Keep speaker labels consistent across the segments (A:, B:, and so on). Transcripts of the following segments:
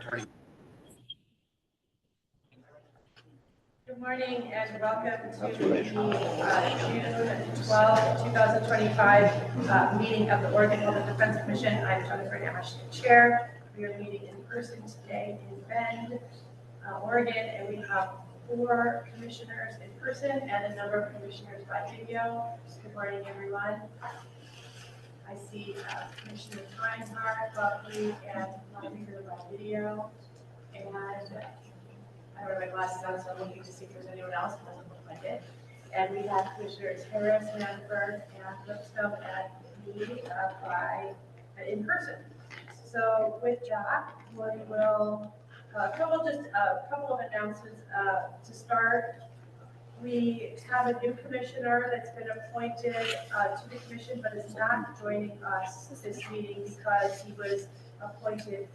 A: Good morning and welcome to the June 12, 2025 meeting of the Oregon Public Defense Commission. I'm Jennifer Amash, Chair. We are meeting in person today in Bend, Oregon, and we have 4 commissioners in person and a number of commissioners by video. Good morning, everyone. I see Commissioner Reinhardt, Buckley, and Monica by video. And I don't have my glasses on, so I'm looking to see if there's anyone else. It doesn't look like it. And we have Commissioners Harris, Manford, and Lipscomb, and me in person. So with that, we will a couple of announcements to start. We have a new commissioner that's been appointed to the commission, but is not joining us this meeting because he was appointed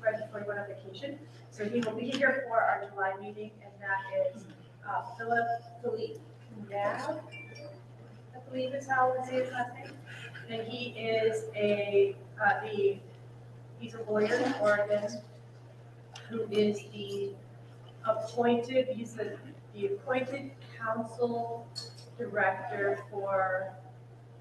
A: right before he went on vacation. So he will be here for our July meeting, and that is Philippe Nav, I believe is how I would say his last name. And he is he's a lawyer in Oregon who is he's the appointed council director for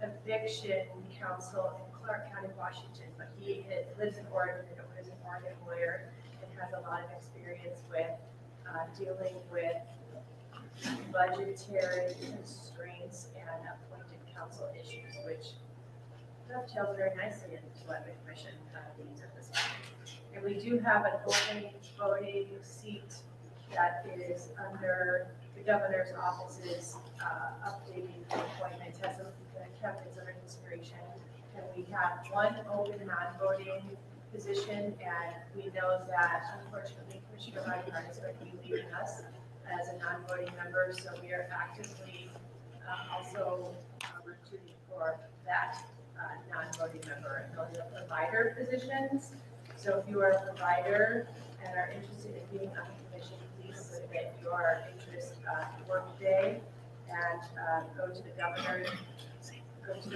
A: eviction council in Clark County, Washington. But he lives in Oregon and is an Oregon lawyer and has a lot of experience with dealing with budgetary constraints and appointed council issues, which dovetails very nicely into what the commission needs at this time. And we do have an open voting seat that is under the governor's office's updating appointment has kept as under consideration. And we have one open non-voting position, and we know that unfortunately Commissioner Reinhardt is going to be leaving us as a non-voting member, so we are actively also recruiting for that non-voting member. And those are provider positions. So if you are a provider and are interested in being on the commission, please submit your interest workday and go to the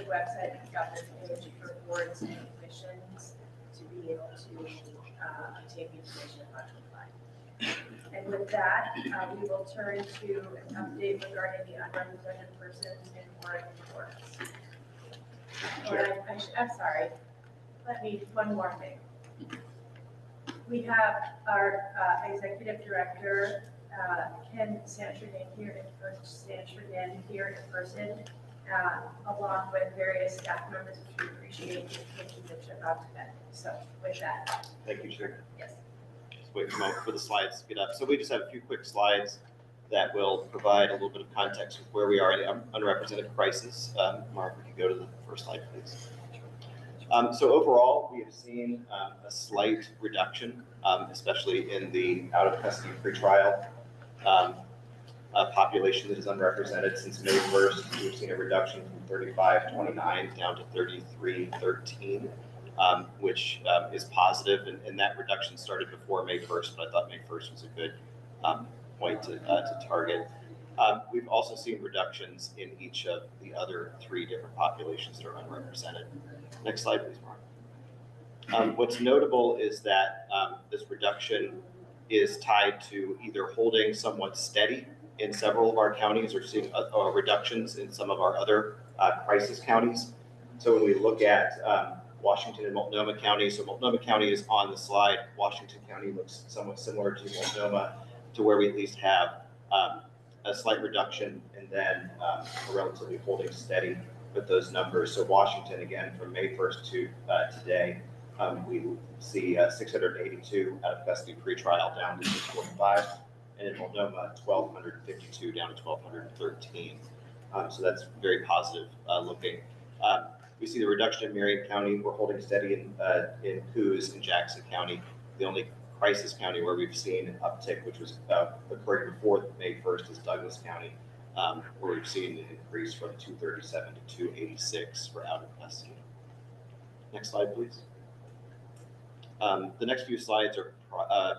A: website, the governor's page for boards and commissions to be able to obtain the information about to apply. And with that, we will turn to an update regarding the unrepresented persons in Oregon courts. I'm sorry. One more thing. We have our executive director, Ken Santrigan here in person, along with various staff members, which we appreciate taking the trip out to Bend. So with that.
B: Thank you, Chair.
A: Yes.
B: Just wait a moment for the slides to get up. So we just have a few quick slides that will provide a little bit of context with where we are in the unrepresented crisis. Mark, would you go to the first slide, please? So overall, we have seen a slight reduction, especially in the out-of-custody pretrial population that is unrepresented since May 1st. We've seen a reduction from 3529 down to 3313, which is positive, and that reduction started before May 1st, but I thought May 1st was a good point to target. We've also seen reductions in each of the other 3 different populations that are unrepresented. Next slide, please, Mark. What's notable is that this reduction is tied to either holding somewhat steady in several of our counties or seeing reductions in some of our other crisis counties. So when we look at Washington and Multnomah County, so Multnomah County is on the slide. Washington County looks somewhat similar to Multnomah, to where we at least have a slight reduction and then a relatively holding steady with those numbers. So Washington, again, from May 1st to today, we see 682 out of custody pretrial down to 645, and in Multnomah, 1,252 down to 1,213. So that's very positive looking. We see the reduction in Marion County. We're holding steady in Coos and Jackson County. The only crisis county where we've seen an uptick, which was occurring before May 1st, is Douglas County, where we've seen an increase from 237 to 286 for out of custody. Next slide, please. The next few slides are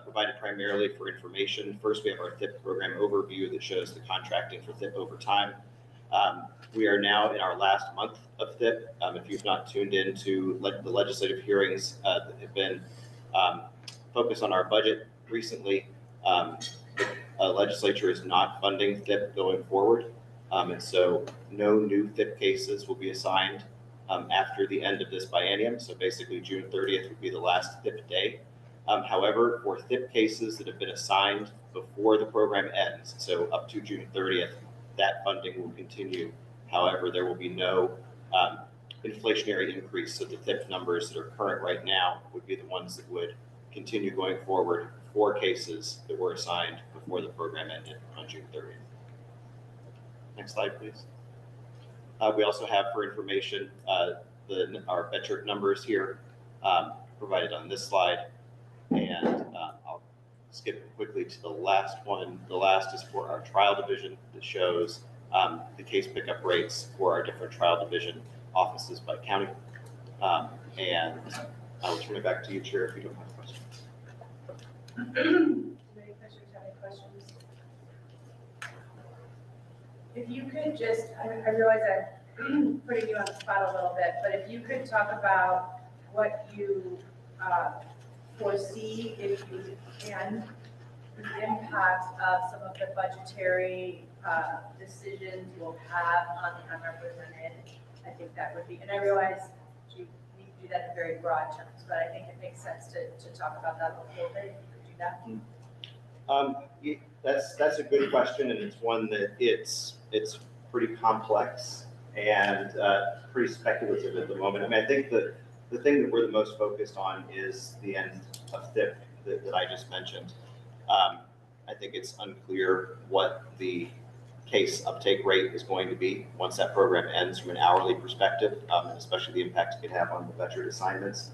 B: provided primarily for information. First, we have our THIP program overview that shows the contracting for THIP over time. We are now in our last month of THIP. If you've not tuned into the legislative hearings that have been focus on our budget recently, the legislature is not funding THIP going forward. And so no new THIP cases will be assigned after the end of this biennium. So basically June 30th would be the last THIP day. However, for THIP cases that have been assigned before the program ends, so up to June 30th, that funding will continue. However, there will be no inflationary increase. So the THIP numbers that are current right now would be the ones that would continue going forward for cases that were assigned before the program ended on June 30th. Next slide, please. We also have for information our metric numbers here provided on this slide. And I'll skip quickly to the last one. The last is for our trial division that shows the case pickup rates for our different trial division offices by county. And I will turn it back to you, Chair, if you don't have questions.
A: Do any commissioners have any questions? If you could just, I realize I'm putting you on the spot a little bit, but if you could talk about what you foresee, if you can, the impact of some of the budgetary decisions you'll have on the unrepresented. I think that would be, and I realize you do that in very broad terms, but I think it makes sense to talk about that a little bit. If you could do that.
B: That's a good question, and it's one that it's pretty complex and pretty speculative at the moment. I mean, I think the thing that we're the most focused on is the end of THIP that I just mentioned. I think it's unclear what the case uptake rate is going to be once that program ends from an hourly perspective, and especially the impact it could have on the veteran assignments.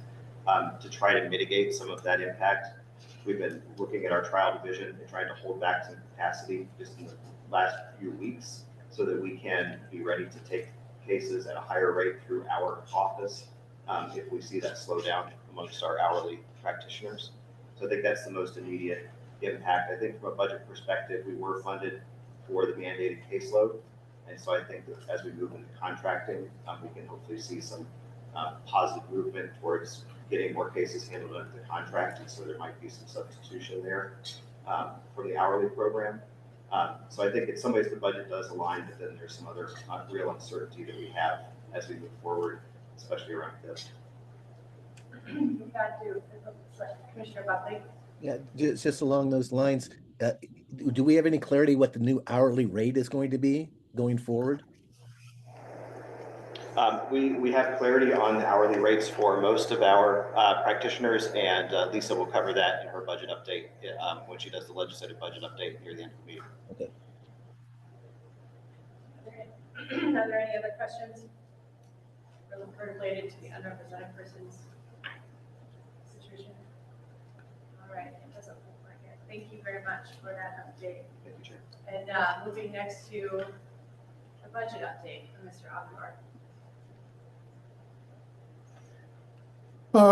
B: To try to mitigate some of that impact, we've been looking at our trial division and trying to hold back some capacity just in the last few weeks so that we can be ready to take cases at a higher rate through our office if we see that slow down amongst our hourly practitioners. So I think that's the most immediate impact. I think from a budget perspective, we were funded for the mandated caseload. And so I think that as we move into contracting, we can hopefully see some positive movement towards getting more cases handled under the contract. And so there might be some substitution there from the hourly program. So I think in some ways the budget does align, but then there's some other real uncertainty that we have as we move forward, especially around this.
A: We've got to Commissioner Buckley.
C: Yeah, just along those lines, do we have any clarity what the new hourly rate is going to be going forward?
B: We have clarity on the hourly rates for most of our practitioners, and Lisa will cover that in her budget update when she does the legislative budget update near the end of the meeting.
C: Okay.
A: Are there any other questions related to the unrepresented persons situation? All right, it doesn't look like it. Thank you very much for that update.
B: Thank you, Chair.
A: And moving next to the budget update from Mr. Aguilar.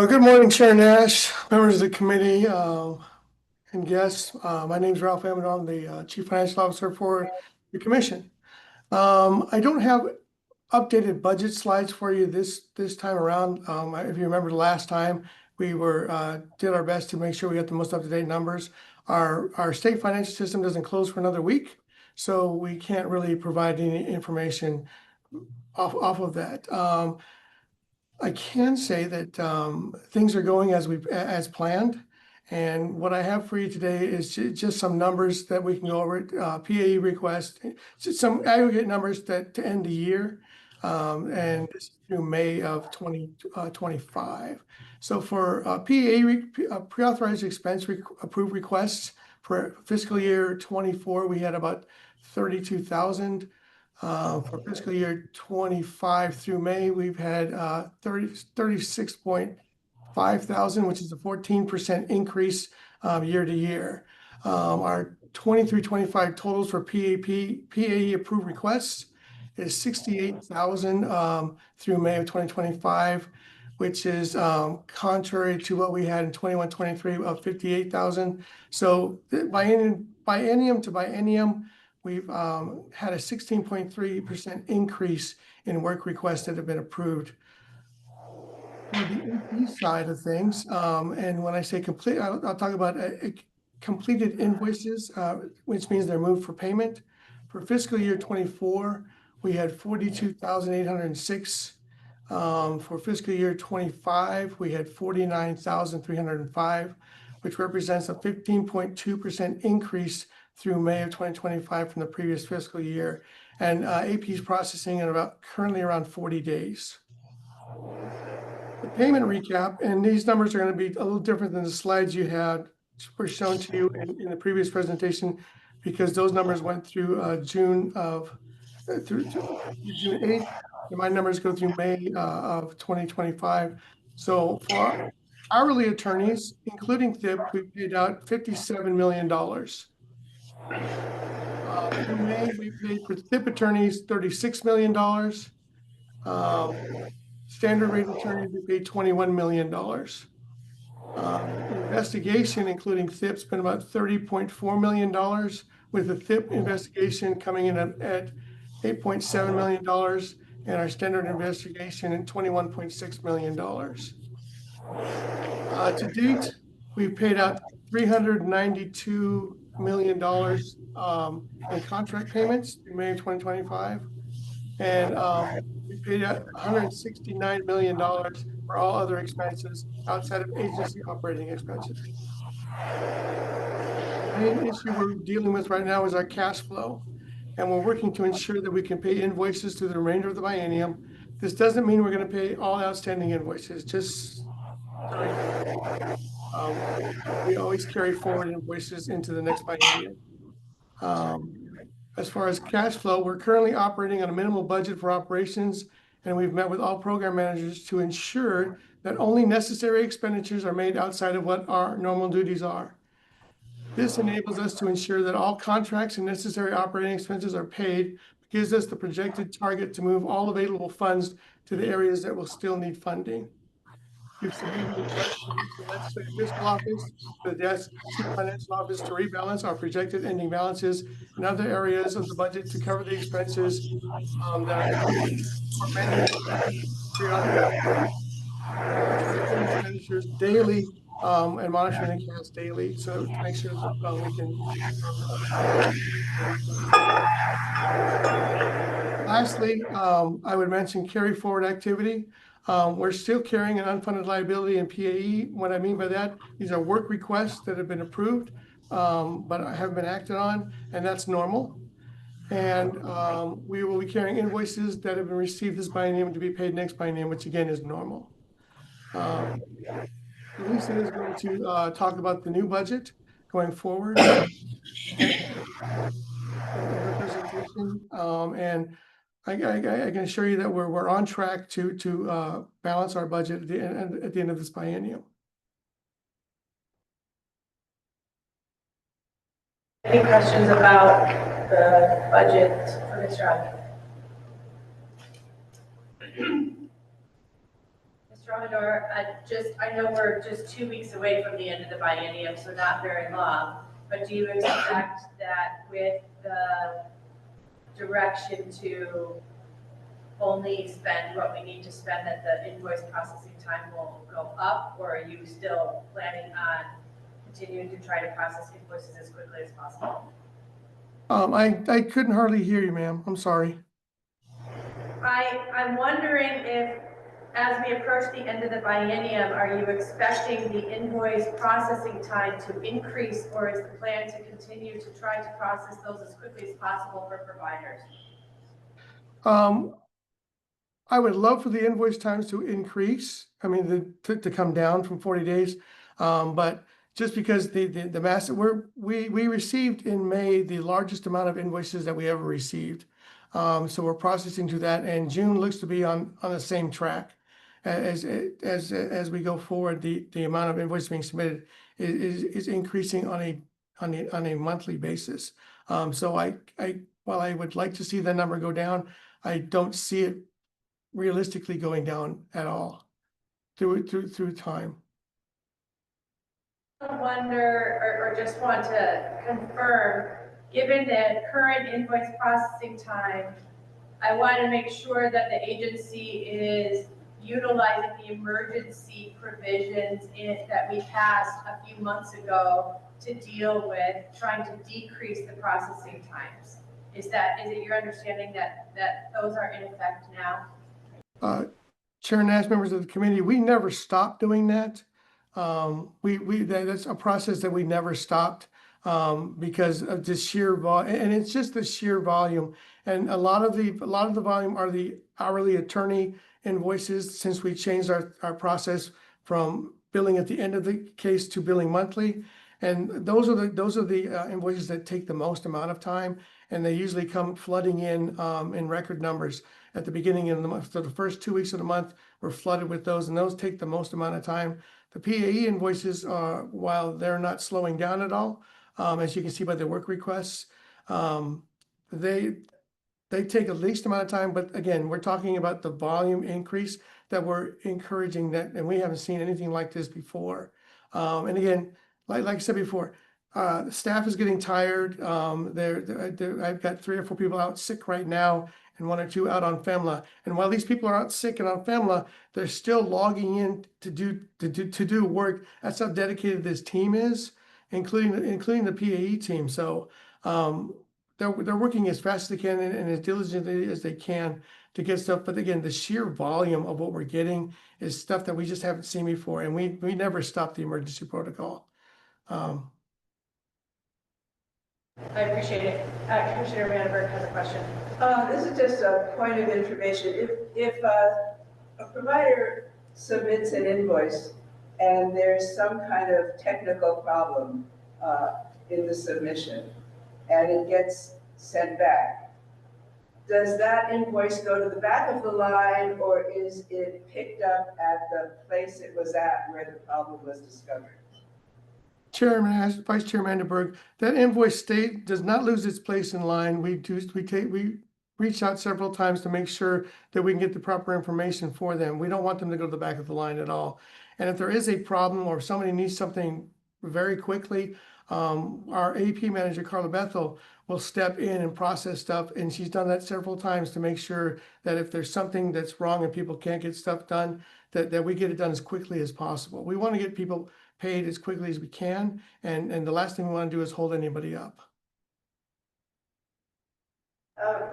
D: Good morning, Chair Nash, members of the committee, and guests. My name is Ralph Amador. I'm the Chief Financial Officer for the Commission. I don't have updated budget slides for you this time around. If you remember last time, we did our best to make sure we got the most up-to-date numbers. Our state financial system doesn't close for another week, so we can't really provide any information off of that. I can say that things are going as planned, and what I have for you today is just some numbers that we can go over. PAE request, just some aggregate numbers to end the year, and this is through May of 2025. So for PAE pre-authorized expense approved requests for fiscal year 24, we had about 32,000. For fiscal year 25 through May, we've had 36.5 thousand, which is a 14% increase year to year. Our 23-25 totals for PAE approved requests is 68,000 through May of 2025, which is contrary to what we had in 21-23 of 58,000. So biennium to biennium, we've had a 16.3% increase in work requests that have been approved. For the AP side of things, and when I say complete, I'll talk about completed invoices, which means they're moved for payment. For fiscal year 24, we had 42,806. For fiscal year 25, we had 49,305, which represents a 15.2% increase through May of 2025 from the previous fiscal year. And AP is processing at currently around 40 days. The payment recap, and these numbers are going to be a little different than the slides you had were shown to you in the previous presentation, because those numbers went through June 8th, and my numbers go through May of 2025. So for hourly attorneys, including THIP, we paid out $57 million. Through May, we paid for THIP attorneys $36 million. Standard rate attorneys, we paid $21 million. Investigation, including THIP, spent about $30.4 million, with the THIP investigation coming in at $8.7 million, and our standard investigation at $21.6 million. To date, we've paid out $392 million in contract payments in May of 2025. And we paid out $169 million for all other expenses outside of agency operating expenses. The main issue we're dealing with right now is our cash flow, and we're working to ensure that we can pay invoices through the remainder of the biennium. This doesn't mean we're going to pay all outstanding invoices, just we always carry forward invoices into the next biennium. As far as cash flow, we're currently operating on a minimal budget for operations, and we've met with all program managers to ensure that only necessary expenditures are made outside of what our normal duties are. This enables us to ensure that all contracts and necessary operating expenses are paid, gives us the projected target to move all available funds to the areas that will still need funding. We've submitted requests to the legislative fiscal office, the desk chief financial office, to rebalance our projected ending balances in other areas of the budget to cover the expenses that are mandated periodically. We're tracking expenditures daily and monitoring the cash daily, so to make sure that we can. Lastly, I would mention carry forward activity. We're still carrying an unfunded liability in PAE. What I mean by that, these are work requests that have been approved, but haven't been acted on, and that's normal. And we will be carrying invoices that have been received this biennium to be paid next biennium, which again is normal. Lisa is going to talk about the new budget going forward in her presentation, and I can assure you that we're on track to balance our budget at the end of this biennium.
A: Any questions about the budget for Mr. Amador? Mr. Amador, I know we're just 2 weeks away from the end of the biennium, so not very long, but do you expect that with the direction to only spend what we need to spend, that the invoice processing time will go up, or are you still planning on continuing to try to process invoices as quickly as possible?
D: I couldn't hardly hear you, ma'am. I'm sorry.
A: I'm wondering if, as we approach the end of the biennium, are you expecting the invoice processing time to increase, or is the plan to continue to try to process those as quickly as possible for providers?
D: I would love for the invoice times to increase. I mean, to come down from 40 days. But just because the massive, we received in May the largest amount of invoices that we ever received. So we're processing to that, and June looks to be on the same track as we go forward. The amount of invoices being submitted is increasing on a monthly basis. So while I would like to see the number go down, I don't see it realistically going down at all through time.
A: I wonder, or just want to confirm, given the current invoice processing time, I want to make sure that the agency is utilizing the emergency provisions that we passed a few months ago to deal with trying to decrease the processing times. Is it your understanding that those are in effect now?
D: Chair Nash, members of the committee, we never stopped doing that. That's a process that we never stopped because of the sheer volume, and it's just the sheer volume. And a lot of the volume are the hourly attorney invoices, since we changed our process from billing at the end of the case to billing monthly. And those are the invoices that take the most amount of time, and they usually come flooding in record numbers at the beginning of the month. So the first 2 weeks of the month, we're flooded with those, and those take the most amount of time. The PAE invoices, while they're not slowing down at all, as you can see by the work requests, they take the least amount of time. But again, we're talking about the volume increase that we're encouraging, that, and we haven't seen anything like this before. And again, like I said before, the staff is getting tired. I've got 3 or 4 people out sick right now, and 1 or 2 out on FEMLA. And while these people are out sick and on FEMLA, they're still logging in to do work. That's how dedicated this team is, including the PAE team. So they're working as fast as they can and as diligently as they can to get stuff. But again, the sheer volume of what we're getting is stuff that we just haven't seen before, and we never stopped the emergency protocol.
A: I appreciate it. Commissioner Vandenberg has a question.
E: This is just a point of information. If a provider submits an invoice and there's some kind of technical problem in the submission and it gets sent back, does that invoice go to the back of the line, or is it picked up at the place it was at where the problem was discovered?
D: Chairman, Vice Chair Vandenberg, that invoice does not lose its place in line. We reach out several times to make sure that we can get the proper information for them. We don't want them to go to the back of the line at all. And if there is a problem or somebody needs something very quickly, our AP manager, Carla Bethel, will step in and process stuff. And she's done that several times to make sure that if there's something that's wrong and people can't get stuff done, that we get it done as quickly as possible. We want to get people paid as quickly as we can, and the last thing we want to do is hold anybody up.
E: A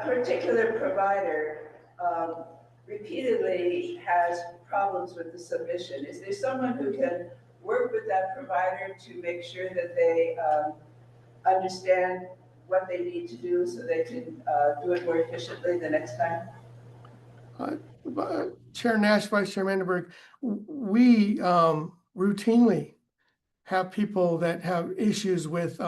E: particular provider repeatedly has problems with the submission. Is there someone who can work with that provider to make sure that they understand what they need to do so they can do it more efficiently the next time?
D: Chair Nash, Vice Chair Vandenberg, we routinely have people that have issues with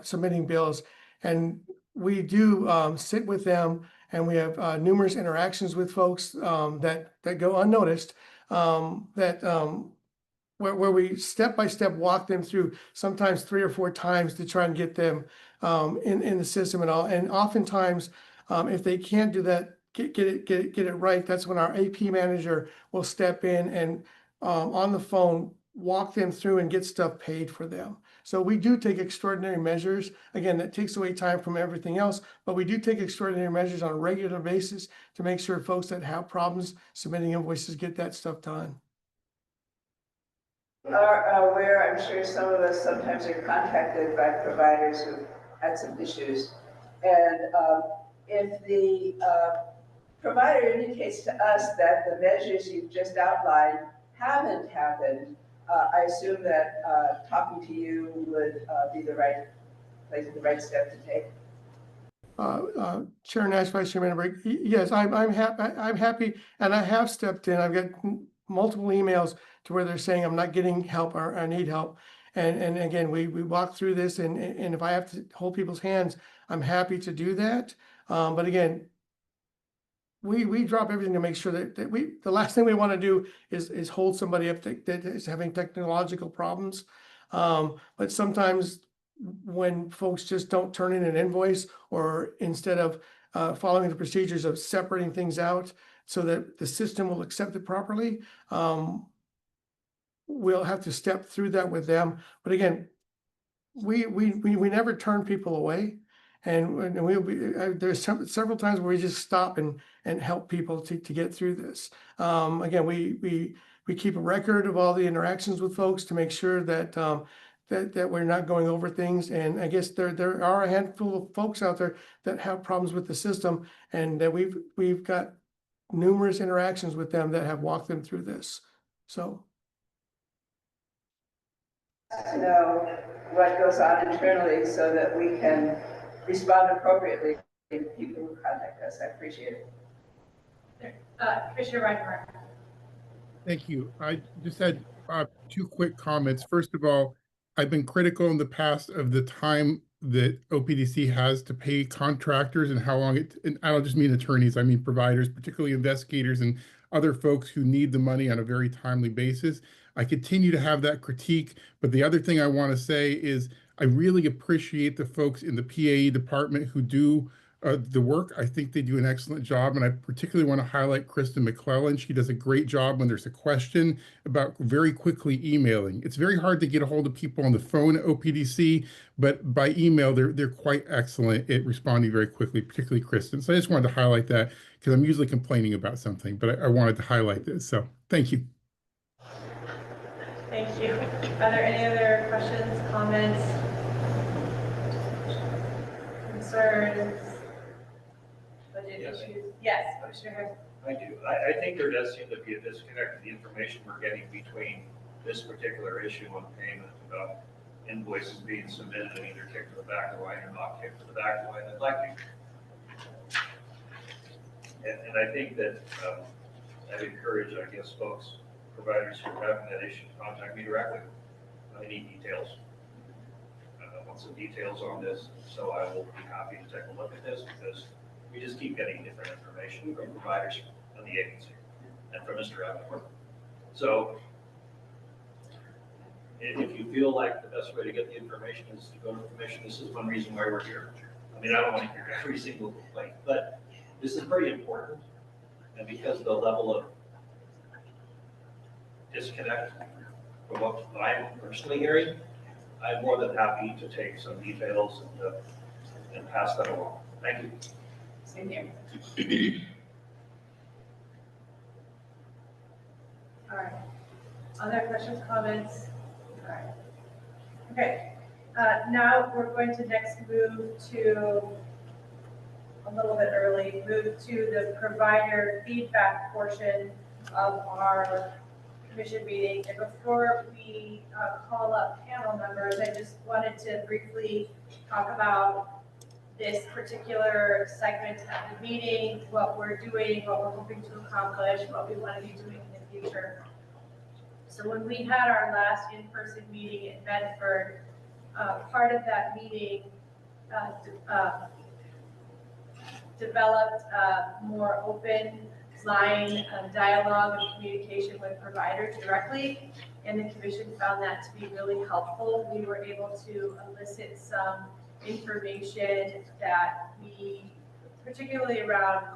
D: submitting bills, and we do sit with them, and we have numerous interactions with folks that go unnoticed, where we step by step walk them through, sometimes 3 or 4 times, to try and get them in the system and all. And oftentimes, if they can't do that, get it right, that's when our AP manager will step in and on the phone walk them through and get stuff paid for them. So we do take extraordinary measures. Again, that takes away time from everything else, but we do take extraordinary measures on a regular basis to make sure folks that have problems submitting invoices get that stuff done.
E: Are aware, I'm sure some of us sometimes are contacted by providers who had some issues, and if the provider indicates to us that the measures you've just outlined haven't happened, I assume that talking to you would be the right place, the right step to take.
D: Chair Nash, Vice Chair Vandenberg, yes, I'm happy, and I have stepped in. I've got multiple emails to where they're saying I'm not getting help or I need help. And again, we walk through this, and if I have to hold people's hands, I'm happy to do that. But again, we drop everything to make sure that the last thing we want to do is hold somebody up that is having technological problems. But sometimes when folks just don't turn in an invoice, or instead of following the procedures of separating things out so that the system will accept it properly, we'll have to step through that with them. But again, we never turn people away. And we'll be, there's several times where we just stop and help people to get through this. Again, we keep a record of all the interactions with folks to make sure that that we're not going over things. And I guess there are a handful of folks out there that have problems with the system, and that we've got numerous interactions with them that have walked them through this. So.
E: To know what goes on internally so that we can respond appropriately to people who contact us. I appreciate it.
A: Commissioner Reinhardt.
F: Thank you. I just had two quick comments. First of all, I've been critical in the past of the time that OPDC has to pay contractors and how long and I don't just mean attorneys, I mean providers, particularly investigators and other folks who need the money on a very timely basis. I continue to have that critique, but the other thing I want to say is I really appreciate the folks in the PAE department who do the work. I think they do an excellent job, and I particularly want to highlight Kristen McClellan. She does a great job when there's a question about very quickly emailing. It's very hard to get a hold of people on the phone at OPDC, but by email, they're quite excellent at responding very quickly, particularly Kristen. So I just wanted to highlight that because I'm usually complaining about something, but I wanted to highlight this. So thank you.
A: Thank you. Are there any other questions, comments, concerns? Issues? Yes, Commissioner Harris.
G: I do. I think there does seem to be a disconnect in the information we're getting between this particular issue on payment about invoices being submitted and either kicked to the back of the line or not kicked to the back of the line neglecting. And I think that I'd encourage, I guess, folks, providers who are having that issue to contact me directly. I need details. I want some details on this, so I will be happy to take a look at this because we just keep getting different information from providers and the agency and from Mr. Evans. So if you feel like the best way to get the information is to go to the commission, this is one reason why we're here. I mean, I don't want to hear every single complaint, but this is pretty important. And because of the level of disconnect from what I'm personally hearing, I'm more than happy to take some details and pass that along. Thank you.
A: Same here. All right. Other questions, comments? All right. Okay. Now we're going to next move to, a little bit early, move to the provider feedback portion of our commission meeting. And before we call up panel members, I just wanted to briefly talk about this particular segment of the meeting, what we're doing, what we're hoping to accomplish, what we want to be doing in the future. So when we had our last in-person meeting in Bedford, part of that meeting developed a more open line of dialogue and communication with providers directly, and the commission found that to be really helpful. We were able to elicit some information that we, particularly around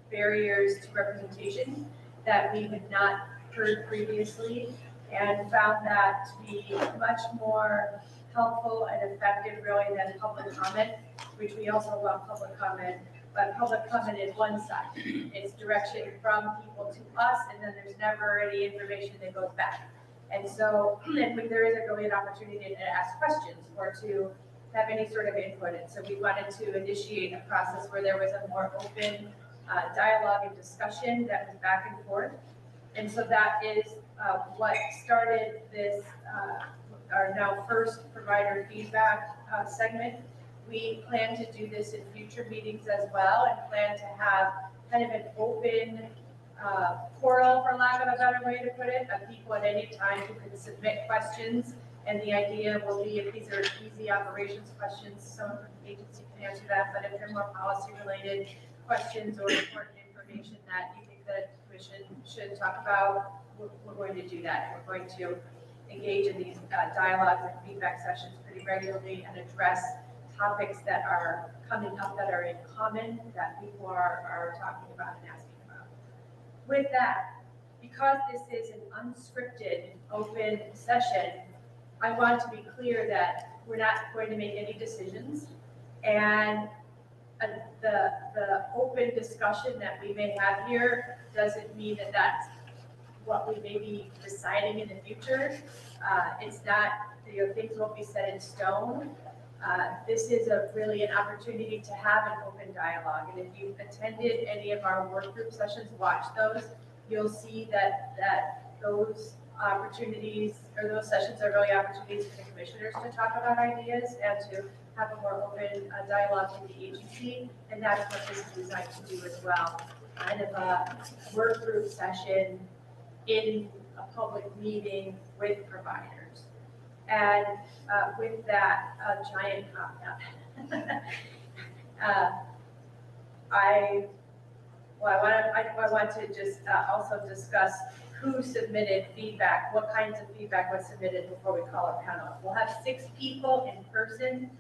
A: barriers to representation, that we had not heard previously, and found that to be much more helpful and effective really than public comment, which we also love public comment, but public comment is one side. It's direction from people to us, and then there's never any information that goes back. And so then there isn't really an opportunity to ask questions or to have any sort of input. And so we wanted to initiate a process where there was a more open dialogue and discussion that was back and forth. And so that is what started this, our now first provider feedback segment. We plan to do this in future meetings as well, and plan to have kind of an open portal, for lack of a better way to put it, of people at any time who can submit questions. And the idea will be, if these are easy operations questions, someone from the agency can answer that, but if they're more policy related questions or important information that you think that the commission should talk about, we're going to do that. And we're going to engage in these dialogues and feedback sessions pretty regularly and address topics that are coming up that are in common that people are talking about and asking about. With that, because this is an unscripted open session, I want to be clear that we're not going to make any decisions. And the open discussion that we may have here doesn't mean that that's what we may be deciding in the future. It's not, things won't be set in stone. This is really an opportunity to have an open dialogue. And if you've attended any of our work group sessions, watch those, you'll see that those opportunities or those sessions are really opportunities for the commissioners to talk about ideas and to have a more open dialogue in the agency. And that's what this is designed to do as well. Kind of a work group session in a public meeting with providers. And with that giant caveat, I want to just also discuss who submitted feedback, what kinds of feedback was submitted before we call a panel. We'll have 6 people in person,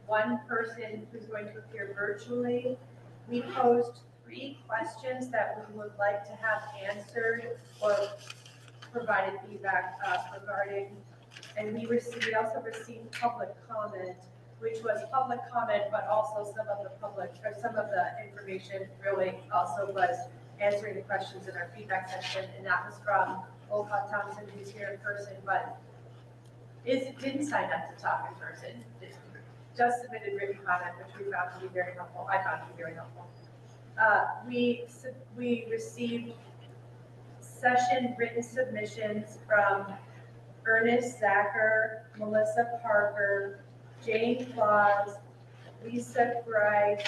A: 1 person who's going to appear virtually. We posed 3 questions that we would like to have answered or provided feedback regarding. And we also received public comment, which was public comment, but also some of the information really also was answering the questions in our feedback section, and that was from Olcott Thompson, who's here in person, but didn't sign up to talk in person. Just submitted written comment, which we found to be very helpful. I found to be very helpful. We received session written submissions from Ernest Zacher, Melissa Parker, Jane Claus, Lisa Grice,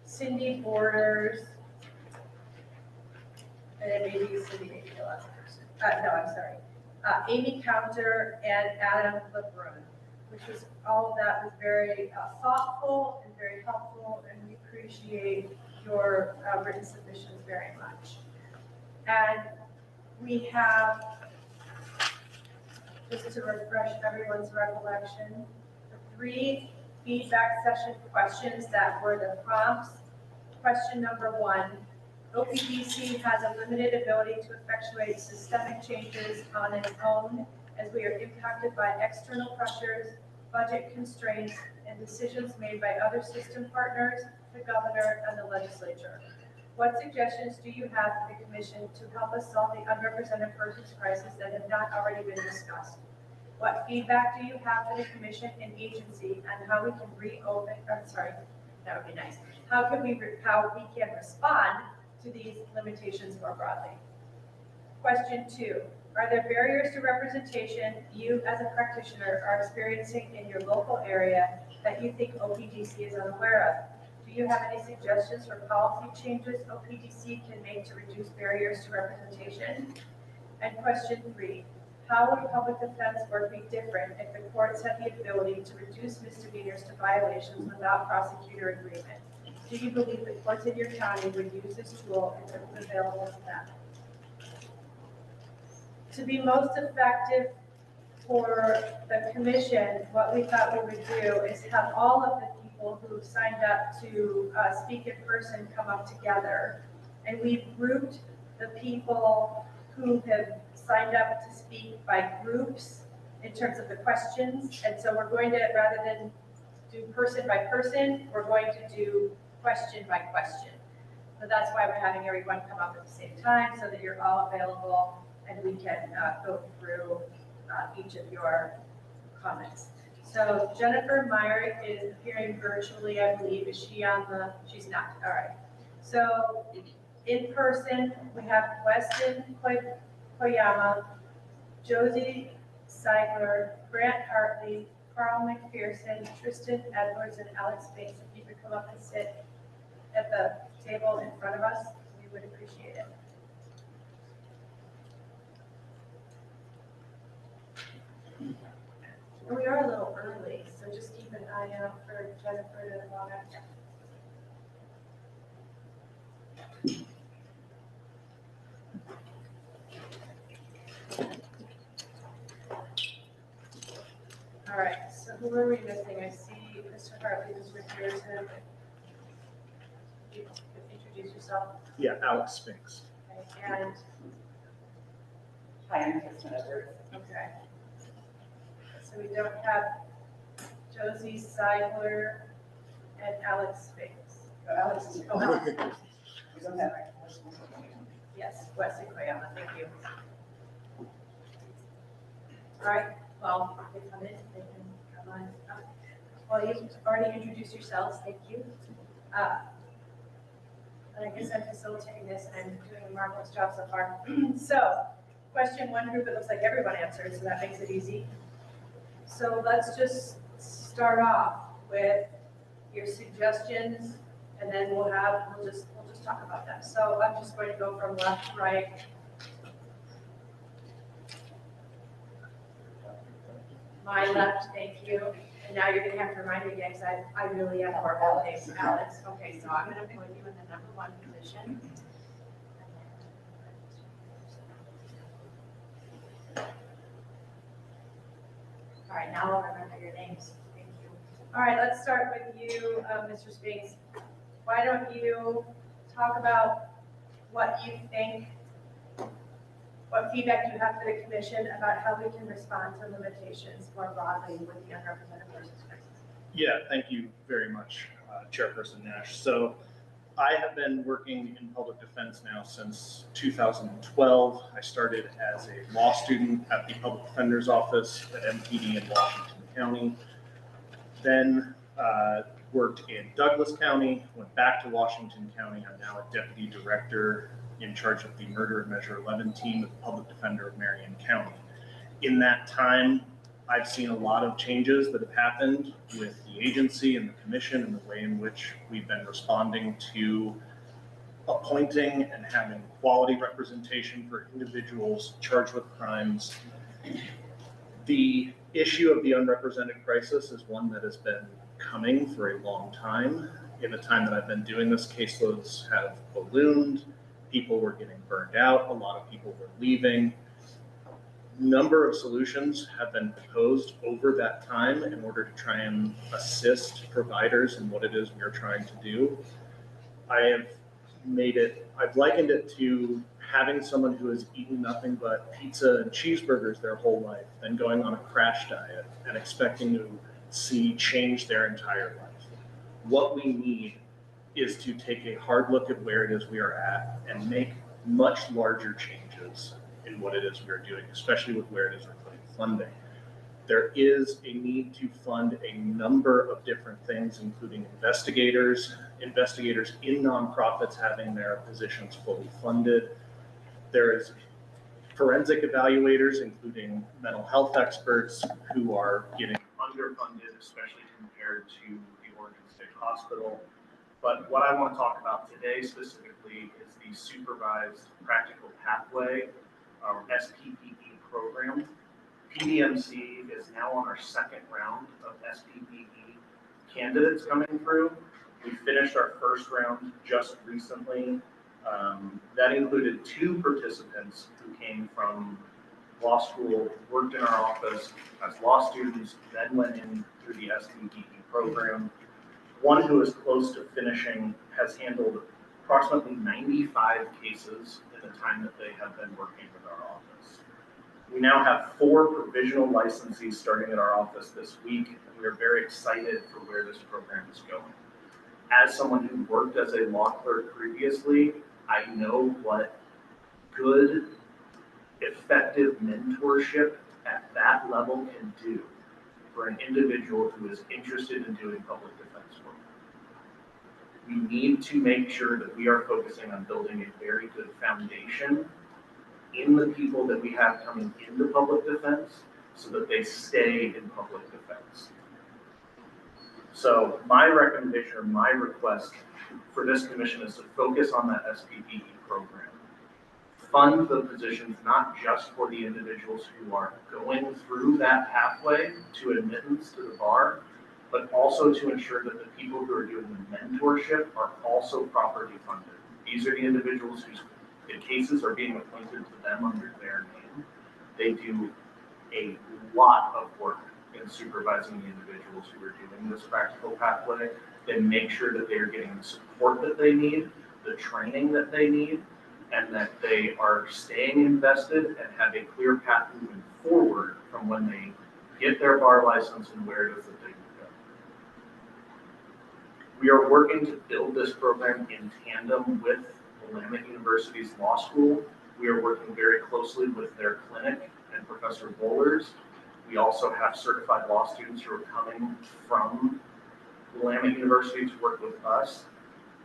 A: Cindy Borders, and then maybe Cindy, maybe the last person. No, I'm sorry. Amy Counter and Adam LeBrun, which was all of that was very thoughtful and very helpful, and we appreciate your written submissions very much. And we have, just to refresh everyone's recollection, the 3 feedback session questions that were the prompts. Question number 1, OPDC has a limited ability to effectuate systemic changes on its own as we are impacted by external pressures, budget constraints, and decisions made by other system partners, the governor, and the legislature. What suggestions do you have for the commission to help us solve the unrepresented persons crisis that have not already been discussed? What feedback do you have for the commission and agency on how we can that would be nice. How we can respond to these limitations more broadly? Question 2, are there barriers to representation you as a practitioner are experiencing in your local area that you think OPDC is unaware of? Do you have any suggestions for policy changes OPDC can make to reduce barriers to representation? And question 3, how would public defense work be different if the courts had the ability to reduce misdemeanors to violations without prosecutor agreement? Do you believe the courts in your county would use this tool if it was available to them? To be most effective for the commission, what we thought we would do is have all of the people who signed up to speak in person come up together. And we've grouped the people who have signed up to speak by groups in terms of the questions. And so we're going to, rather than do person by person, we're going to do question by question. So that's why we're having everyone come up at the same time so that you're all available and we can go through each of your comments. So Jennifer Meyer is appearing virtually, I believe. Is she on the, she's not, all right. So in person, we have Weston Koyama, Josie Seigler, Grant Hartley, Carl McPherson, Tristan Edwards, and Alex Bates. If you could come up and sit at the table in front of us, we would appreciate it. And we are a little early, so just keep an eye out for Jennifer to log out. All right, so who are we missing? I see Mr. Hartley is with yours. You introduce yourself.
H: Yeah, Alex Spinks.
A: Okay, and
I: Hi, I'm Tristan Edwards.
A: okay. So we don't have Josie Seidler, and Alex Spinks.
E: Alex is.
A: Oh, Alex.
E: We don't have.
A: Yes, Wesley Koyama, thank you. All right, well, if they come in, they can come on up. Well, you've already introduced yourselves, thank you. And I guess I'm facilitating this and I'm doing a marvelous job so far. So, question one group, it looks like everyone answered, so that makes it easy. So let's just start off with your suggestions, and then we'll just talk about them. So I'm just going to go from left to right. My left, thank you. And now you're gonna have to remind me again, because I really have horrible names. Alex, okay, so I'm gonna put you in the number 1 position. All right, now I'll remember your names. Thank you. All right, let's start with you, Mr. Spinks. Why don't you talk about what you think, what feedback you have for the commission about how we can respond to limitations more broadly with the unrepresented persons crisis?
H: Yeah, thank you very much, Chairperson Nash. So I have been working in public defense now since 2012. I started as a law student at the Public Defender's Office at MPD in Washington County. Then worked in Douglas County, went back to Washington County. I'm now a deputy director in charge of the Murder and Measure 11 team with the Public Defender of Marion County. In that time, I've seen a lot of changes that have happened with the agency and the commission and the way in which we've been responding to appointing and having quality representation for individuals charged with crimes. The issue of the unrepresented crisis is one that has been coming for a long time. In the time that I've been doing this, caseloads have ballooned, people were getting burned out, a lot of people were leaving. Number of solutions have been proposed over that time in order to try and assist providers in what it is we are trying to do. I've likened it to having someone who has eaten nothing but pizza and cheeseburgers their whole life, then going on a crash diet and expecting to see change their entire life. What we need is to take a hard look at where it is we are at and make much larger changes in what it is we are doing, especially with where it is we're putting funding. There is a need to fund a number of different things, including investigators in nonprofits having their positions fully funded. There is forensic evaluators, including mental health experts, who are getting underfunded, especially compared to the Oregon State Hospital. But what I want to talk about today specifically is the Supervised Practical Pathway, our SPPE program. PDMC is now on our second round of SPPE candidates coming through. We finished our first round just recently. That included 2 participants who came from law school, worked in our office as law students, then went in through the SPPE program. One who is close to finishing has handled approximately 95 cases in the time that they have been working with our office. We now have 4 provisional licensees starting at our office this week, and we are very excited for where this program is going. As someone who worked as a law clerk previously, I know what good, effective mentorship at that level can do for an individual who is interested in doing public defense work. We need to make sure that we are focusing on building a very good foundation in the people that we have coming into public defense so that they stay in public defense. So my recommendation or my request for this commission is to focus on that SPPE program. Fund the positions not just for the individuals who are going through that pathway to admittance to the bar, but also to ensure that the people who are doing the mentorship are also properly funded. These are the individuals whose cases are being appointed to them under their name. They do a lot of work in supervising the individuals who are doing this practical pathway. They make sure that they are getting the support that they need, the training that they need, and that they are staying invested and have a clear path moving forward from when they get their bar license and where it is that they can go. We are working to build this program in tandem with Willamette University's law school. We are working very closely with their clinic and Professor Bowlers. We also have certified law students who are coming from Willamette University to work with us.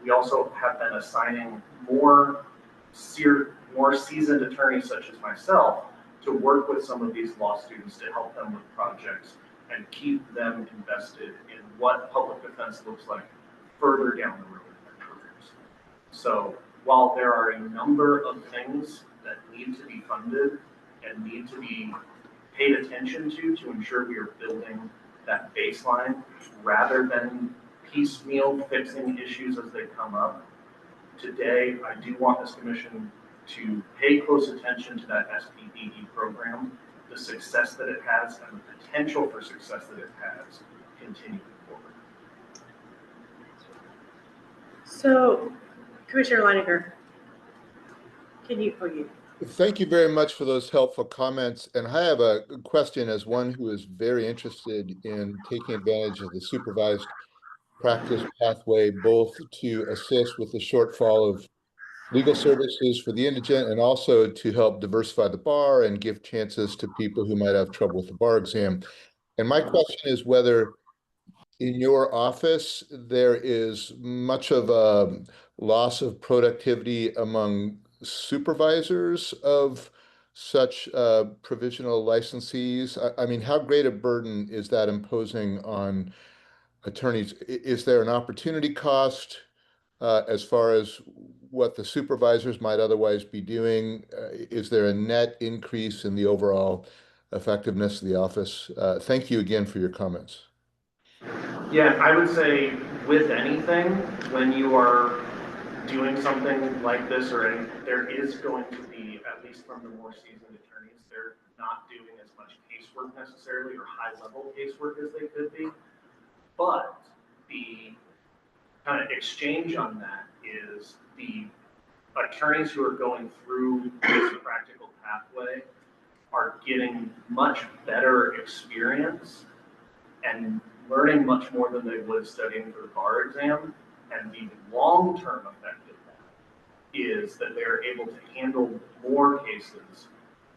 H: We also have been assigning more seasoned attorneys such as myself to work with some of these law students to help them with projects and keep them invested in what public defense looks like further down the road in their careers. So while there are a number of things that need to be funded and need to be paid attention to ensure we are building that baseline rather than piecemeal fixing issues as they come up, today I do want this commission to pay close attention to that SPPE program, the success that it has and the potential for success that it has continuing forward.
A: So, Commissioner Leininger, can you,
I: Thank you very much for those helpful comments. And I have a question as one who is very interested in taking advantage of the supervised practice pathway, both to assist with the shortfall of legal services for the indigent and also to help diversify the bar and give chances to people who might have trouble with the bar exam. And my question is whether in your office there is much of a loss of productivity among supervisors of such provisional licensees. I mean, how great a burden is that imposing on attorneys? Is there an opportunity cost as far as what the supervisors might otherwise be doing? Is there a net increase in the overall effectiveness of the office? Thank you again for your comments.
H: Yeah, I would say with anything, when you are doing something like this there is going to be, at least from the more seasoned attorneys, they're not doing as much casework necessarily or high level casework as they could be. But the kind of exchange on that is the attorneys who are going through this practical pathway are getting much better experience and learning much more than they would studying for the bar exam. And the long-term effect of that is that they're able to handle more cases.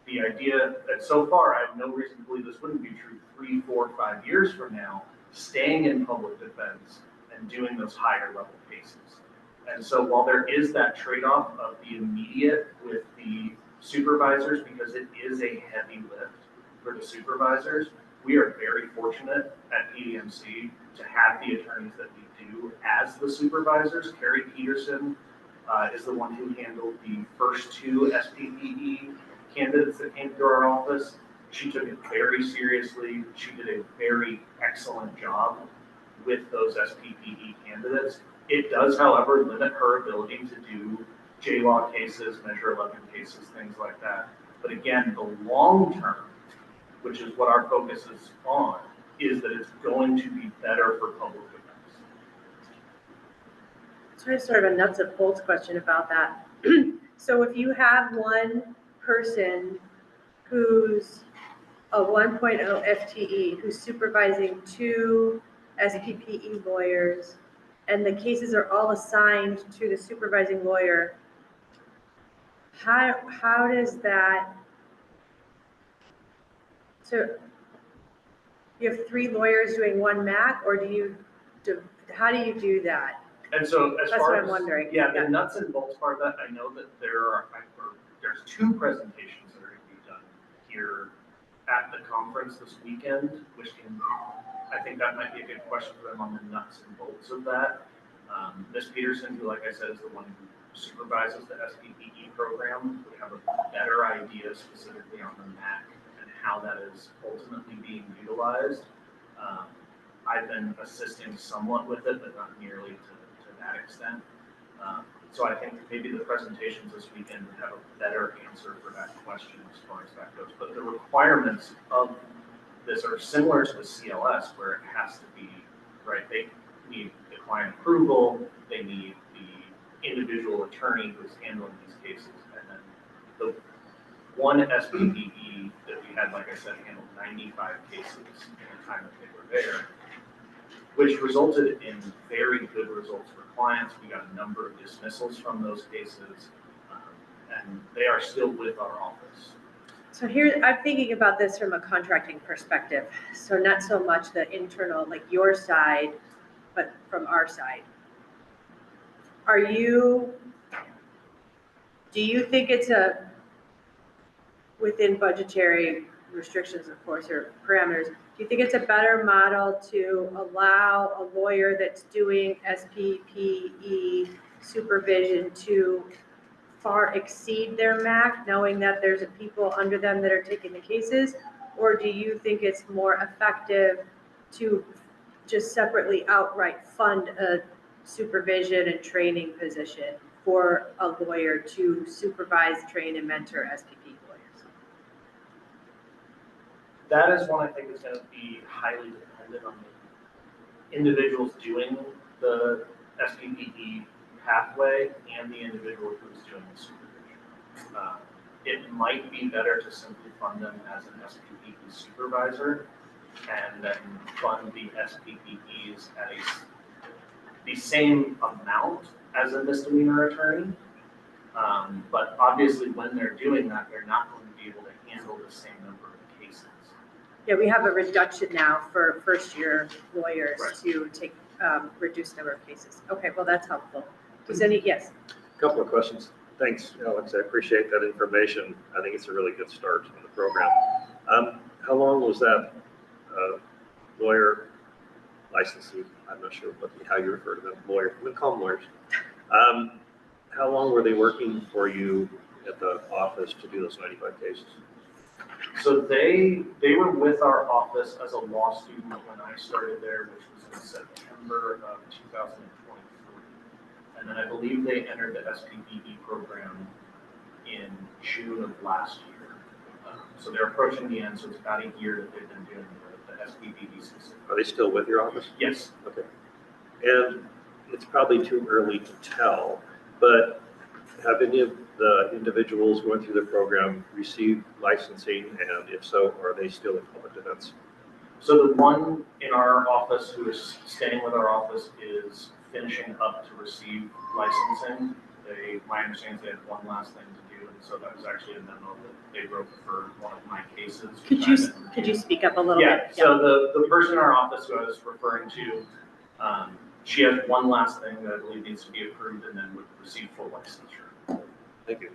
H: The idea that so far, I have no reason to believe this wouldn't be true 3, 4, 5 years from now, staying in public defense and doing those higher level cases. And so while there is that trade-off of the immediate with the supervisors, because it is a heavy lift for the supervisors, we are very fortunate at PDMC to have the attorneys that we do as the supervisors. Carrie Peterson is the one who handled the first 2 SPPE candidates that came through our office. She took it very seriously. She did a very excellent job with those SPPE candidates. It does, however, limit her ability to do J-law cases, Measure 11 cases, things like that. But again, the long term, which is what our focus is on, is that it's going to be better for public defense.
A: so I sort of a nuts and bolts question about that. So if you have one person who's a 1.0 FTE who's supervising 2 SPPE lawyers, and the cases are all assigned to the supervising lawyer, how does that, so you have 3 lawyers doing 1 MAC, or how do you do that?
H: And so as
A: That's
H: far
A: what
H: as,
A: I'm wondering.
H: yeah, the nuts and bolts part of that, I know that there's 2 presentations that are going to be done here at the conference this weekend, which I think that might be a good question for them on the nuts and bolts of that. Ms. Peterson, who, like I said, is the one who supervises the SPPE program, would have a better idea specifically on the MAC and how that is ultimately being utilized. I've been assisting somewhat with it, but not nearly to that extent. So I think maybe the presentations this weekend would have a better answer for that question as far as that goes. But the requirements of this are similar to the CLS, where it has to be, right, they need the client approval, they need the individual attorney who's handling these cases, and then the one SPPE that we had, like I said, handled 95 cases in the time that they were there, which resulted in very good results for clients. We got a number of dismissals from those cases, and they are still with our office.
A: So here, I'm thinking about this from a contracting perspective. So not so much the internal, like your side, but from our side. Do you think it's within budgetary restrictions, of course, or parameters, do you think it's a better model to allow a lawyer that's doing SPPE supervision to far exceed their MAC, knowing that there's people under them that are taking the cases? Or do you think it's more effective to just separately outright fund a supervision and training position for a lawyer to supervise, train, and mentor SPP lawyers?
H: That is one I think is going to be highly dependent on the individuals doing the SPPE pathway and the individual who's doing the supervision. It might be better to simply fund them as an SPPE supervisor and then fund the SPPEs at the same amount as a misdemeanor attorney. But obviously when they're doing that, they're not going to be able to handle the same number of cases.
A: Yeah, we have a reduction now for first-year lawyers
H: Right.
A: to take reduced number of cases. Okay, well, that's helpful. Yes?
J: Couple of questions. Thanks, Alex. I appreciate that information. I think it's a really good start on the program. How long was that lawyer licensee? I'm not sure how you refer to them. Lawyer. We call them lawyers. How long were they working for you at the office to do those 95 cases?
H: So they were with our office as a law student when I started there, which was in September of 2023. And then I believe they entered the SPPE program in June of last year. So they're approaching the end, so it's about a year that they've been doing the SPPE specific.
J: Are they still with your office?
H: Yes.
J: Okay. And it's probably too early to tell, but have any of the individuals going through the program received licensing? And if so, are they still in public defense?
H: So the one in our office who is staying with our office is finishing up to receive licensing. My understanding is they had one last thing to do, and so that was actually a memo that they wrote for one of my cases.
A: Could you speak up a little
H: Yeah,
A: bit?
H: so the person in our office who I was referring to, she has one last thing that I believe needs to be approved and then would receive full licensure.
J: Thank you.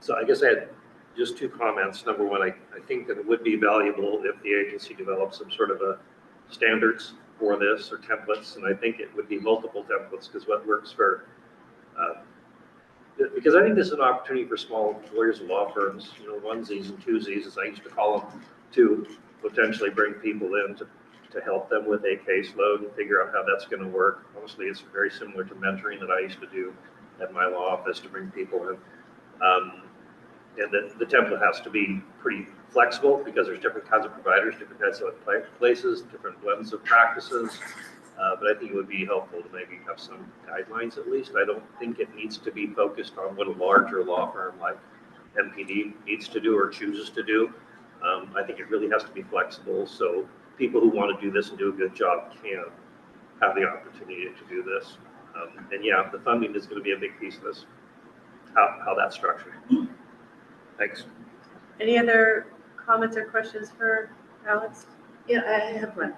J: So I guess I had just two comments. Number one, I think that it would be valuable if the agency developed some sort of a standards for this or templates, and I think it would be multiple templates because what works for, because I think this is an opportunity for small lawyers and law firms, onesies and twosies, as I used to call them, to potentially bring people in to help them with a caseload and figure out how that's going to work. Honestly, it's very similar to mentoring that I used to do at my law office to bring people in. And the template has to be pretty flexible because there's different kinds of providers, different kinds of places, different blends of practices. But I think it would be helpful to maybe have some guidelines at least. I don't think it needs to be focused on what a larger law firm like MPD needs to do or chooses to do. I think it really has to be flexible so people who want to do this and do a good job can have the opportunity to do this. And yeah, the funding is going to be a big piece of this, how that's structured. Thanks.
A: Any other comments or questions for Alex?
E: Yeah, I have one,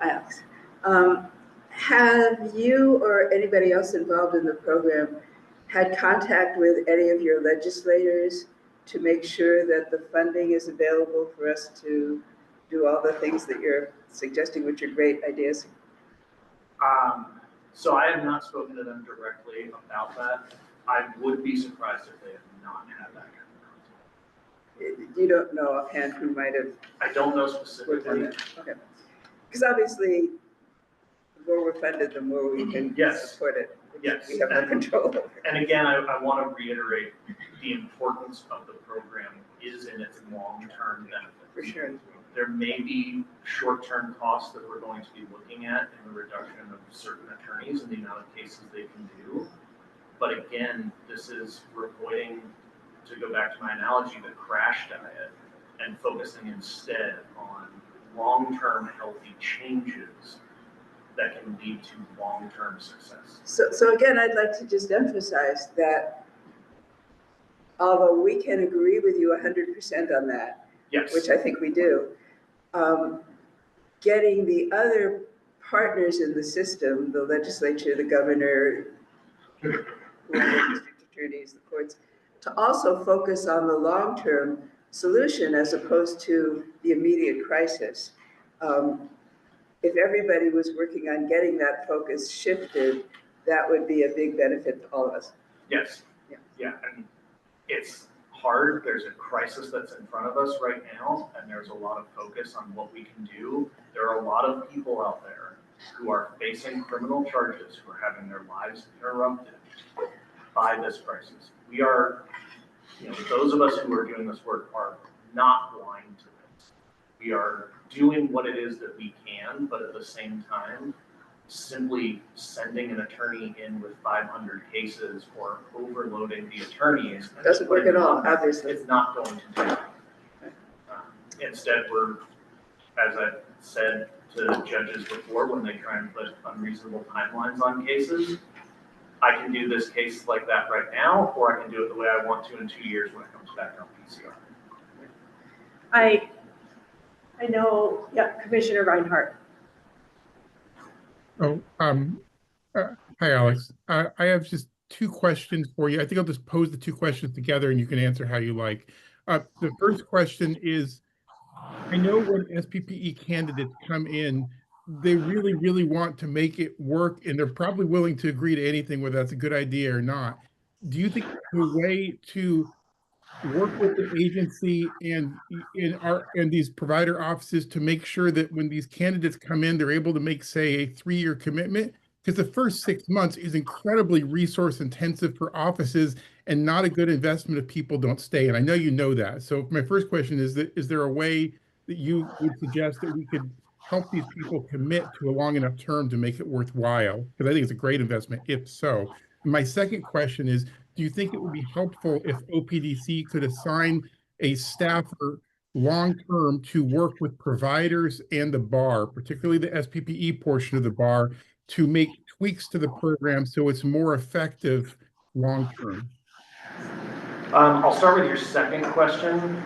E: Alex. Have you or anybody else involved in the program had contact with any of your legislators to make sure that the funding is available for us to do all the things that you're suggesting, which are great ideas?
H: So I have not spoken to them directly about that. I would be surprised if they have not had that kind of contact.
E: You don't know offhand who might have
H: I don't know
E: worked on
H: specifically.
E: that? Okay. Because obviously, the more we're funded, the more we can
H: Yes.
E: support it.
H: Yes.
E: We have no control over.
H: And again, I want to reiterate the importance of the program is in its long-term benefit.
E: For sure.
H: There may be short-term costs that we're going to be looking at in the reduction of certain attorneys and the amount of cases they can do. But again, this is we're avoiding, to go back to my analogy, the crash diet and focusing instead on long-term healthy changes that can lead to long-term success.
E: So again, I'd like to just emphasize that although we can agree with you 100% on that,
H: Yes.
E: which I think we do, getting the other partners in the system, the legislature, the governor, whoever, district attorneys, the courts, to also focus on the long-term solution as opposed to the immediate crisis. If everybody was working on getting that focus shifted, that would be a big benefit to all of us.
H: Yes. Yeah. And it's hard. There's a crisis that's in front of us right now, and there's a lot of focus on what we can do. There are a lot of people out there who are facing criminal charges, who are having their lives interrupted by this crisis. We are, those of us who are doing this work are not blind to this. We are doing what it is that we can, but at the same time, simply sending an attorney in with 500 cases or overloading the attorneys
E: doesn't work at all, obviously.
H: It's not going to do. Instead, we're, as I said to judges before, when they try and put unreasonable timelines on cases, I can do this case like that right now, or I can do it the way I want to in 2 years when it comes back on PCR.
A: I know, yeah, Commissioner Reinhardt.
F: Oh, hi, Alex. I have just two questions for you. I think I'll just pose the two questions together and you can answer how you like. The first question is, I know when SPPE candidates come in, they really, really want to make it work, and they're probably willing to agree to anything, whether that's a good idea or not. Do you think the way to work with the agency and these provider offices to make sure that when these candidates come in, they're able to make, say, a 3-year commitment? Because the first 6 months is incredibly resource intensive for offices and not a good investment if people don't stay. And I know you know that. So my first question is there a way that you would suggest that we could help these people commit to a long enough term to make it worthwhile? Because I think it's a great investment, if so. And my second question is, do you think it would be helpful if OPDC could assign a staffer long-term to work with providers and the bar, particularly the SPPE portion of the bar, to make tweaks to the program so it's more effective long-term?
H: I'll start with your second question.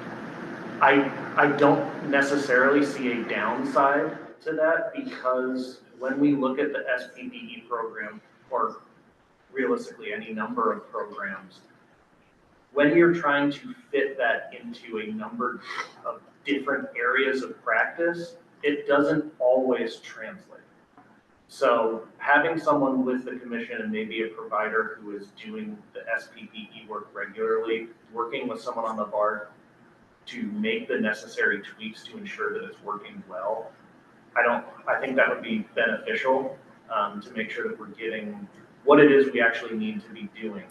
H: I don't necessarily see a downside to that, because when we look at the SPPE program, or realistically any number of programs, when you're trying to fit that into a number of different areas of practice, it doesn't always translate. So having someone with the commission and maybe a provider who is doing the SPPE work regularly, working with someone on the bar to make the necessary tweaks to ensure that it's working well, I think that would be beneficial to make sure that we're getting what it is we actually need to be doing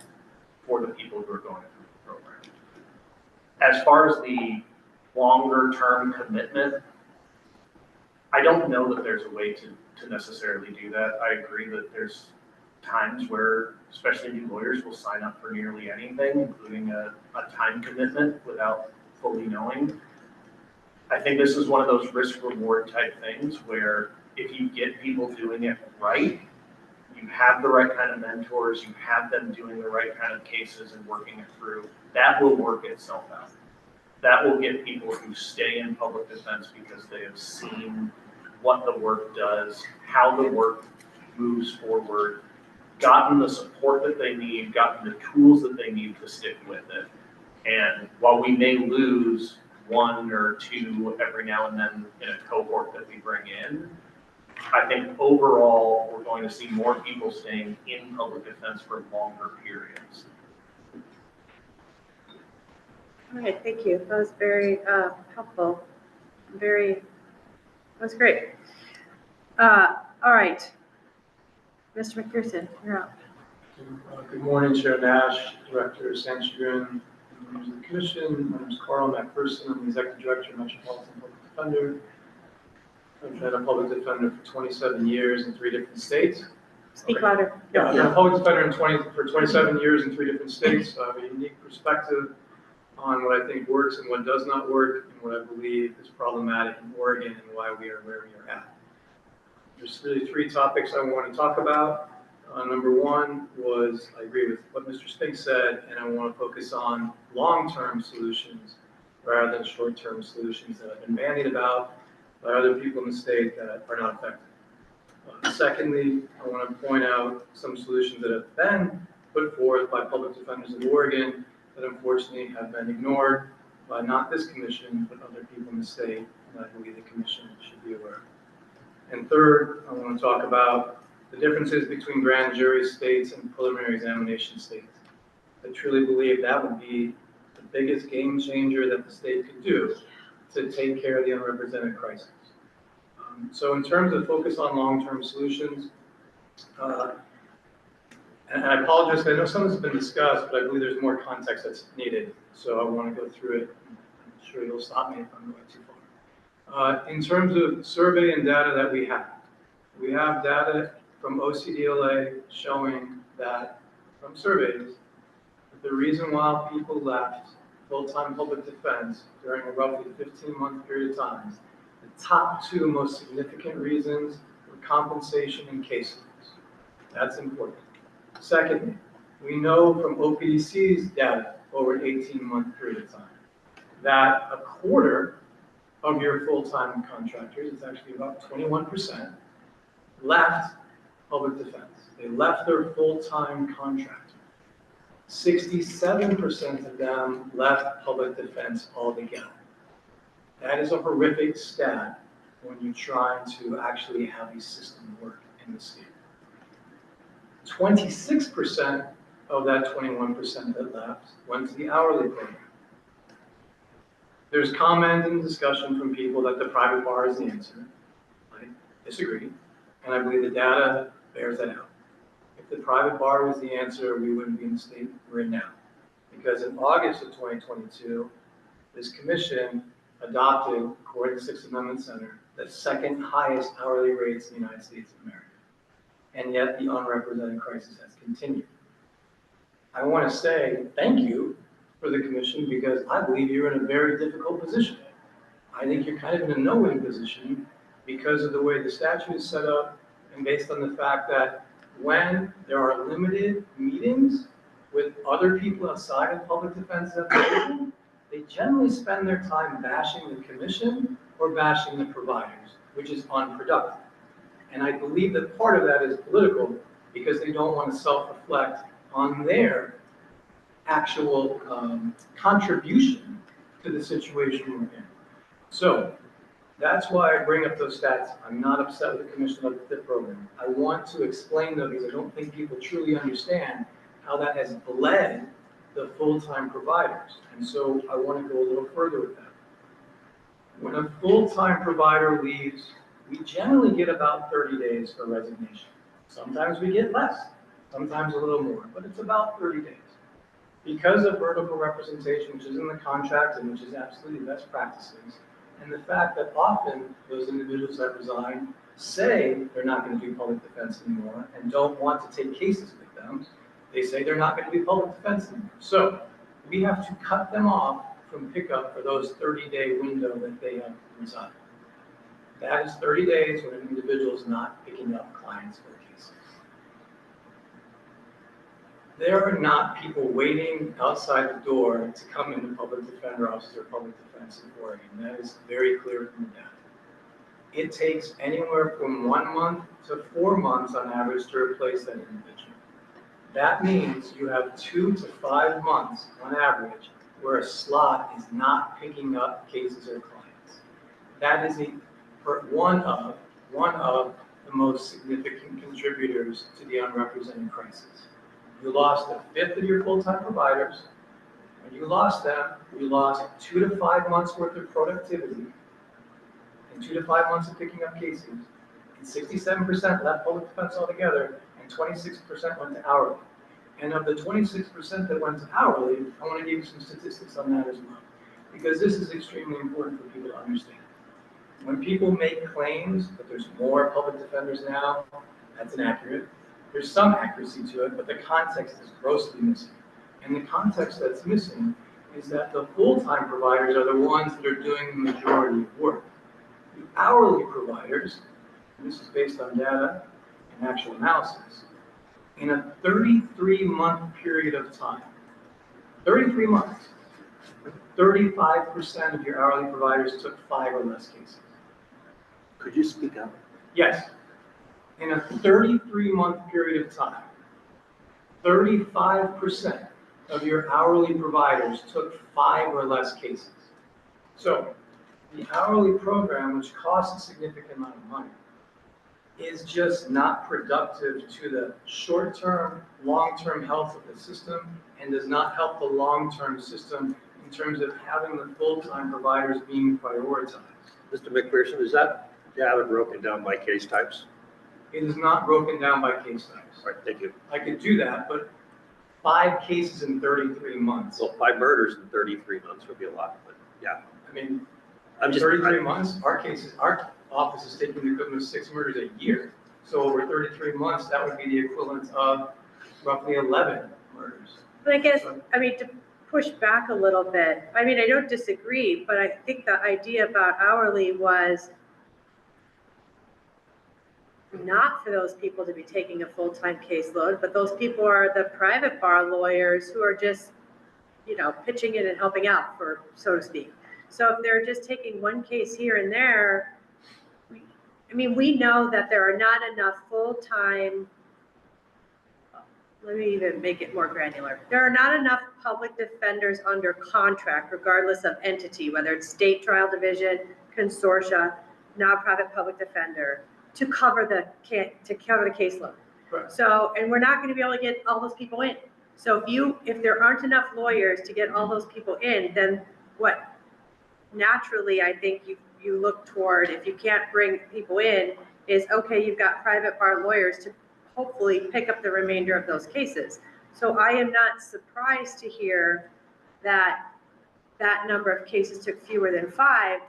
H: for the people who are going through the program. As far as the longer term commitment, I don't know that there's a way to necessarily do that. I agree that there's times where, especially new lawyers, will sign up for nearly anything, including a time commitment, without fully knowing. I think this is one of those risk reward type things where if you get people doing it right, you have the right kind of mentors, you have them doing the right kind of cases and working it through, that will work itself out. That will get people who stay in public defense because they have seen what the work does, how the work moves forward, gotten the support that they need, gotten the tools that they need to stick with it. And while we may lose 1 or 2 every now and then in a cohort that we bring in, I think overall we're going to see more people staying in public defense for longer periods.
A: All right, thank you. That was very helpful. That was great. All right, Mr. McPherson, you're up.
K: Good morning, Chair Nash, Director Sanchagrin, members of the Commission. My name is Carl McPherson. I'm the Executive Director of Metropolitan Public Defender. I've been a public defender for 27 years in 3 different states.
A: Speak louder.
K: Yeah, I've been a public defender for 27 years in 3 different states. So I have a unique perspective on what I think works and what does not work, and what I believe is problematic in Oregon and why we are where we are at. There's really three topics I want to talk about. Number one was, I agree with what Mr. Spink said, and I want to focus on long-term solutions rather than short-term solutions that have been bandied about by other people in the state that are not effective. Secondly, I want to point out some solutions that have been put forth by public defenders of Oregon that unfortunately have been ignored by not this commission, but other people in the state, and I believe the commission should be aware of. And third, I want to talk about the differences between grand jury states and preliminary examination states. I truly believe that would be the biggest game changer that the state could do to take care of the unrepresented crisis. So in terms of focus on long-term solutions, and I apologize, I know some of this has been discussed, but I believe there's more context that's needed. So I want to go through it. I'm sure you'll stop me if I'm going too far. In terms of survey and data that we have data from OCDLA showing that from surveys, that the reason why people left full-time public defense during a roughly 15-month period of time, the top two most significant reasons were compensation and caseloads. That's important. Secondly, we know from OPDC's data over an 18-month period of time that a quarter of your full-time contractors, it's actually about 21%, left public defense. They left their full-time contractor. 67% of them left public defense altogether. That is a horrific stat when you're trying to actually have a system work in the state. 26% of that 21% that left went to the hourly program. There's comment and discussion from people that the private bar is the answer. I disagree, and I believe the data bears that out. If the private bar was the answer, we wouldn't be in the state we're in now. Because in August of 2022, this commission adopted, according to the Sixth Amendment Center, the second highest hourly rates in the United States of America. And yet the unrepresented crisis has continued. I want to say thank you for the commission because I believe you're in a very difficult position. I think you're kind of in a no-win position because of the way the statute is set up and based on the fact that when there are limited meetings with other people outside of public defense, they generally spend their time bashing the commission or bashing the providers, which is unproductive. And I believe that part of that is political because they don't want to self-reflect on their actual contribution to the situation we're in. So that's why I bring up those stats. I'm not upset with the commission of the FIP program. I want to explain them because I don't think people truly understand how that has bled the full-time providers. And so I want to go a little further with that. When a full-time provider leaves, we generally get about 30 days for resignation. Sometimes we get less, sometimes a little more, but it's about 30 days. Because of vertical representation, which is in the contract and which is absolutely best practices, and the fact that often those individuals that resign say they're not going to do public defense anymore and don't want to take cases with them, they say they're not going to do public defense anymore. So we have to cut them off from pickup for those 30-day window that they have resigned. That is 30 days when an individual is not picking up clients for cases. There are not people waiting outside the door to come into public defender offices or public defense in Oregon. That is very clear from the data. It takes anywhere from 1 month to 4 months on average to replace that individual. That means you have 2 to 5 months on average where a slot is not picking up cases or clients. That is one of the most significant contributors to the unrepresented crisis. You lost a fifth of your full-time providers. When you lost them, we lost 2 to 5 months worth of productivity and 2 to 5 months of picking up cases. And 67% left public defense altogether, and 26% went to hourly. And of the 26% that went to hourly, I want to give you some statistics on that as well, because this is extremely important for people to understand. When people make claims that there's more public defenders now, that's inaccurate. There's some accuracy to it, but the context is grossly missing. And the context that's missing is that the full-time providers are the ones that are doing the majority of work. The hourly providers and this is based on data and actual analysis, in a 33-month period of time, 33 months, 35% of your hourly providers took 5 or less cases.
J: Could you speak up?
K: Yes. In a 33-month period of time, 35% of your hourly providers took 5 or less cases. So the hourly program, which costs a significant amount of money, is just not productive to the short-term, long-term health of the system, and does not help the long-term system in terms of having the full-time providers being prioritized.
J: Mr. McPherson, is that data broken down by case types?
K: It is not broken down by case types.
J: All right, thank you.
K: I could do that, but 5 cases in 33 months.
J: Well, 5 murders in 33 months would be a lot, but yeah.
K: I mean,
J: I'm just
K: 33 months, our office is taking the equivalent of 6 murders a year. So over 33 months, that would be the equivalent of roughly 11 murders.
A: But I guess, I mean, to push back a little bit, I mean, I don't disagree, but I think the idea about hourly was not for those people to be taking a full-time caseload, but those people are the private bar lawyers who are just, you know, pitching in and helping out, for so to speak. So if they're just taking one case here and there, I mean, we know that there are not enough full-time, let me even make it more granular. There are not enough public defenders under contract, regardless of entity, whether it's state trial division, consortia, nonprofit public defender, to cover the caseload.
K: Right.
A: So, and we're not going to be able to get all those people in. So if there aren't enough lawyers to get all those people in, then what naturally I think you look toward, if you can't bring people in, is okay, you've got private bar lawyers to hopefully pick up the remainder of those cases. So I am not surprised to hear that that number of cases took fewer than 5.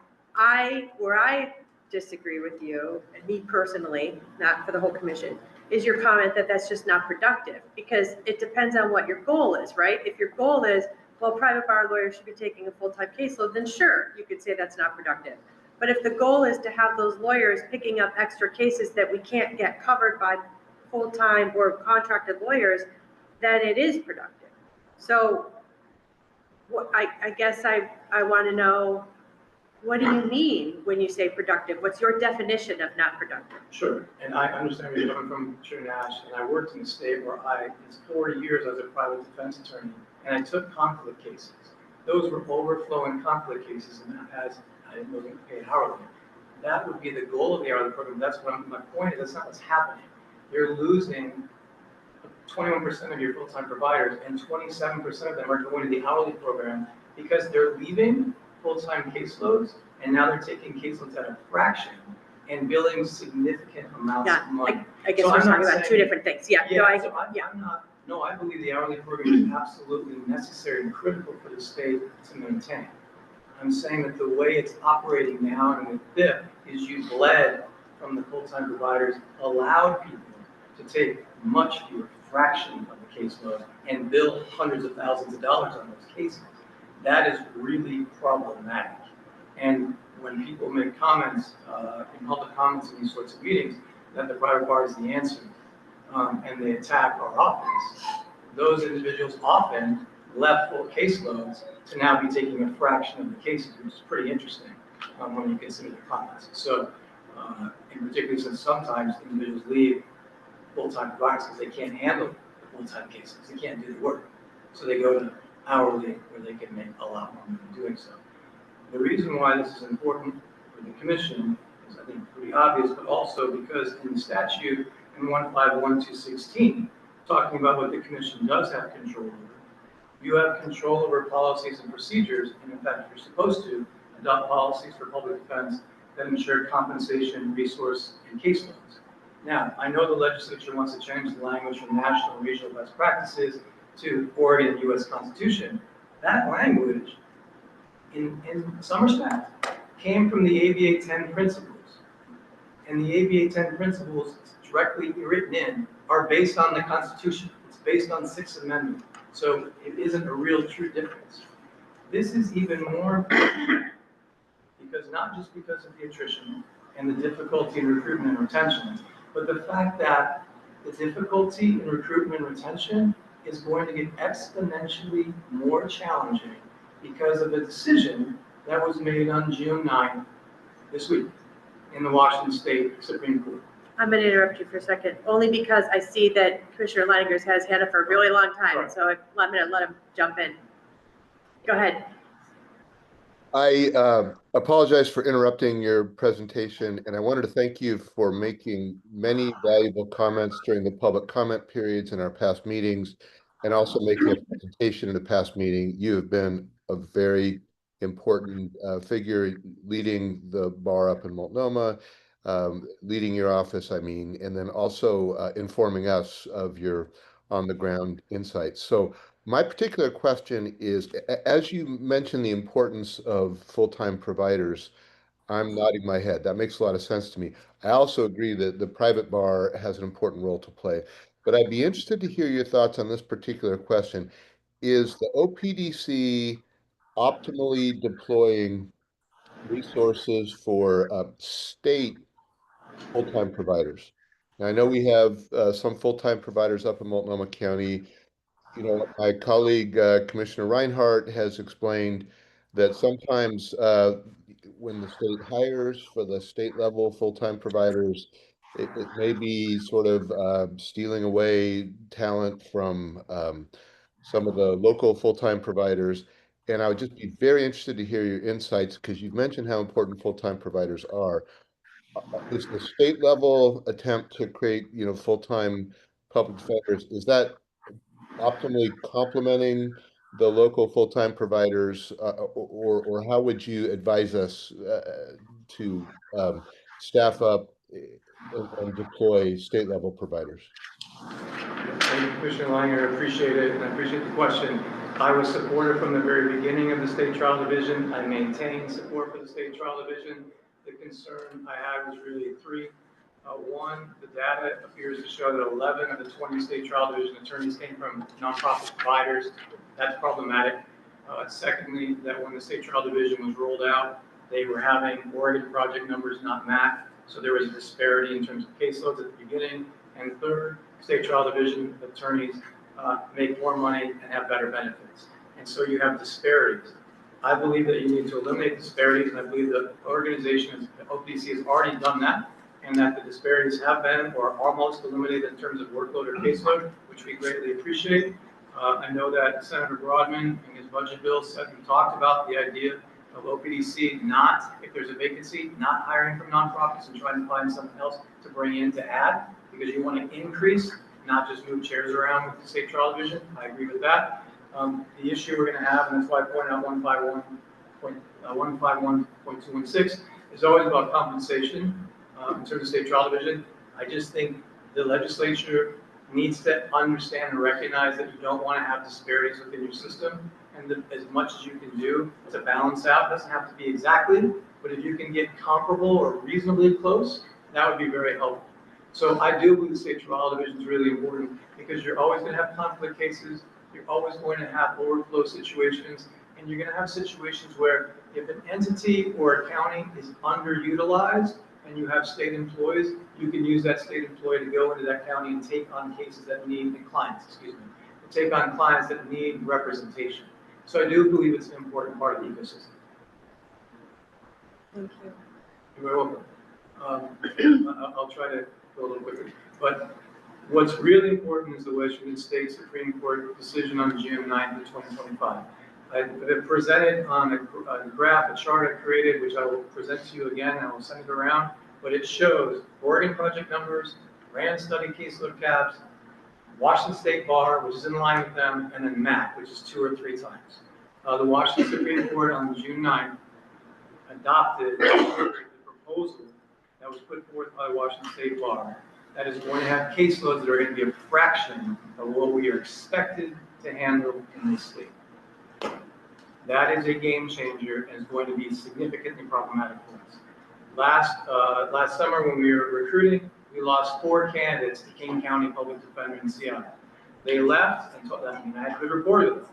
A: Where I disagree with you, and me personally, not for the whole commission, is your comment that that's just not productive, because it depends on what your goal is, right? If your goal is, well, private bar lawyers should be taking a full-time caseload, then sure, you could say that's not productive. But if the goal is to have those lawyers picking up extra cases that we can't get covered by full-time or contracted lawyers, then it is productive. So what I guess I want to know, what do you mean when you say productive? What's your definition of not productive?
K: Sure, and I understand where you're coming from, Chair Nash, and I worked in a state where it's 4 years as a private defense attorney, and I took conflict cases. Those were overflowing conflict cases, and as I wasn't paid hourly. That would be the goal of the hourly program. That's what my point is. That's not what's happening. You're losing 21% of your full-time providers, and 27% of them are going to the hourly program because they're leaving full-time caseloads, and now they're taking caseloads at a fraction and billing significant amounts of money.
A: I guess we're talking about 2 different things. Yeah.
K: I believe the hourly program is absolutely necessary and critical for the state to maintain. I'm saying that the way it's operating now and with BIP is you bled from the full-time providers, allowed people to take much fewer fraction of the caseload and bill hundreds of thousands of dollars on those cases. That is really problematic. And when people make comments, in public comments in these sorts of meetings, that the private bar is the answer, and they attack our office, those individuals often left full caseloads to now be taking a fraction of the cases, which is pretty interesting when you consider their comments. So, in particular, since sometimes individuals leave full-time providers because they can't handle the full-time cases, they can't do the work. So they go to hourly where they can make a lot more money doing so. The reason why this is important for the commission is, I think, pretty obvious, but also because in the statute in 151-216, talking about what the commission does have control over, you have control over policies and procedures, and in fact, you're supposed to adopt policies for public defense that ensure compensation, resource, and caseloads. Now, I know the legislature wants to change the language from national and regional best practices to Oregon and U.S. Constitution. That language, in some respect, came from the ABA 10 principles. And the ABA 10 principles directly written in are based on the Constitution. It's based on 6th Amendment. So it isn't a real true difference. This is even more important because not just because of the attrition and the difficulty in recruitment and retention. But the fact that the difficulty in recruitment and retention is going to get exponentially more challenging because of a decision that was made on June 9th this week in the Washington State Supreme Court.
A: I'm going to interrupt you for a second, only because I see that Commissioner Leininger's has had it for a really long time, so I'm going to let him jump in. Go ahead.
I: I apologize for interrupting your presentation, and I wanted to thank you for making many valuable comments during the public comment periods in our past meetings, and also making a presentation in a past meeting. You have been a very important figure leading the bar up in Multnomah, leading your office, I mean, and then also informing us of your on-the-ground insights. So my particular question is, as you mentioned the importance of full-time providers, I'm nodding my head. That makes a lot of sense to me. I also agree that the private bar has an important role to play. But I'd be interested to hear your thoughts on this particular question. Is the OPDC optimally deploying resources for state full-time providers? Now, I know we have some full-time providers up in Multnomah County. You know, my colleague, Commissioner Reinhardt, has explained that sometimes when the state hires for the state level full-time providers, it may be sort of stealing away talent from some of the local full-time providers. And I would just be very interested to hear your insights, because you've mentioned how important full-time providers are. Is the state level attempt to create, full-time public defenders, is that optimally complementing the local full-time providers, or how would you advise us to staff up and deploy state-level providers?
K: Thank you, Commissioner Langer. I appreciate it, and I appreciate the question. I was supportive from the very beginning of the State Trial Division. I maintain support for the State Trial Division. The concern I had was really three. One, the data appears to show that 11 of the 20 State Trial Division attorneys came from nonprofit providers. That's problematic. Secondly, that when the State Trial Division was rolled out, they were having Oregon project numbers not matched, so there was a disparity in terms of caseloads at the beginning. And third, State Trial Division attorneys make more money and have better benefits. And so you have disparities. I believe that you need to eliminate disparities, and I believe the organization, the OPDC, has already done that, and that the disparities have been or are almost eliminated in terms of workload or caseload, which we greatly appreciate. I know that Senator Broadman in his budget bill said and talked about the idea of OPDC not, if there's a vacancy, not hiring from nonprofits and trying to find something else to bring in to add, because you want to increase, not just move chairs around with the State Trial Division. I agree with that. The issue we're going to have, and that's why I pointed out 151.216, is always about compensation in terms of State Trial Division. I just think the legislature needs to understand and recognize that you don't want to have disparities within your system, and that as much as you can do to balance out, it doesn't have to be exactly, but if you can get comparable or reasonably close, that would be very helpful. So I do believe the State Trial Division is really important, because you're always going to have conflict cases, you're always going to have overflow situations, and you're going to have situations where if an entity or a county is underutilized and you have state employees, you can use that state employee to go into that county and take on cases that need, take on clients that need representation. So I do believe it's an important part of the ecosystem.
A: Thank you.
K: You're very welcome. I'll try to go a little quicker. But what's really important is the Washington State Supreme Court decision on June 9th of 2025. I've presented on a graph, a chart I created, which I will present to you again, and I will send it around, but it shows Oregon project numbers, RAND study caseload caps, Washington State Bar, which is in line with them, and then MAC, which is 2 or 3 times. The Washington Supreme Court on June 9th adopted the proposal that was put forth by Washington State Bar that is going to have caseloads that are going to be a fraction of what we are expected to handle in this state. That is a game changer and is going to be significantly problematic for us. Last summer when we were recruiting, we lost 4 candidates to King County Public Defender in Seattle. They left and told them, I had good rapport with them.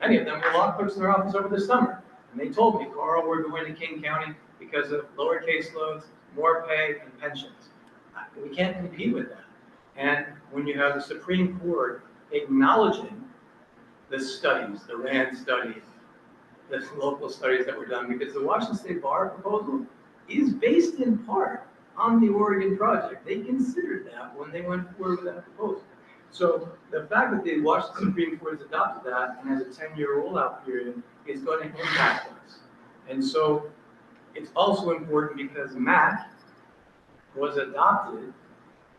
K: Many of them were law clerks in their office over the summer. And they told me, Carl, we're going to King County because of lower caseloads, more pay, and pensions. We can't compete with that. And when you have the Supreme Court acknowledging the studies, the RAND studies, the local studies that were done, because the Washington State Bar proposal is based in part on the Oregon project. They considered that when they went forward with that proposal. So the fact that the Washington Supreme Court has adopted that and has a 10-year rollout period is going to impact us. And so it's also important because MAC was adopted,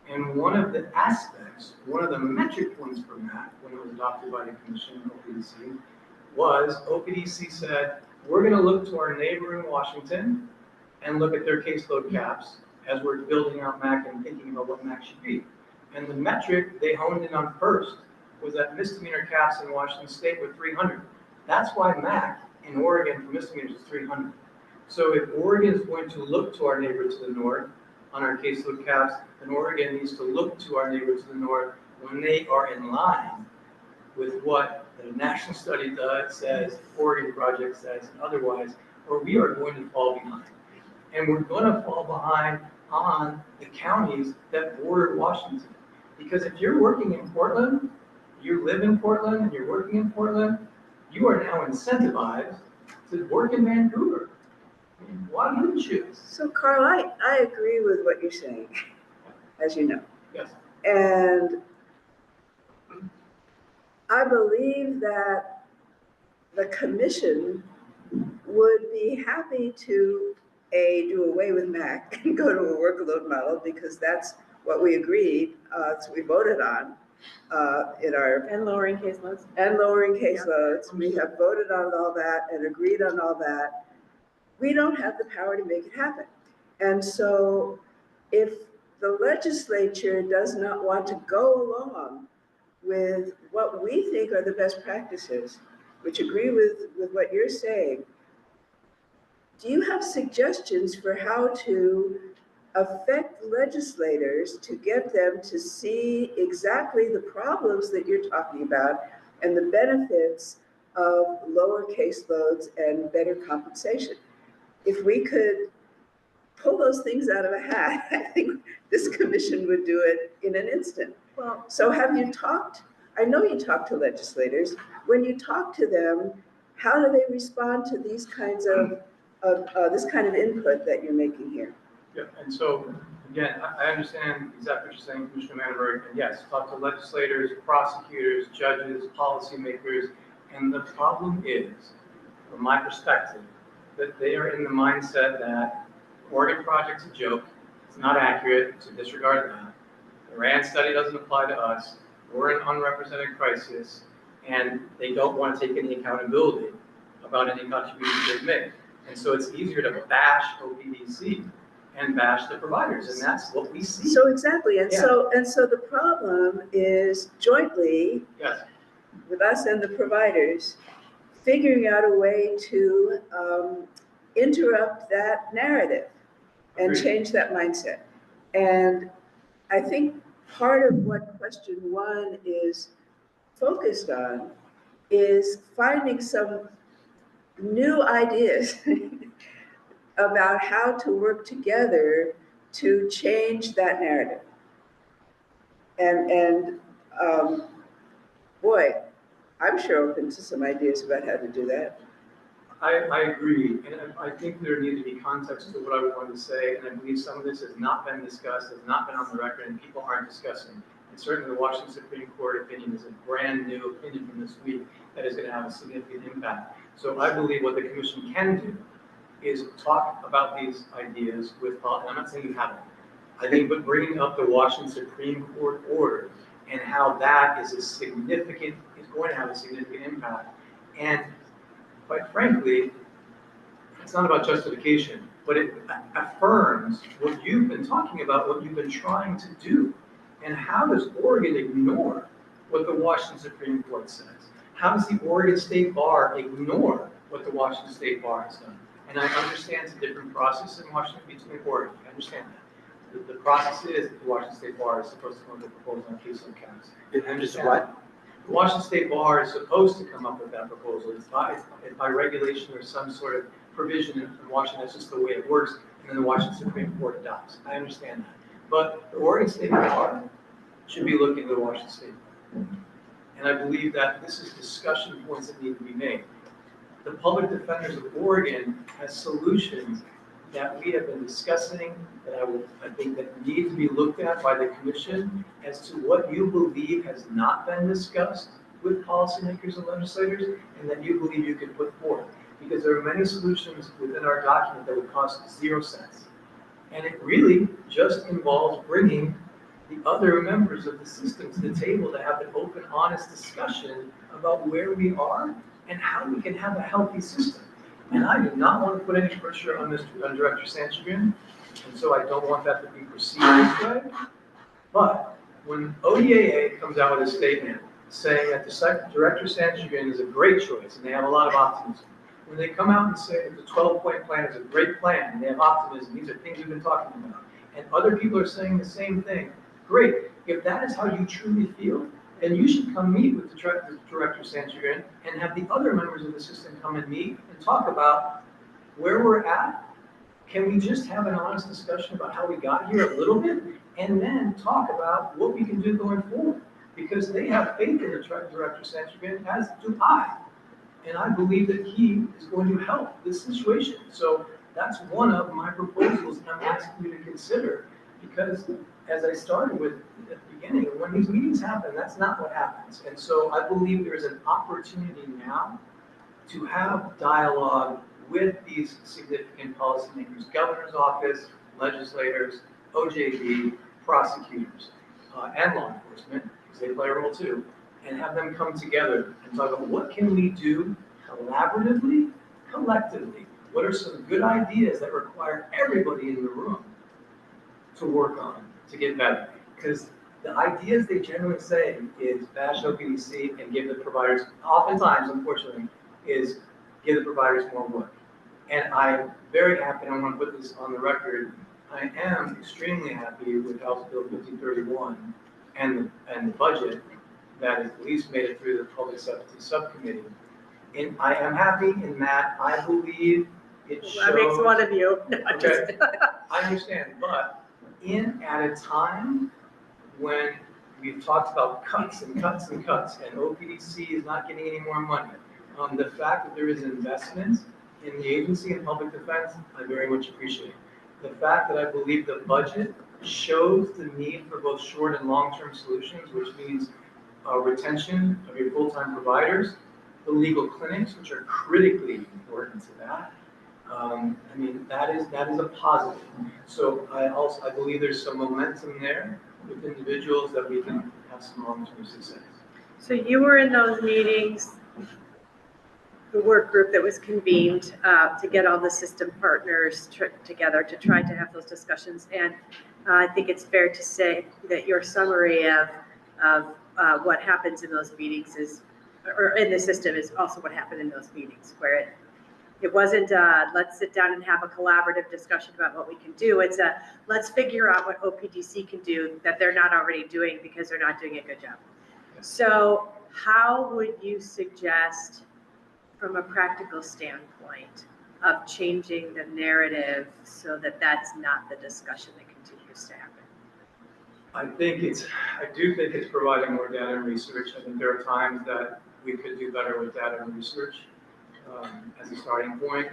K: and one of the aspects, one of the metric points for MAC when it was adopted by the Commission and OPDC was OPDC said, we're going to look to our neighbor in Washington and look at their caseload caps as we're building out MAC and thinking about what MAC should be. And the metric they honed in on first was that misdemeanor caps in Washington State were 300. That's why MAC in Oregon for misdemeanors is 300. So if Oregon is going to look to our neighbor to the north on our caseload caps, then Oregon needs to look to our neighbor to the north when they are in line with what the national study says, Oregon project says, and otherwise, or we are going to fall behind. And we're going to fall behind on the counties that border Washington. Because if you're working in Portland, you live in Portland, and you're working in Portland, you are now incentivized to work in Vancouver. I mean, why wouldn't you?
E: So Carl, I agree with what you're saying, as you know.
K: Yes.
E: And I believe that the commission would be happy to do away with MAC and go to a workload model, because that's what we agreed, so we voted on in our.
A: And lowering caseloads.
E: And lowering caseloads. We have voted on all that and agreed on all that. We don't have the power to make it happen. And so if the legislature does not want to go along with what we think are the best practices, which agree with what you're saying, do you have suggestions for how to affect legislators to get them to see exactly the problems that you're talking about and the benefits of lower caseloads and better compensation? If we could pull those things out of a hat, I think this commission would do it in an instant.
A: Well,
E: so have you talked, I know you talk to legislators, when you talk to them, how do they respond to these kinds of this kind of input that you're making here?
K: Yeah, and so, again, I understand exactly what you're saying, Commissioner Manenberg, and yes, talk to legislators, prosecutors, judges, policymakers, and the problem is, from my perspective, that they are in the mindset that Oregon project's a joke, it's not accurate, so disregard that. The RAND study doesn't apply to us, we're an unrepresented crisis, and they don't want to take any accountability about any contributions they've made. And so it's easier to bash OPDC and bash the providers, and that's what we see.
E: So exactly, and
K: Yeah.
E: so the problem is jointly,
K: Yes.
E: with us and the providers, figuring out a way to interrupt that narrative and
K: Agreed.
E: change that mindset. And I think part of what question one is focused on is finding some new ideas about how to work together to change that narrative. And boy, I'm sure open to some ideas about how to do that.
K: I agree, and I think there needs to be context to what I wanted to say, and I believe some of this has not been discussed, has not been on the record, and people aren't discussing. And certainly the Washington Supreme Court opinion is a brand new opinion from this week that is going to have a significant impact. So I believe what the commission can do is talk about these ideas with, and I'm not saying you haven't, I think, but bringing up the Washington Supreme Court order and how that is going to have a significant impact. And quite frankly, it's not about justification, but it affirms what you've been talking about, what you've been trying to do. And how does Oregon ignore what the Washington Supreme Court says? How does the Oregon State Bar ignore what the Washington State Bar has done? And I understand it's a different process in Washington between Oregon. I understand that. The process is that the Washington State Bar is supposed to come up with a proposal on caseload counts.
E: What?
K: The Washington State Bar is supposed to come up with that proposal. It's by regulation or some sort of provision in Washington. That's just the way it works. And and then the Washington Supreme Court adopts. I understand that. But the Oregon State Bar should be looking to the Washington State. And I believe that this is discussion points that need to be made. The Public Defenders of Oregon has solutions that we have been discussing that I think that need to be looked at by the commission as to what you believe has not been discussed with policymakers and legislators, and that you believe you can put forth. Because there are many solutions within our document that would cost 0 cents. And it really just involves bringing the other members of the system to the table to have an open, honest discussion about where we are and how we can have a healthy system. And I do not want to put any pressure on Director Sanchegrin, and so I don't want that to be perceived this way. But when ODAA comes out with a statement saying that Director Sanchegrin is a great choice, and they have a lot of optimism, when they come out and say that the 12-point plan is a great plan, and they have optimism, these are things we've been talking about, and other people are saying the same thing, great. If that is how you truly feel, then you should come meet with the Director Sanchegrin and have the other members of the system come and meet and talk about where we're at. Can we just have an honest discussion about how we got here a little bit, and then talk about what we can do going forward? Because they have faith in the Director Sanchegrin, as do I. And I believe that he is going to help this situation. So that's one of my proposals I'm asking you to consider, because as I started with at the beginning, when these meetings happen, that's not what happens. And so I believe there's an opportunity now to have dialogue with these significant policymakers, governor's office, legislators, OJB, prosecutors, and law enforcement, because they play a role too, and have them come together and talk about what can we do collaboratively, collectively. What are some good ideas that require everybody in the room to work on to get better? Because the ideas they generally say is bash OPDC and give the providers, oftentimes, unfortunately, is give the providers more work. And I'm very happy, and I want to put this on the record, I am extremely happy with House Bill 5031 and the budget that has at least made it through the Public Safety Subcommittee. And I am happy in that I believe it shows.
A: That makes one of you. No, I'm
K: Okay.
A: just-
K: I understand, but at a time when we've talked about cuts and cuts and cuts, and OPDC is not getting any more money, the fact that there is investment in the agency and public defense, I very much appreciate. The fact that I believe the budget shows the need for both short and long-term solutions, which means retention of your full-time providers, the legal clinics, which are critically important to that. I mean, that is a positive. So I believe there's some momentum there with individuals that we can have some long-term success.
A: So you were in those meetings, the work group that was convened to get all the system partners together to try to have those discussions. And I think it's fair to say that your summary of what happens in those meetings is, or in the system, is also what happened in those meetings, where it wasn't let's sit down and have a collaborative discussion about what we can do. It's let's figure out what OPDC can do that they're not already doing because they're not doing a good job. So how would you suggest, from a practical standpoint, of changing the narrative so that that's not the discussion that continues to happen?
K: I do think it's providing more data and research. I think there are times that we could do better with data and research as a starting point.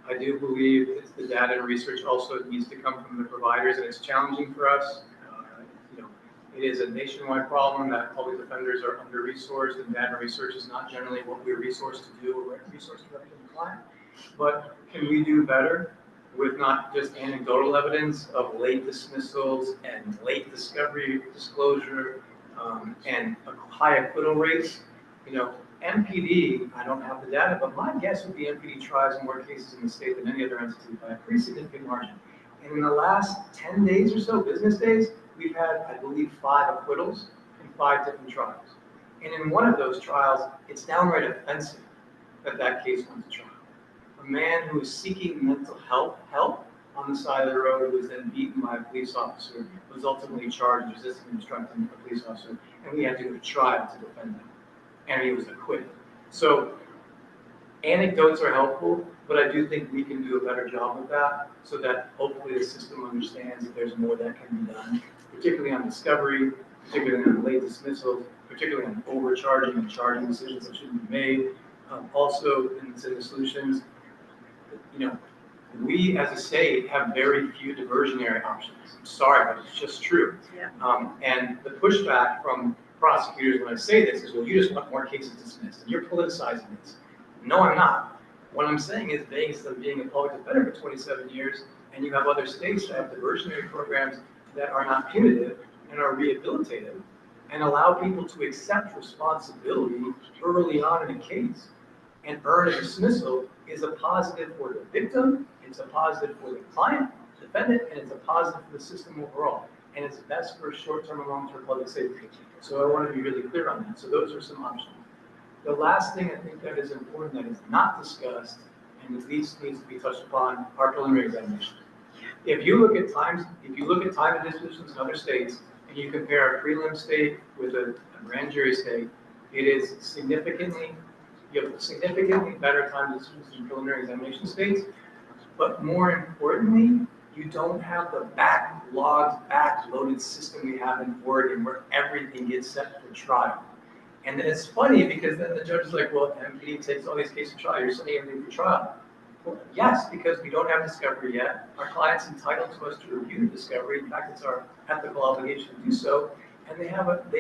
K: I do believe it's the data and research also needs to come from the providers, and it's challenging for us. It is a nationwide problem that public defenders are under-resourced, and data and research is not generally what we're resourced to do. We're resourced to represent the client. But can we do better with not just anecdotal evidence of late dismissals and late discovery disclosure and high acquittal rates? MPD, I don't have the data, but my guess would be MPD tries more cases in the state than any other entity by a pretty significant margin. And in the last 10 days or so, business days, we've had, I believe, 5 acquittals in 5 different trials. And in one of those trials, it's downright offensive that case went to trial. A man who was seeking mental health help on the side of the road was then beaten by a police officer, was ultimately charged with resisting instructing a police officer, and we had to go to trial to defend him. And he was acquitted. So anecdotes are helpful, but I do think we can do a better job of that so that hopefully the system understands that there's more that can be done, particularly on discovery, particularly on late dismissals, particularly on overcharging and charging decisions that shouldn't be made. Also in the solutions, you know, we as a state have very few diversionary options. I'm sorry, but it's just true.
A: Yeah.
K: And the pushback from prosecutors when I say this is, well, you just want more cases dismissed and you're politicizing this. No, I'm not. What I'm saying is Vegas has been being a public defender for 27 years, and you have other states that have diversionary programs that are not punitive and are rehabilitative and allow people to accept responsibility early on in a case and earn a dismissal is a positive for the victim, it's a positive for the client, defendant, and it's a positive for the system overall. And it's best for short-term and long-term public safety. So I want to be really clear on that. So those are some options. The last thing I think that is important that is not discussed and at least needs to be touched upon are preliminary examinations. If you look at time of dispositions in other states and you compare a prelim state with a grand jury state, it is you have significantly better time of dispositions in preliminary examination states, but more importantly, you don't have the backloaded system we have in Oregon where everything gets set for trial. And then it's funny because then the judge is like, well, MP takes all these cases to trial, you're sending everything for trial. Well, yes, because we don't have discovery yet. Our client's entitled to us to review the discovery. In fact, it's our ethical obligation to do so. And they have that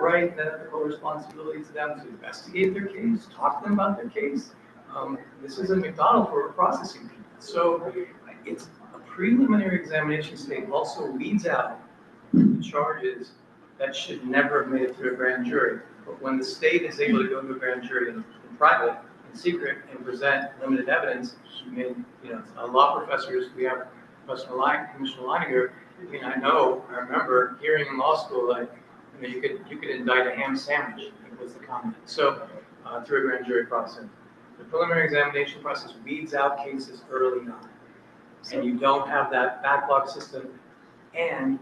K: right and that ethical responsibility to them to investigate their case, talk to them about their case. This is a McDonald for processing people. So it's a preliminary examination state also weeds out the charges that should never have made it through a grand jury. But when the state is able to go to a grand jury in private, in secret, and present limited evidence, law professors, we have Commissioner Leininger, I remember hearing in law school, like, you could indict a ham sandwich, was the comment. So through a grand jury process. The preliminary examination process weeds out cases early on. And you don't have that backlog system. And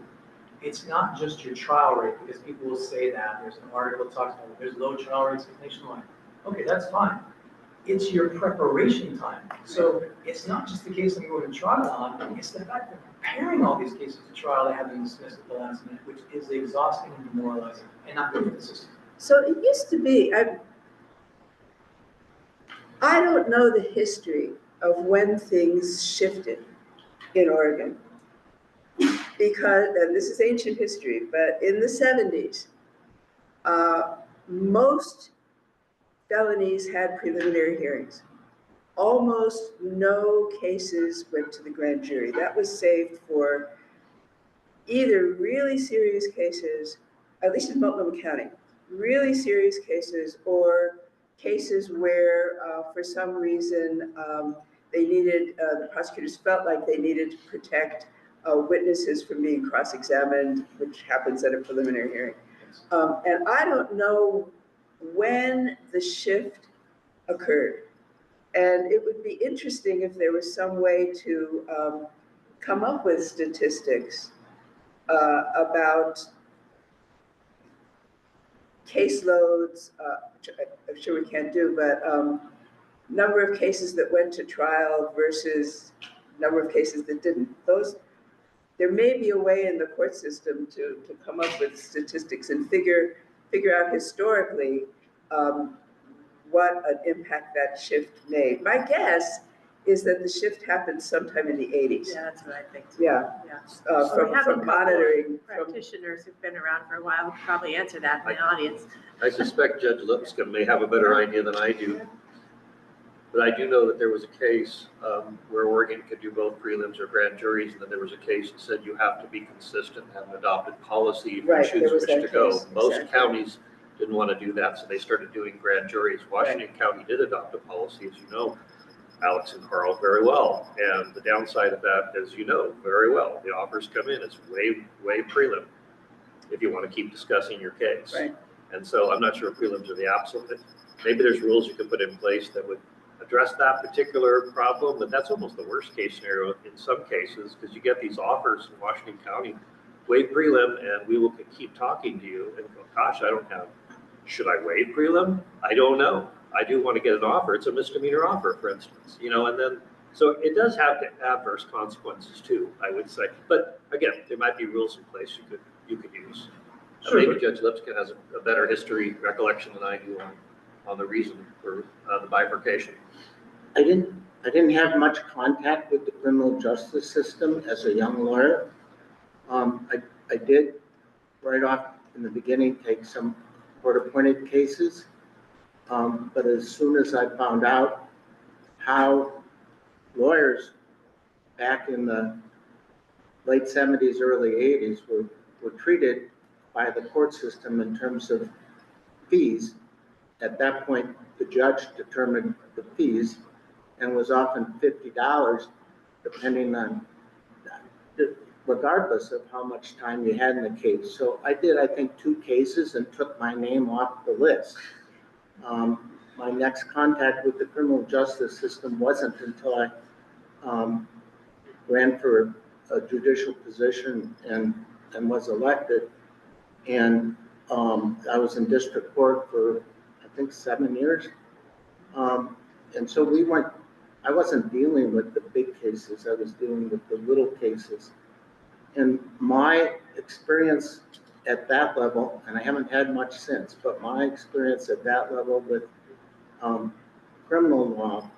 K: it's not just your trial rate, because people will say that. There's an article that talks about it. There's low trial rates nationwide. Okay, that's fine. It's your preparation time. So it's not just the case I'm going to trial on, it's the fact that preparing all these cases to trial, they have been dismissed at the last minute, which is exhausting and demoralizing and not good for the system.
E: So it used to be, I don't know the history of when things shifted in Oregon, because, and this is ancient history, but in the 70s, most felonies had preliminary hearings. Almost no cases went to the grand jury. That was saved for either really serious cases, at least in Multnomah County, really serious cases, or cases where for some reason they needed, the prosecutors felt like they needed to protect witnesses from being cross-examined, which happens at a preliminary hearing. And I don't know when the shift occurred. And it would be interesting if there was some way to come up with statistics about caseloads, which I'm sure we can't do, but number of cases that went to trial versus number of cases that didn't. There may be a way in the court system to come up with statistics and figure out historically what an impact that shift made. My guess is that the shift happened sometime in the 80s.
A: Yeah, that's what I think.
E: Yeah. From monitoring.
A: Practitioners who've been around for a while would probably answer that in the audience.
J: I suspect Judge Lipscomb may have a better idea than I do. But I do know that there was a case where Oregon could do both prelims or grand juries, and then there was a case that said you have to be consistent and have an adopted policy if you choose which to go. Most counties didn't want to do that, so they started doing grand juries. Washington County did adopt a policy, as you know, Alex and Carl, very well. And the downside of that, as you know very well, the offers come in, it's way prelim if you want to keep discussing your case.
E: Right.
J: And so I'm not sure if prelims are the absolute. Maybe there's rules you could put in place that would address that particular problem, but that's almost the worst case scenario in some cases, because you get these offers in Washington County, waive prelim, and we will keep talking to you. And go, gosh, should I waive prelim? I don't know. I do want to get an offer, it's a misdemeanor offer, for instance, and then, so it does have adverse consequences too, I would say. But again, there might be rules in place you could use.
K: Sure,
J: Maybe
K: but-
J: Judge Lipscomb has a better history recollection than I do on the reason for the bifurcation.
L: I didn't have much contact with the criminal justice system as a young lawyer. I did right off in the beginning take some court-appointed cases, but as soon as I found out how lawyers back in the late 70s, early 80s were treated by the court system in terms of fees, at that point, the judge determined the fees and was often $50, depending on, regardless of how much time you had in the case. So I did, I think, 2 cases and took my name off the list. My next contact with the criminal justice system wasn't until I ran for a judicial position and was elected. And I was in district court for, I think, 7 years. And so I wasn't dealing with the big cases, I was dealing with the little cases. And my experience at that level, and I haven't had much since, but my experience at that level with criminal law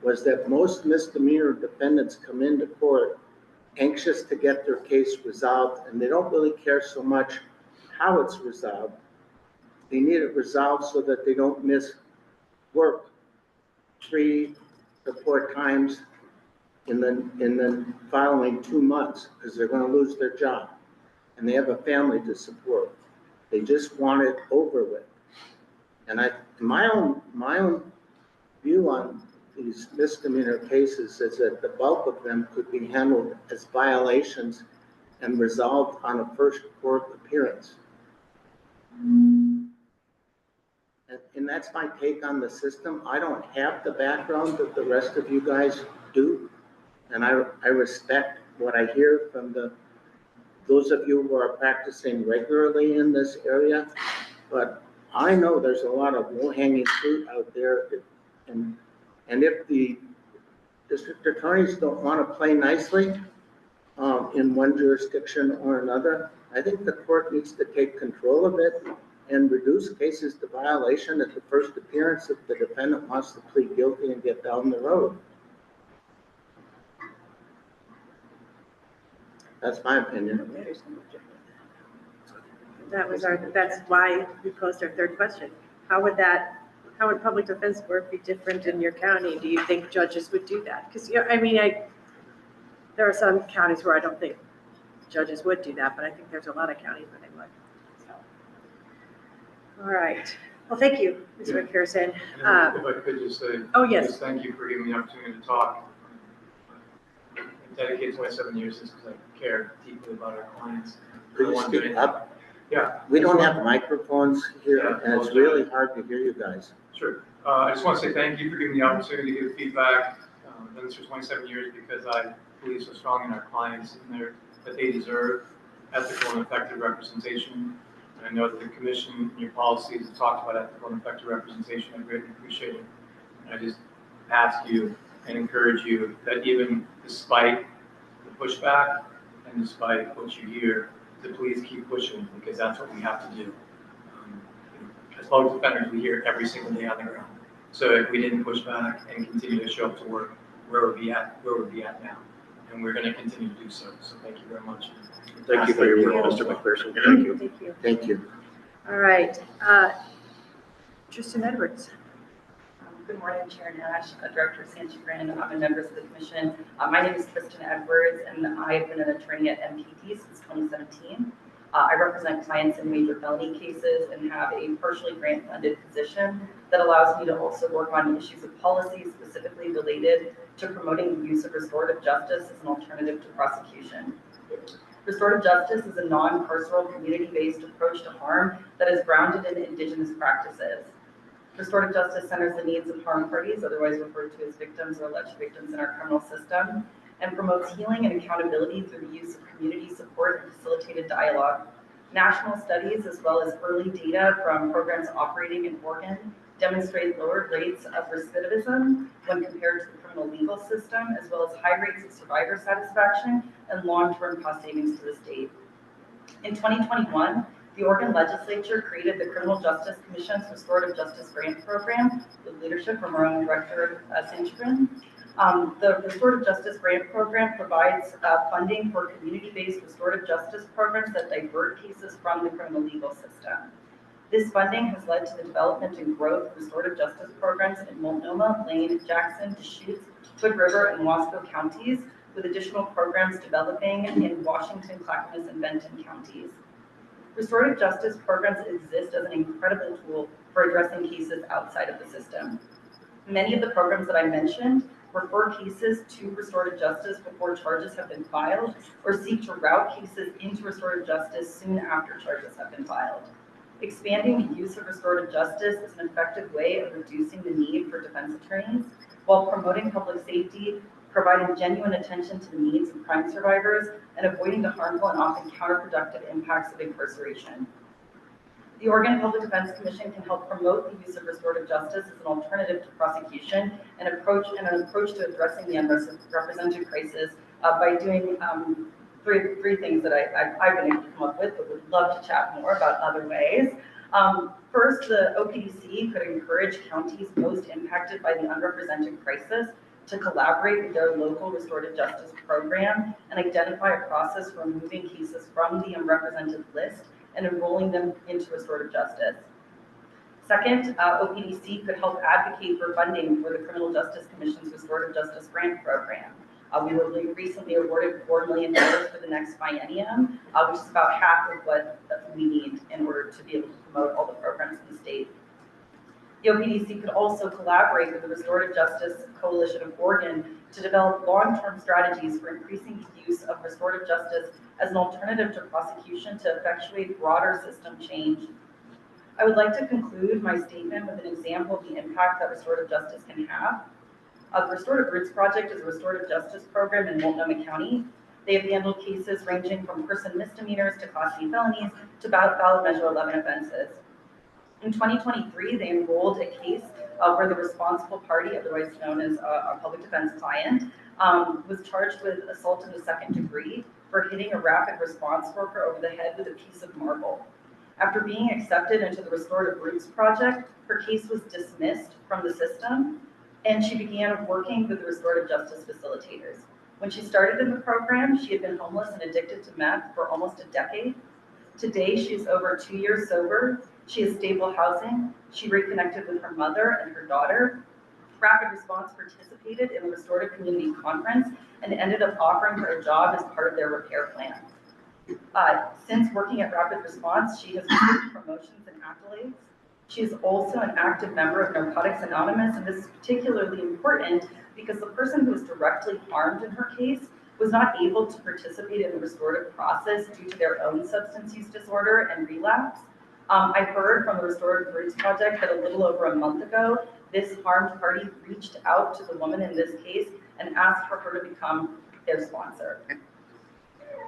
L: was that most misdemeanor defendants come into court anxious to get their case resolved, and they don't really care so much how it's resolved. They need it resolved so that they don't miss work 3 or 4 times in the following 2 months, because they're going to lose their job and they have a family to support. They just want it over with. And my own view on these misdemeanor cases is that the bulk of them could be handled as violations and resolved on a first court appearance. And that's my take on the system. I don't have the background that the rest of you guys do. And I respect what I hear from those of you who are practicing regularly in this area. But I know there's a lot of low-hanging fruit out there. And if the district attorneys don't want to play nicely in one jurisdiction or another, I think the court needs to take control of it and reduce cases to violation at the first appearance if the defendant wants to plead guilty and get down the road. That's my opinion.
A: That's why we posed our 3rd question. How would public defense work be different in your county? Do you think judges would do that? Because, there are some counties where I don't think judges would do that, but I think there's a lot of counties where they would. So. All right. Well, thank you, Mr. McPherson.
K: If I could just say,
A: oh, yes.
K: Just thank you for giving me the opportunity to talk. I dedicated 27 years just because I care deeply about our clients.
L: Could you speak up?
K: Yeah.
L: We don't have microphones here,
K: Yeah,
L: and it's really hard to hear you guys.
K: Sure. I just want to say thank you for giving me the opportunity to give feedback. I've done this for 27 years because I believe so strong in our clients and that they deserve ethical and effective representation. And I know that the commission and your policies have talked about ethical and effective representation. I greatly appreciate it. And I just ask you and encourage you that even despite the pushback and despite what you hear, to please keep pushing, because that's what we have to do. As public defenders, we hear every single day on the ground. So if we didn't push back and continue to show up to work, where would we at now? And we're going to continue to do so. So thank you very much.
J: Thank you for your work, Mr. McPherson. Thank you.
A: Thank you.
L: Thank you.
A: All right. Tristan Edwards.
M: Good morning, Chair Nash, Director Sanchagrin, and members of the Commission. My name is Tristan Edwards, and I have been an attorney at MPT since 2017. I represent clients in major felony cases and have a partially grant-funded position that allows me to also work on issues of policy specifically related to promoting the use of restorative justice as an alternative to prosecution. Restorative justice is a non-carceral, community-based approach to harm that is grounded in Indigenous practices. Restorative justice centers the needs of harm parties, otherwise referred to as victims or alleged victims in our criminal system, and promotes healing and accountability through the use of community support and facilitated dialogue. National studies, as well as early data from programs operating in Oregon, demonstrate lower rates of recidivism when compared to the criminal legal system, as well as high rates of survivor satisfaction and long-term cost savings to the state. In 2021, the Oregon legislature created the Criminal Justice Commission's Restorative Justice Grant Program with leadership from our own director, Sanchgren. The Restorative Justice Grant Program provides funding for community-based restorative justice programs that divert cases from the criminal legal system. This funding has led to the development and growth of restorative justice programs in Multnomah, Lane, Jackson, Deschutes, Hood River, and Wasco counties, with additional programs developing in Washington, Clackamas, and Benton counties. Restorative justice programs exist as an incredible tool for addressing cases outside of the system. Many of the programs that I mentioned refer cases to restorative justice before charges have been filed, or seek to route cases into restorative justice soon after charges have been filed. Expanding the use of restorative justice is an effective way of reducing the need for defense attorneys while promoting public safety, providing genuine attention to the needs of crime survivors, and avoiding the harmful and often counterproductive impacts of incarceration. The Oregon Public Defense Commission can help promote the use of restorative justice as an alternative to prosecution and an approach to addressing the unrepresented crisis by doing three things that I've been able to come up with, but would love to chat more about other ways. First, the OPDC could encourage counties most impacted by the unrepresented crisis to collaborate with their local restorative justice program and identify a process for moving cases from the unrepresented list and enrolling them into restorative justice. Second, OPDC could help advocate for funding for the Criminal Justice Commission's Restorative Justice Grant Program. We were recently awarded $4 million for the next biennium, which is about half of what we need in order to be able to promote all the programs in the state. The OPDC could also collaborate with the Restorative Justice Coalition of Oregon to develop long-term strategies for increasing the use of restorative justice as an alternative to prosecution to effectuate broader system change. I would like to conclude my statement with an example of the impact that restorative justice can have. The Restorative Roots Project is a restorative justice program in Multnomah County. They have handled cases ranging from person misdemeanors to Class C felonies to ballot measure 11 offenses. In 2023, they enrolled a case where the responsible party, otherwise known as a public defense client, was charged with assault in the second degree for hitting a rapid response worker over the head with a piece of marble. After being accepted into the Restorative Roots Project, her case was dismissed from the system, and she began working with the restorative justice facilitators. When she started in the program, she had been homeless and addicted to meth for almost a decade. Today, she's over 2 years sober. She has stable housing. She reconnected with her mother and her daughter. Rapid Response participated in the Restorative Community Conference and ended up offering her a job as part of their repair plan. Since working at Rapid Response, she has received promotions and accolades. She is also an active member of Narcotics Anonymous, and this is particularly important because the person who was directly harmed in her case was not able to participate in the restorative process due to their own substance use disorder and relapse. I heard from the Restorative Roots Project that a little over a month ago, this harmed party reached out to the woman in this case and asked for her to become their sponsor.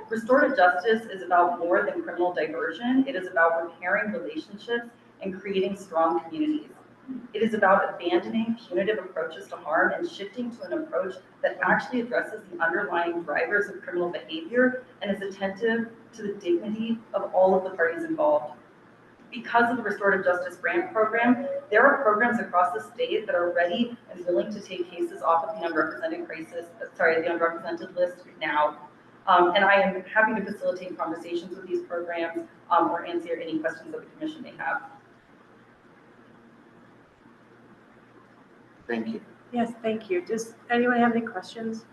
M: Restorative justice is about more than criminal diversion. It is about repairing relationships and creating strong communities. It is about abandoning punitive approaches to harm and shifting to an approach that actually addresses the underlying drivers of criminal behavior and is attentive to the dignity of all of the parties involved. Because of the Restorative Justice Grant Program, there are programs across the state that are ready and willing to take cases off of the unrepresented list now. And I am happy to facilitate conversations with these programs or answer any questions that the commission may have.
L: Thank you.
A: Yes, thank you. Does anyone have any questions?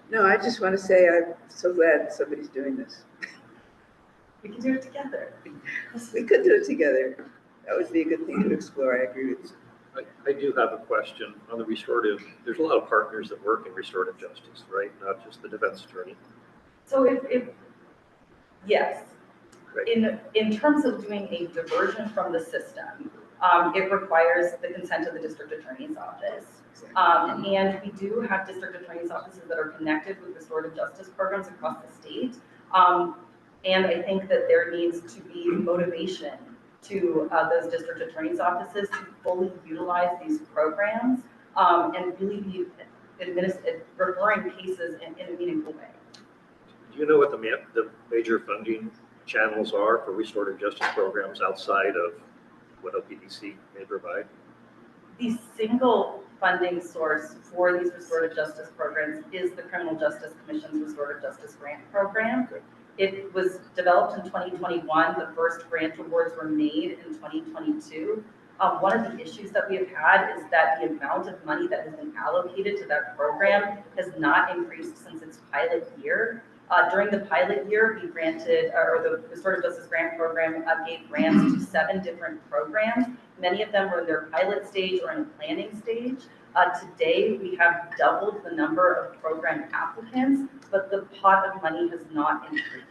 E: No, I just want to say I'm so glad somebody's doing this.
M: We can do it together.
E: We could do it together. That would be a good thing to explore. I agree with you.
J: I do have a question on the restorative. There's a lot of partners that work in restorative justice, right? Not just the defense attorney.
M: So yes,
J: Right.
M: in terms of doing a diversion from the system, it requires the consent of the district attorney's office. And we do have district attorney's offices that are connected with restorative justice programs across the state. And I think that there needs to be motivation to those district attorney's offices to fully utilize these programs and really be referring cases in a meaningful way.
J: Do you know what the major funding channels are for restorative justice programs outside of what OPDC may provide?
M: The single funding source for these restorative justice programs is the Criminal Justice Commission's Restorative Justice Grant Program. It was developed in 2021. The first grant awards were made in 2022. One of the issues that we have had is that the amount of money that has been allocated to that program has not increased since its pilot year. During the pilot year, we granted, or the Restorative Justice Grant Program gave grants to 7 different programs. Many of them were in their pilot stage or in planning stage. Today, we have doubled the number of program applicants, but the pot of money has not increased.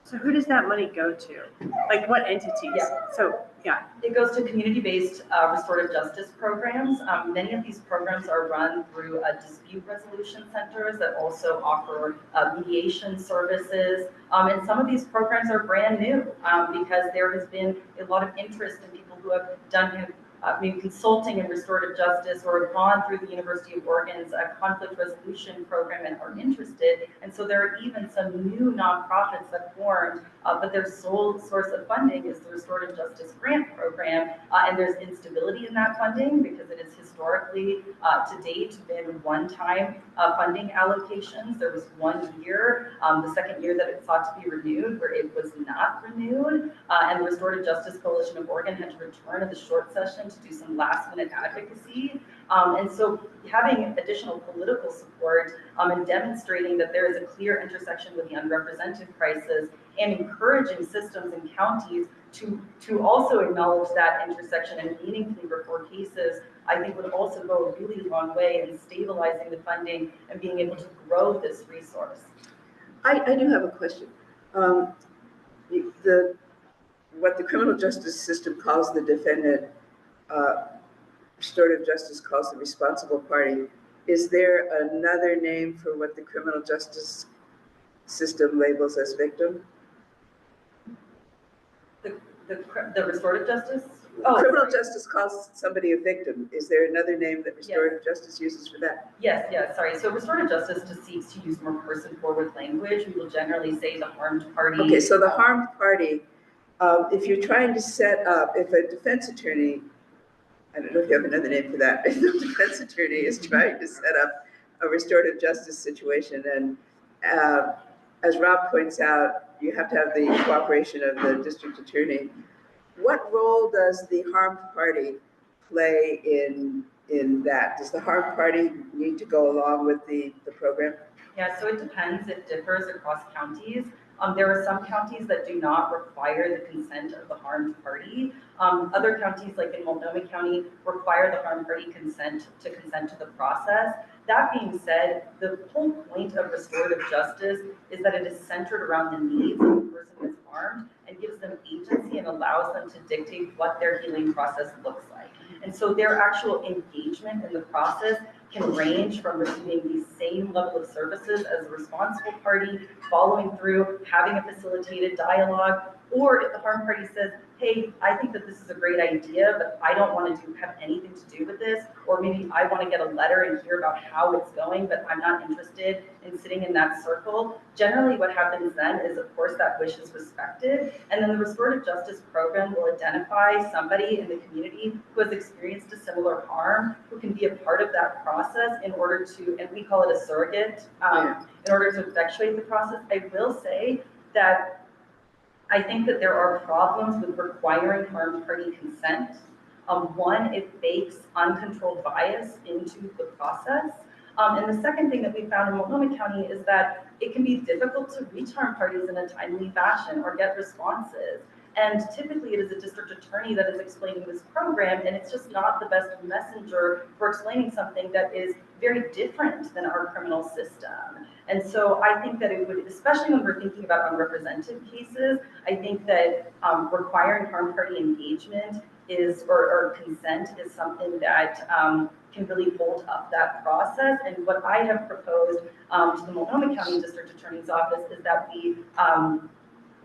A: So who does that money go to? Like what entities?
M: Yeah.
A: So, yeah.
M: It goes to community-based restorative justice programs. Many of these programs are run through dispute resolution centers that also offer mediation services. And some of these programs are brand new because there has been a lot of interest in people who have done maybe consulting in restorative justice or have gone through the University of Oregon's conflict resolution program and are interested. And so there are even some new nonprofits that formed, but their sole source of funding is the Restorative Justice Grant Program. And there's instability in that funding because it has historically, to date, been one-time funding allocations. There was 1 year, the second year that it sought to be renewed, where it was not renewed. And the Restorative Justice Coalition of Oregon had to return in the short session to do some last-minute advocacy. And so having additional political support and demonstrating that there is a clear intersection with the unrepresented crisis and encouraging systems and counties to also acknowledge that intersection and meaningfully refer cases, I think would also go a really long way in stabilizing the funding and being able to grow this resource.
E: I do have a question. What the criminal justice system calls the defendant, restorative justice calls the responsible party. Is there another name for what the criminal justice system labels as victim?
M: The restorative justice?
E: Criminal justice calls somebody a victim. Is there another name that restorative justice uses for that?
M: Yes, sorry. So restorative justice just seeks to use more person-forward language. We will generally say the harmed party.
E: Okay, so the harmed party, if you're trying to set up, if a defense attorney, I don't know if you have another name for that, if the defense attorney is trying to set up a restorative justice situation, and as Rob points out, you have to have the cooperation of the district attorney. What role does the harmed party play in that? Does the harmed party need to go along with the program?
M: Yeah, so it depends. It differs across counties. There are some counties that do not require the consent of the harmed party. Other counties, like in Multnomah County, require the harmed party consent to the process. That being said, the whole point of restorative justice is that it is centered around the needs of the person who is harmed and gives them agency and allows them to dictate what their healing process looks like. And so their actual engagement in the process can range from receiving the same level of services as a responsible party, following through, having a facilitated dialogue, or if the harmed party says, hey, I think that this is a great idea, but I don't want to have anything to do with this, or maybe I want to get a letter and hear about how it's going, but I'm not interested in sitting in that circle. Generally what happens then is, of course, that wish is respected, and then the restorative justice program will identify somebody in the community who has experienced a similar harm, who can be a part of that process in order to, and we call it a surrogate, in order to effectuate the process. I will say that I think that there are problems with requiring harmed party consent. One, it bakes uncontrolled bias into the process. And the second thing that we found in Multnomah County is that it can be difficult to reach harmed parties in a timely fashion or get responses. And typically it is a district attorney that is explaining this program, and it's just not the best messenger for explaining something that is very different than our criminal system. And so I think that it would, especially when we're thinking about unrepresented cases, I think that requiring harmed party engagement is, or consent is something that can really hold up that process. And what I have proposed to the Multnomah County District Attorney's Office is that we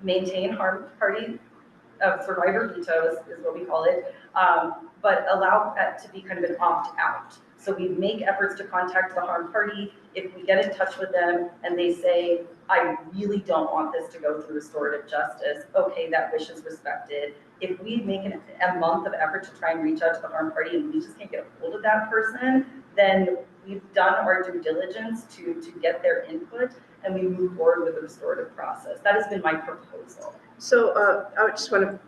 M: maintain harmed party survivor vetoes is what we call it, but allow that to be kind of an opt-out. So we make efforts to contact the harmed party. If we get in touch with them and they say, I really don't want this to go through restorative justice, okay, that wish is respected. If we make a month of effort to try and reach out to the harmed party and we just can't get a hold of that person, then we've done our due diligence to get their input and we move forward with the restorative process. That has been my proposal.
E: So I just want to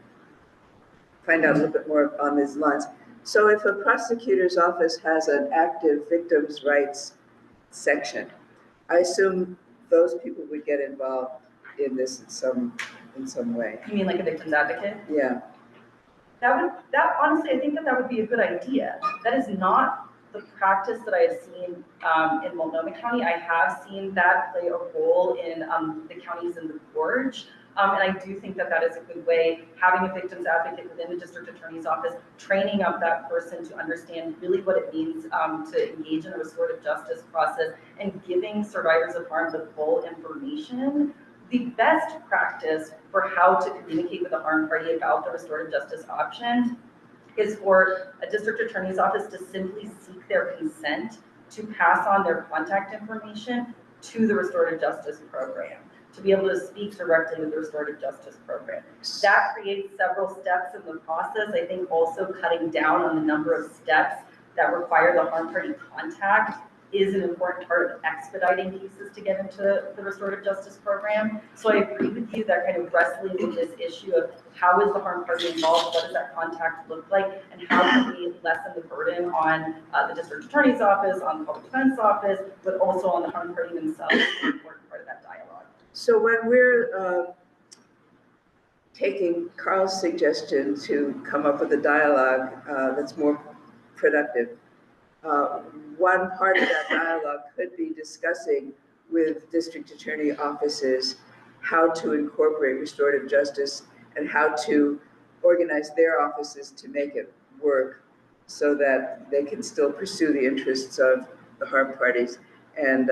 E: find out a little bit more on these lines. So if a prosecutor's office has an active victims' rights section, I assume those people would get involved in this in some way.
M: You mean like a victim's advocate?
E: Yeah.
M: That honestly, I think that would be a good idea. That is not the practice that I have seen in Multnomah County. I have seen that play a role in the counties in the Gorge. And I do think that is a good way, having a victim's advocate within the district attorney's office, training up that person to understand really what it means to engage in a restorative justice process and giving survivors of harm the full information. The best practice for how to communicate with the harmed party about the restorative justice option is for a district attorney's office to simply seek their consent to pass on their contact information to the restorative justice program, to be able to speak directly with the restorative justice program. That creates several steps in the process. I think also cutting down on the number of steps that require the harmed party contact is an important part of expediting cases to get into the restorative justice program. So I agree with you that kind of wrestling with this issue of how is the harmed party involved, what does that contact look like, and how can we lessen the burden on the district attorney's office, on the public defense office, but also on the harmed party themselves is an important part of that dialogue.
E: So when we're taking Carl's suggestion to come up with a dialogue that's more productive, one part of that dialogue could be discussing with district attorney offices how to incorporate restorative justice and how to organize their offices to make it work so that they can still pursue the interests of the harmed parties and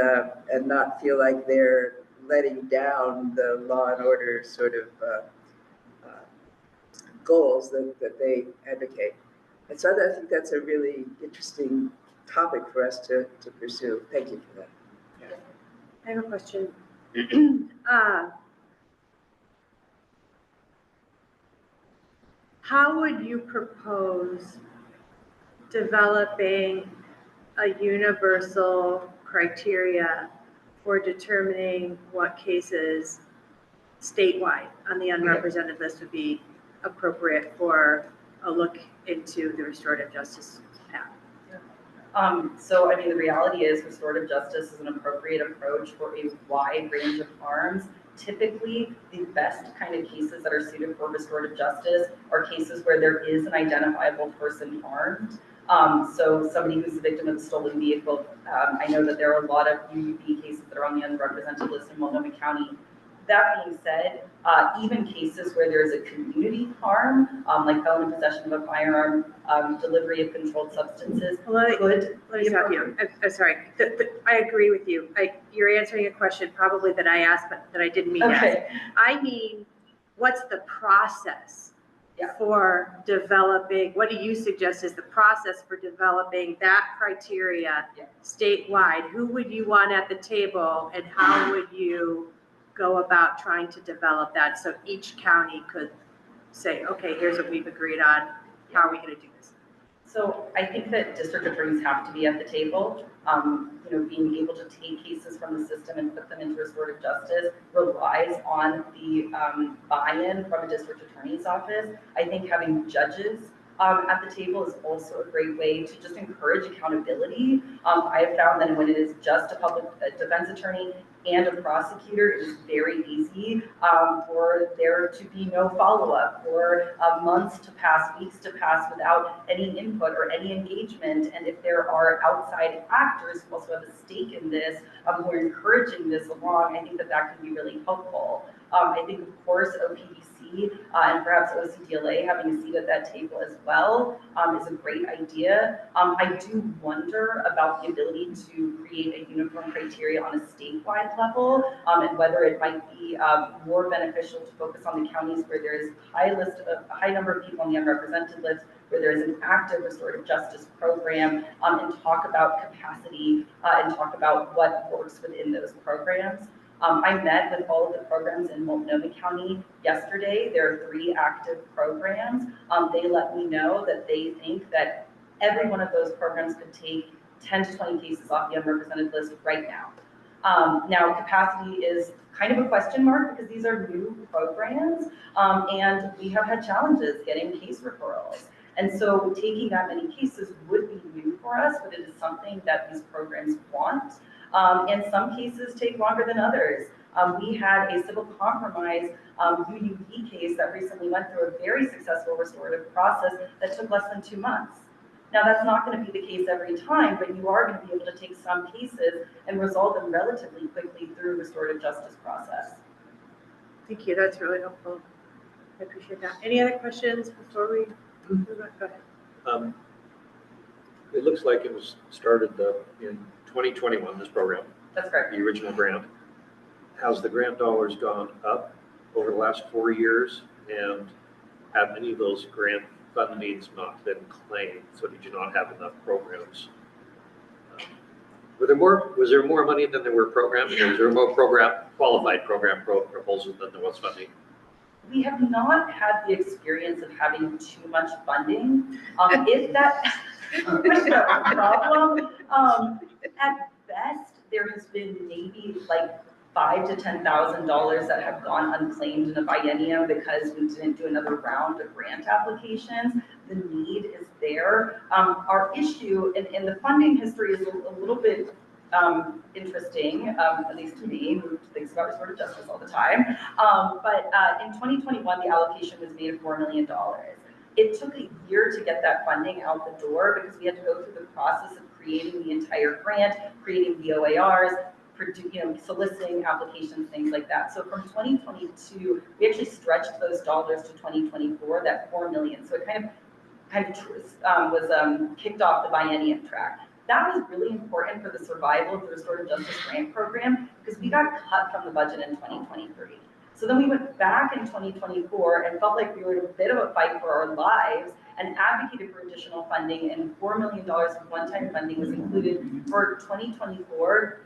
E: not feel like they're letting down the law and order sort of goals that they advocate. And so I think that's a really interesting topic for us to pursue. Thank you for that.
A: Yeah. I have a question. How would you propose developing a universal criteria for determining what cases statewide on the unrepresented list would be appropriate for a look into the restorative justice path?
M: So, I mean, the reality is restorative justice is an appropriate approach for a wide range of harms. Typically, the best kind of cases that are suited for restorative justice are cases where there is an identifiable person harmed. So somebody who's a victim of a stolen vehicle, I know that there are a lot of UUP cases that are on the unrepresented list in Multnomah County. That being said, even cases where there is a community harm, like felon in possession of a firearm, delivery of controlled substances,
A: Let me stop you. I'm sorry. I agree with you. You're answering a question probably that I asked, but that I didn't mean to ask. I mean, what's the process for developing, what do you suggest is the process for developing that criteria statewide? Who would you want at the table and how would you go about trying to develop that so each county could say, okay, here's what we've agreed on. How are we going to do this?
M: So I think that district attorneys have to be at the table. Being able to take cases from the system and put them into restorative justice relies on the buy-in from a district attorney's office. I think having judges at the table is also a great way to just encourage accountability. I have found that when it is just a public defense attorney and a prosecutor, it is very easy for there to be no follow-up, for months to pass, weeks to pass without any input or any engagement. And if there are outside actors who also have a stake in this, who are encouraging this along, I think that can be really helpful. I think, of course, OPDC and perhaps OCDLA having a seat at that table as well is a great idea. I do wonder about the ability to create a uniform criteria on a statewide level and whether it might be more beneficial to focus on the counties where there is a high number of people on the unrepresented list, where there is an active restorative justice program, and talk about capacity and talk about what works within those programs. I met with all of the programs in Multnomah County yesterday. There are 3 active programs. They let me know that they think that every one of those programs could take 10 to 20 cases off the unrepresented list right now. Now, capacity is kind of a question mark because these are new programs, and we have had challenges getting case referrals. And so taking that many cases would be new for us, but it is something that these programs want. And some cases take longer than others. We had a civil compromise UUV case that recently went through a very successful restorative process that took less than 2 months. Now, that's not going to be the case every time, but you are going to be able to take some cases and resolve them relatively quickly through restorative justice process.
A: Thank you, that's really helpful. I appreciate that. Any other questions before we move on? Go ahead.
J: It looks like it was started in 2021, this program.
M: That's correct.
J: The original grant. Has the grant dollars gone up over the last 4 years? And have any of those grant fundings not been claimed? So did you not have enough programs? Was there more money than there were programs? Or was there more qualified program proposals than there was funding?
M: We have not had the experience of having too much funding. If that's a problem, at best, there has been maybe like $5,000 to $10,000 that have gone unclaimed in a biennium because we didn't do another round of grant applications. The need is there. Our issue in the funding history is a little bit interesting, at least to me, who thinks about restorative justice all the time. But in 2021, the allocation was made of $4 million. It took a year to get that funding out the door because we had to go through the process of creating the entire grant, creating the OARs, soliciting applications, things like that. So from 2022, we actually stretched those dollars to 2024, that $4 million. So it kind of was kicked off the biennium track. That was really important for the survival of the restorative justice grant program because we got cut from the budget in 2023. So then we went back in 2024 and felt like we were in a bit of a fight for our lives and advocated for additional funding, and $4 million of one-time funding was included for 2024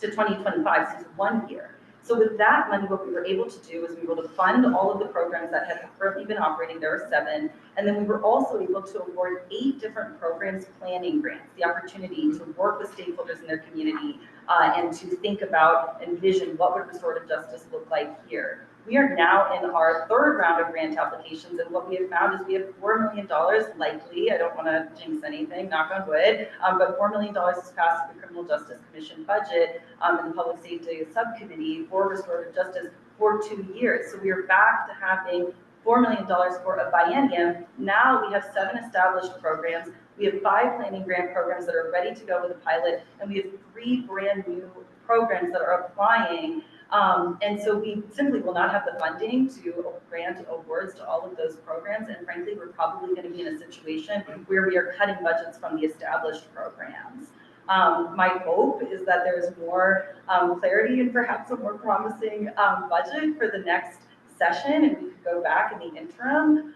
M: to 2025, so it's 1 year. So with that money, what we were able to do is we were able to fund all of the programs that had currently been operating. There are 7. And then we were also able to award 8 different programs planning grants, the opportunity to work with stakeholders in their community and to think about, envision what would restorative justice look like here. We are now in our 3rd round of grant applications, and what we have found is we have $4 million likely, I don't want to jinx anything, knock on wood, but $4 million has passed the Criminal Justice Commission budget and the Public Safety Subcommittee for restorative justice for 2 years. So we are back to having $4 million for a biennium. Now we have 7 established programs. We have 5 planning grant programs that are ready to go with a pilot, and we have 3 brand new programs that are applying. And so we simply will not have the funding to grant awards to all of those programs. And frankly, we're probably going to be in a situation where we are cutting budgets from the established programs. My hope is that there's more clarity and perhaps a more promising budget for the next session, and we could go back in the interim.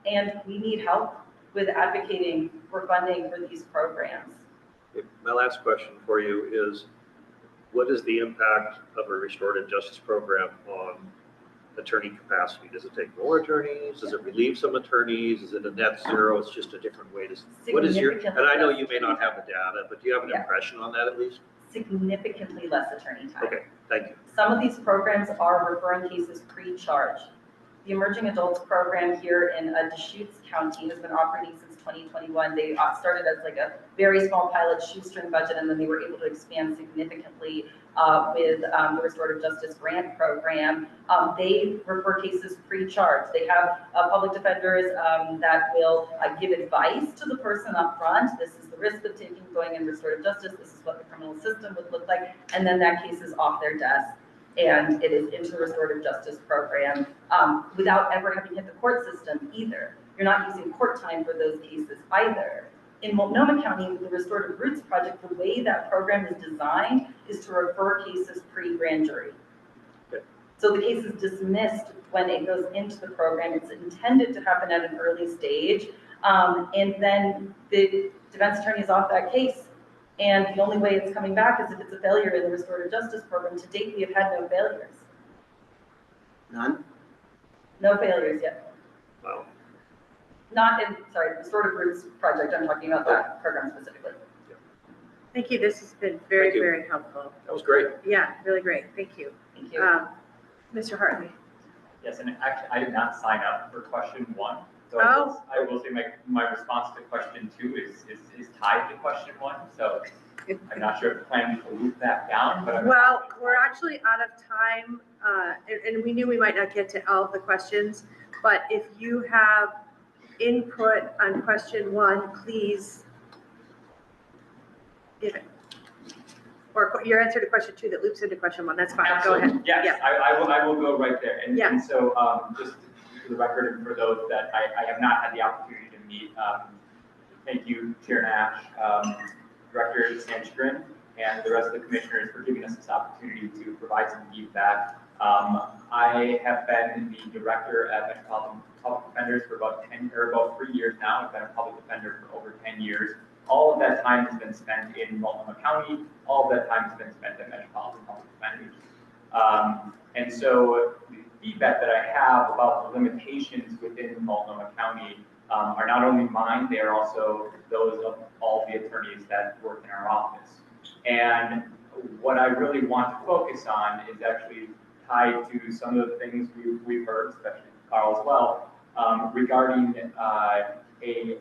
M: And we need help with advocating for funding for these programs.
J: My last question for you is, what is the impact of a restorative justice program on attorney capacity? Does it take more attorneys? Does it relieve some attorneys? Is it a net zero? It's just a different way to, what is your, and I know you may not have the data, but do you have an impression on that at least?
M: Significantly less attorney time.
J: Okay, thank you.
M: Some of these programs are referring cases pre-charge. The Emerging Adults program here in Deschutes County has been operating since 2021. They started as like a very small pilot shoestring budget, and then they were able to expand significantly with the Restorative Justice Grant Program. They refer cases pre-charge. They have public defenders that will give advice to the person up front. This is the risk of going in restorative justice. This is what the criminal system would look like. And then that case is off their desk. and it is into the restorative justice program without ever having hit the court system either. You're not using court time for those cases either. In Multnomah County, the Restorative Roots Project, the way that program is designed is to refer cases pre-grand jury. So the case is dismissed when it goes into the program. It's intended to happen at an early stage. And then the defense attorney is off that case. And the only way it's coming back is if it's a failure in the restorative justice program. To date, we have had no failures.
L: None?
M: No failures yet.
J: Wow.
M: Not in, sorry, Restorative Roots Project, I'm talking about that program specifically.
N: Thank you. This has been very,
J: Thank you.
N: very helpful.
J: That was great.
N: Yeah, really great. Thank you.
M: Thank you.
N: Mr. Hartley.
O: Yes, and actually, I did not sign up for question 1. So
N: Oh.
O: I will say my response to question 2 is tied to question 1. So I'm not sure if the plan to loop that down, but
N: Well, we're actually out of time, and we knew we might not get to all of the questions, but if you have input on question 1, please give it. Or your answer to question 2 that loops into question 1, that's fine.
O: absolutely.
N: Go ahead.
O: Yes,
N: Yeah.
O: I will go right there. And,
N: Yeah.
O: and so just for the record, and for those that I have not had the opportunity to meet, thank you, Chair Nash, Director Sanchgren, and the rest of the commissioners for giving us this opportunity to provide some feedback. I have been the director at Metropolitan Public Defenders for about 3 years now. I've been a public defender for over 10 years. All of that time has been spent in Multnomah County. All of that time has been spent at Metropolitan Public Defenders. And so the feedback that I have about the limitations within Multnomah County are not only mine, they are also those of all the attorneys that work in our office. And what I really want to focus on is actually tied to some of the things we've heard, especially Carl as well, regarding a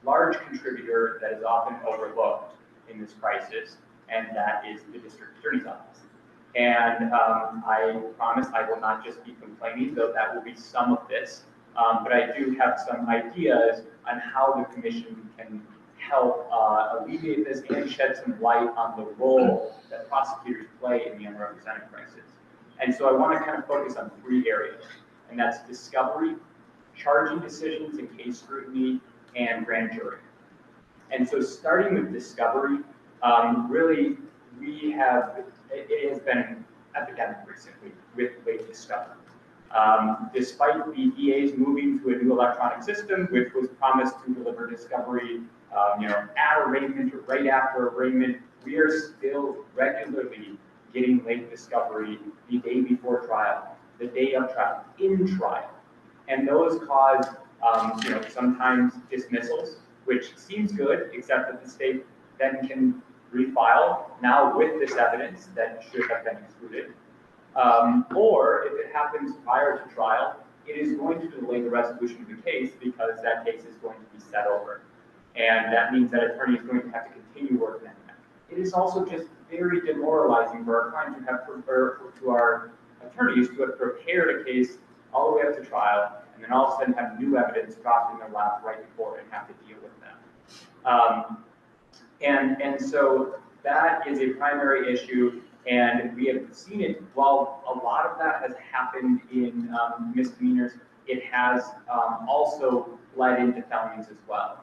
O: large contributor that is often overlooked in this crisis, and that is the district attorney's office. And I promise I will not just be complaining, though that will be some of this, but I do have some ideas on how the commission can help alleviate this and shed some light on the role that prosecutors play in the unrepresented crisis. And so I want to kind of focus on 3 areas, and that's discovery, charging decisions and case scrutiny, and grand jury. And so starting with discovery, really it has been an epidemic recently with late discovery. Despite the DA's moving to a new electronic system, which was promised to deliver discovery at arraignment or right after arraignment, we are still regularly getting late discovery the day before trial, the day of trial, in trial. And those cause sometimes dismissals, which seems good, except that the state then can refile now with this evidence that should have been excluded. Or if it happens prior to trial, it is going to delay the resolution of the case because that case is going to be set over. And that means that attorney is going to have to continue working on that. It is also just very demoralizing for our clients to our attorneys to have prepared a case all the way up to trial, and then all of a sudden have new evidence dropped in their lap right before and have to deal with them. And so that is a primary issue, and we have seen it. While a lot of that has happened in misdemeanors, it has also led into felonies as well.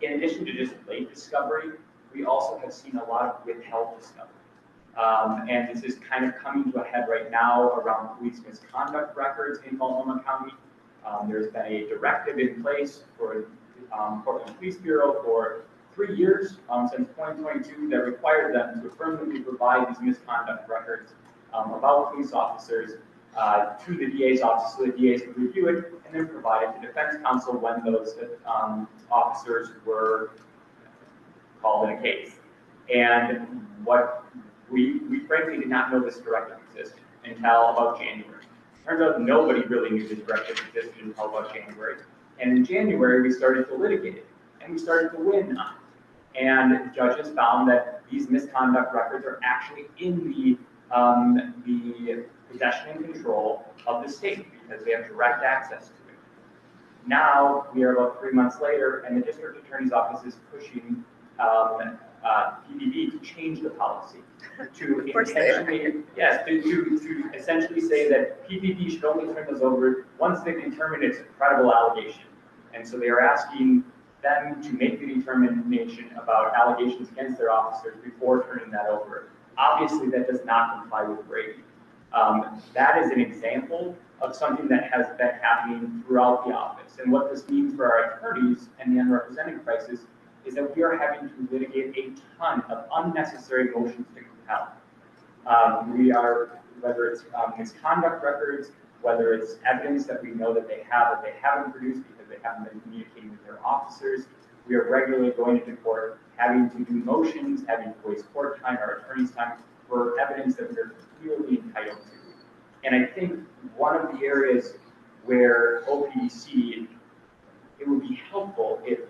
O: In addition to just late discovery, we also have seen a lot of withheld discovery. And this is kind of coming to a head right now around police misconduct records in Multnomah County. There's been a directive in place for Portland Police Bureau for 3 years, since 2022, that required them to affirmatively provide these misconduct records about police officers to the DA's office, so the DA's could review it and then provide it to defense counsel when those officers were called in a case. And what we frankly did not know this directive existed until about January. Turns out nobody really knew this directive existed until about January. And in January, we started to litigate it, and we started to win on it. And judges found that these misconduct records are actually in the possession and control of the state because they have direct access to it. Now, we are about 3 months later, and the district attorney's office is pushing PBB to change the policy, to
N: Of course they are.
O: intentionally, yes, to essentially say that PBB should only turn those over once they've determined it's a credible allegation. And so they are asking them to make the determination about allegations against their officers before turning that over. Obviously, that does not comply with Brady. That is an example of something that has been happening throughout the office. And what this means for our attorneys and the unrepresented crisis is that we are having to litigate a ton of unnecessary motions to compel. We are, whether it's misconduct records, whether it's evidence that we know that they haven't produced because they haven't been communicating with their officers. We are regularly going into court, having to do motions, having to waste court time, our attorney's time, for evidence that we're clearly entitled to. And I think one of the areas where OPDC, it would be helpful if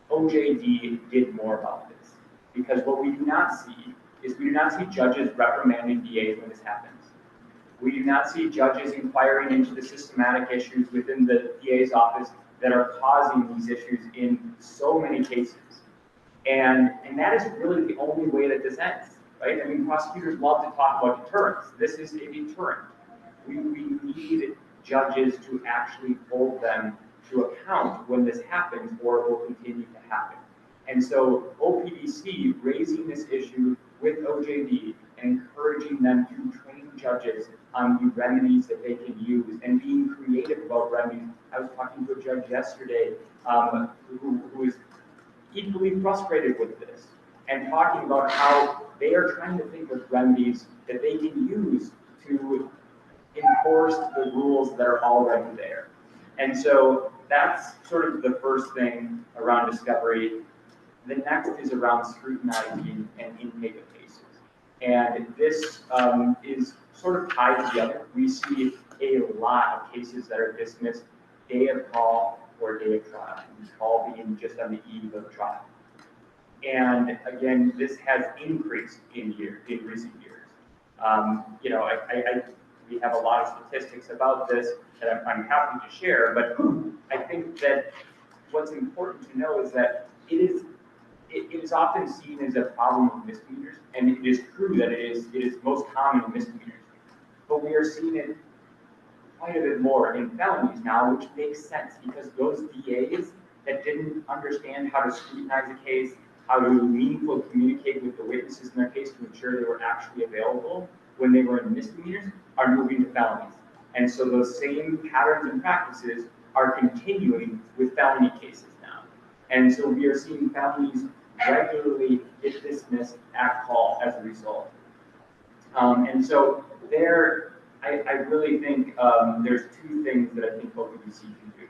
O: OJD did more about this. Because what we do not see is we do not see judges reprimanding DAs when this happens. We do not see judges inquiring into the systematic issues within the DA's office that are causing these issues in so many cases. And that is really the only way that this ends, right? I mean, prosecutors love to talk about deterrence. This is a deterrent. We need judges to actually hold them to account when this happens, or it will continue to happen. And so OPDC raising this issue with OJD and encouraging them to train judges on the remedies that they can use and being creative about remedies. I was talking to a judge yesterday who was equally frustrated with this and talking about how they are trying to think of remedies that they can use to enforce the rules that are already there. And so that's sort of the first thing around discovery. The next is around scrutinizing and intake of cases. And this is sort of tied together. We see a lot of cases that are dismissed day of call or day of trial, call being just on the eve of trial. And again, this has increased in recent years. You know, we have a lot of statistics about this that I'm happy to share, but I think that what's important to know is that it is often seen as a problem of misdemeanors, and it is true that it is most common in misdemeanors. But we are seeing it quite a bit more in felonies now, which makes sense because those DAs that didn't understand how to scrutinize a case, how to meaningfully communicate with the witnesses in their case to ensure they were actually available when they were in misdemeanors, are moving to felonies. And so those same patterns and practices are continuing with felony cases now. And so we are seeing felonies regularly get dismissed at call as a result. And so there, I really think there's two things that I think OPDC can do.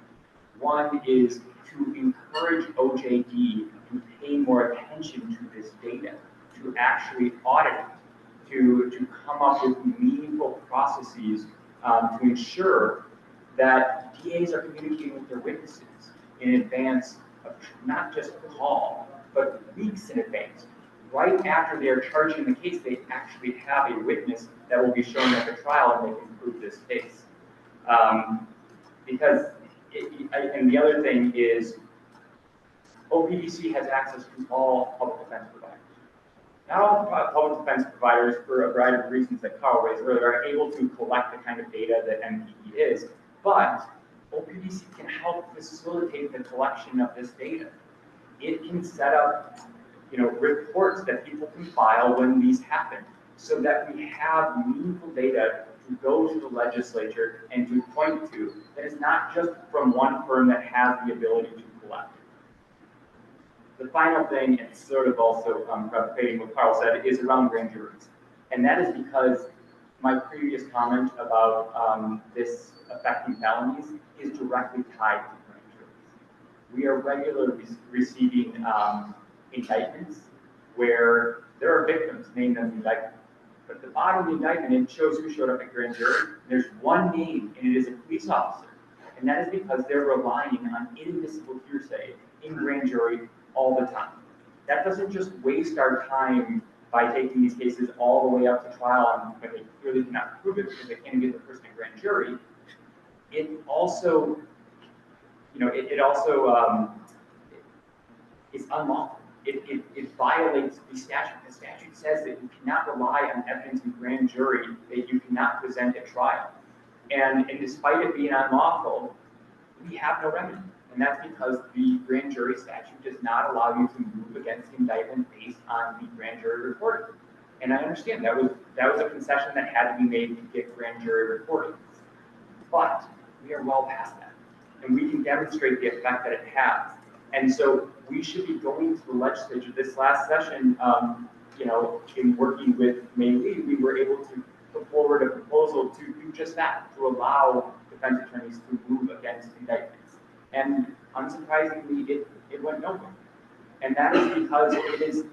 O: One is to encourage OJD to pay more attention to this data, to actually audit it, to come up with meaningful processes to ensure that DAs are communicating with their witnesses in advance of not just the call, but weeks in advance. Right after they are charging the case, they actually have a witness that will be shown at the trial and they can prove this case. And the other thing is, OPDC has access to all public defense providers. Not all public defense providers, for a variety of reasons that Carl raised earlier, are able to collect the kind of data that MPE is, but OPDC can help facilitate the collection of this data. It can set up, reports that people can file when these happen, so that we have meaningful data to go to the legislature and to point to that is not just from one firm that has the ability to collect. The final thing, and sort of also replicating what Carl said, is around grand juries. And that is because my previous comment about this affecting felonies is directly tied to grand juries. We are regularly receiving indictments where there are victims named in the indictment. But at the bottom of the indictment, it shows who showed up at grand jury. There's one name, and it is a police officer. And that is because they're relying on inadmissible hearsay in grand jury all the time. That doesn't just waste our time by taking these cases all the way up to trial and when they clearly cannot prove it because they can't get the person in grand jury. It also, is unlawful. it violates the statute. The statute says that you cannot rely on evidence in grand jury that you cannot present at trial. And despite it being unlawful, we have no remedy. And that's because the grand jury statute does not allow you to move against the indictment based on the grand jury reporting. And I understand that was a concession that had to be made to get grand jury reporting. But we are well past that. And we can demonstrate the effect that it has. And so we should be going to the legislature. This last session, in working with May Lee, we were able to put forward a proposal to do just that, to allow defense attorneys to move against indictments. And unsurprisingly, it went nowhere. And that is because it is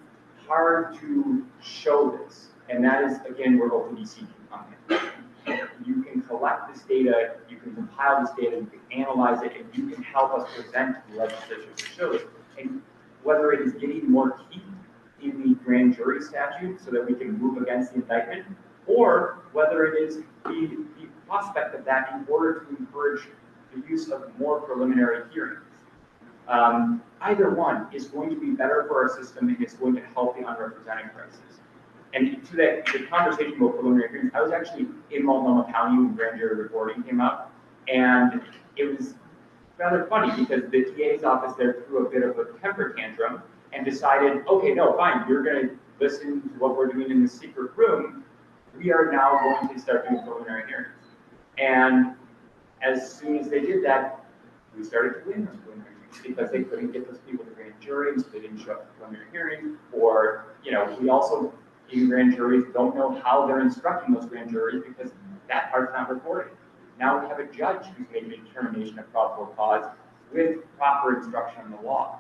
O: hard to show this. And that is, again, where OPDC can come in. You can collect this data, you can compile this data, you can analyze it, and you can help us present to the legislature to show it. And whether it is getting more teeth in the grand jury statute so that we can move against the indictment, or whether it is the prospect of that in order to encourage the use of more preliminary hearings. Either one is going to be better for our system and it's going to help the unrepresented crisis. And to the conversation about preliminary hearings, I was actually in Multnomah County when grand jury reporting came out, and it was rather funny because the TA's office there threw a bit of a temper tantrum and decided, okay, no, fine, you're going to listen to what we're doing in the secret room. We are now going to start doing preliminary hearings. And as soon as they did that, we started to win those preliminary hearings because they couldn't get those people to grand juries, so they didn't show up to preliminary hearing, or, we also in grand juries don't know how they're instructing those grand juries because that part's not recorded. Now we have a judge who's made a determination of probable cause with proper instruction on the law.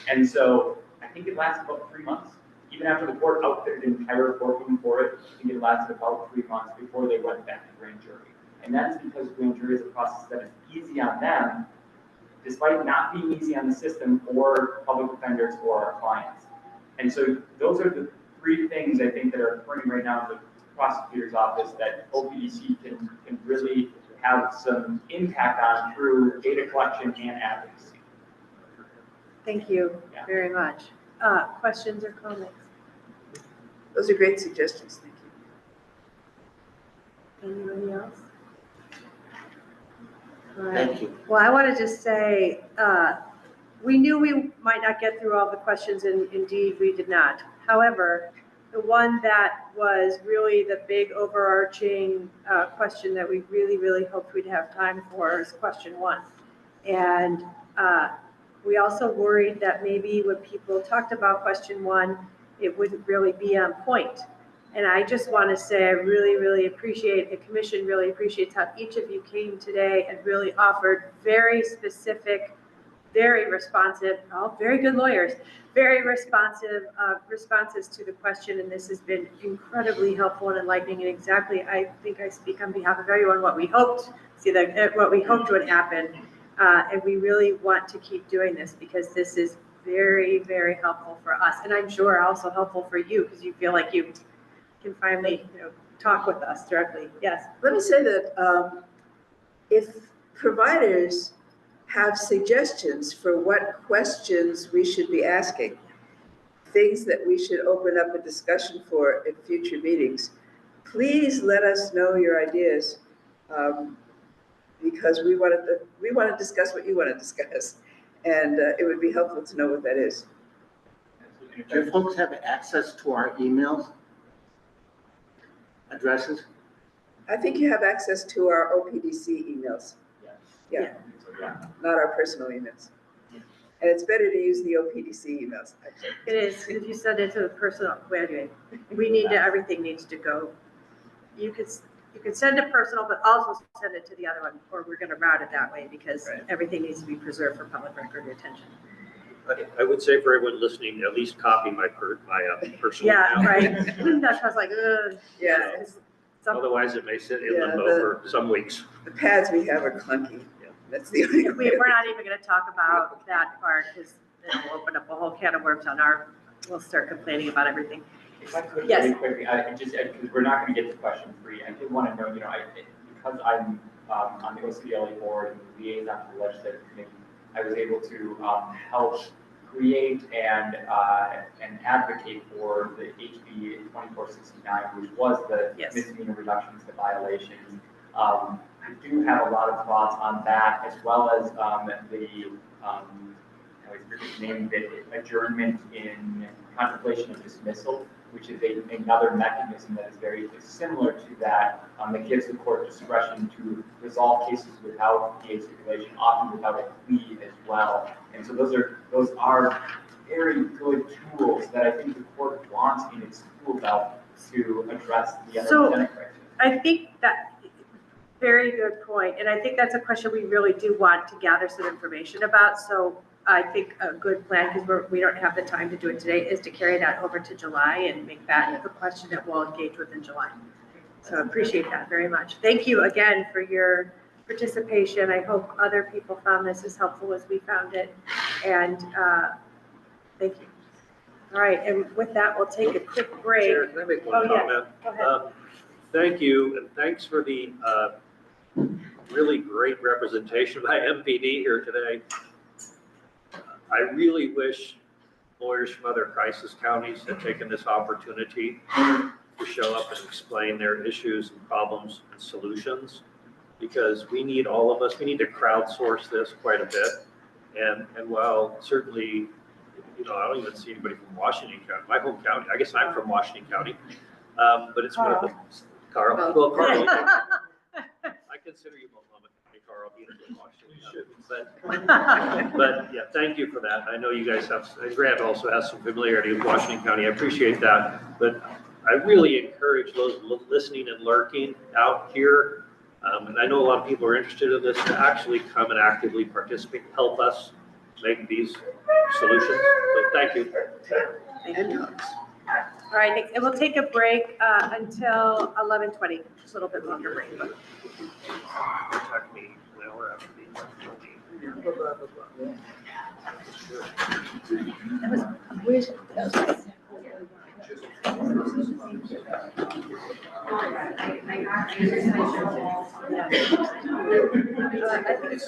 O: And so I think it lasted about 3 months. Even after the court outfitted an entire courtroom for it, I think it lasted about 3 months before they went back to grand jury. And that's because grand jury is a process that is easy on them, despite not being easy on the system or public defenders or our clients. And so those are the 3 things I think that are occurring right now in the prosecutor's office that OPDC can really have some impact on through data collection and advocacy.
N: Thank you very much. Questions or comments?
E: Those are great suggestions, thank you.
N: Anybody else?
L: Thank you.
N: Well, I want to just say, we knew we might not get through all the questions, and indeed we did not. However, the one that was really the big overarching question that we really, really hoped we'd have time for is question 1. And we also worried that maybe when people talked about question 1, it wouldn't really be on point. And I just want to say I really, really appreciate, the commission really appreciates how each of you came today and really offered very specific, very responsive, all very good lawyers, very responsive responses to the question. And this has been incredibly helpful and enlightening. And exactly, I think I speak on behalf of everyone, what we hoped would happen. And we really want to keep doing this because this is very, very helpful for us. And I'm sure also helpful for you because you feel like you can finally talk with us directly. Yes.
E: Let me say that if providers have suggestions for what questions we should be asking, things that we should open up a discussion for in future meetings, please let us know your ideas because we want to discuss what you want to discuss, and it would be helpful to know what that is.
L: Do you folks have access to our emails addresses?
E: I think you have access to our OPDC emails. Yeah. Not our personal emails. And it's better to use the OPDC emails, actually.
N: It is, if you send it to the personal, anyway, we need to, everything needs to go. You could send it personal, but also send it to the other one, or we're going to route it that way because everything needs to be preserved for public record retention.
J: I would say for everyone listening, at least copy my personal
N: account.
J: Yeah,
N: right. That's why I was like, ugh.
E: Yeah.
J: Otherwise, it may sit in limbo for some weeks.
E: The pads we have are clunky. Yeah. That's the only way.
N: We're not even going to talk about that part because it'll open up a whole can of worms on we'll start complaining about everything.
O: If I could
N: Yes.
O: really quickly, because we're not going to get to question 3, I did want to know, because I'm on the OCDLA board and liaison to the legislative committee, I was able to help create and advocate for the HB 2469, which was the misdemeanor reductions to violations. I do have a lot of thoughts on that, as well as named it adjournment in contemplation of dismissal, which is another mechanism that is very similar to that, that gives the court discretion to resolve cases without PA stipulation, often without a plea as well. And so those are very good tools that I think the court wants in its tool belt to address the unrepresented criteria.
N: I think that very good point, and I think that's a question we really do want to gather some information about. So I think a good plan, because we don't have the time to do it today, is to carry that over to July and make that the question that we'll engage with in July. So I appreciate that very much. Thank you again for your participation. I hope other people found this as helpful as we found it. And thank you. All right, and with that, we'll take a quick break.
J: Chair, can I make one comment?
N: Yes. Go ahead.
J: Thank you, and thanks for the really great representation by MPD here today. I really wish lawyers from other crisis counties had taken this opportunity to show up and explain their issues and problems and solutions, because we need all of us, we need to crowdsource this quite a bit. And while certainly, I don't even see anybody from Washington County, my home county, I guess I'm from Washington County, but it's one of the, Carl, well, Carl, I consider you Oklahoma County, Carl, being in Washington County. But yeah, thank you for that. I know you guys have, and Grant also has some familiarity with Washington County. I appreciate that. But I really encourage those listening and lurking out here, and I know a lot of people are interested in this, to actually come and actively participate, help us make these solutions. So thank you.
N: Thank you. All right, Nick, and we'll take a break until 11:20, just a little bit longer break.
J: Contact me an hour after the
N: I think it's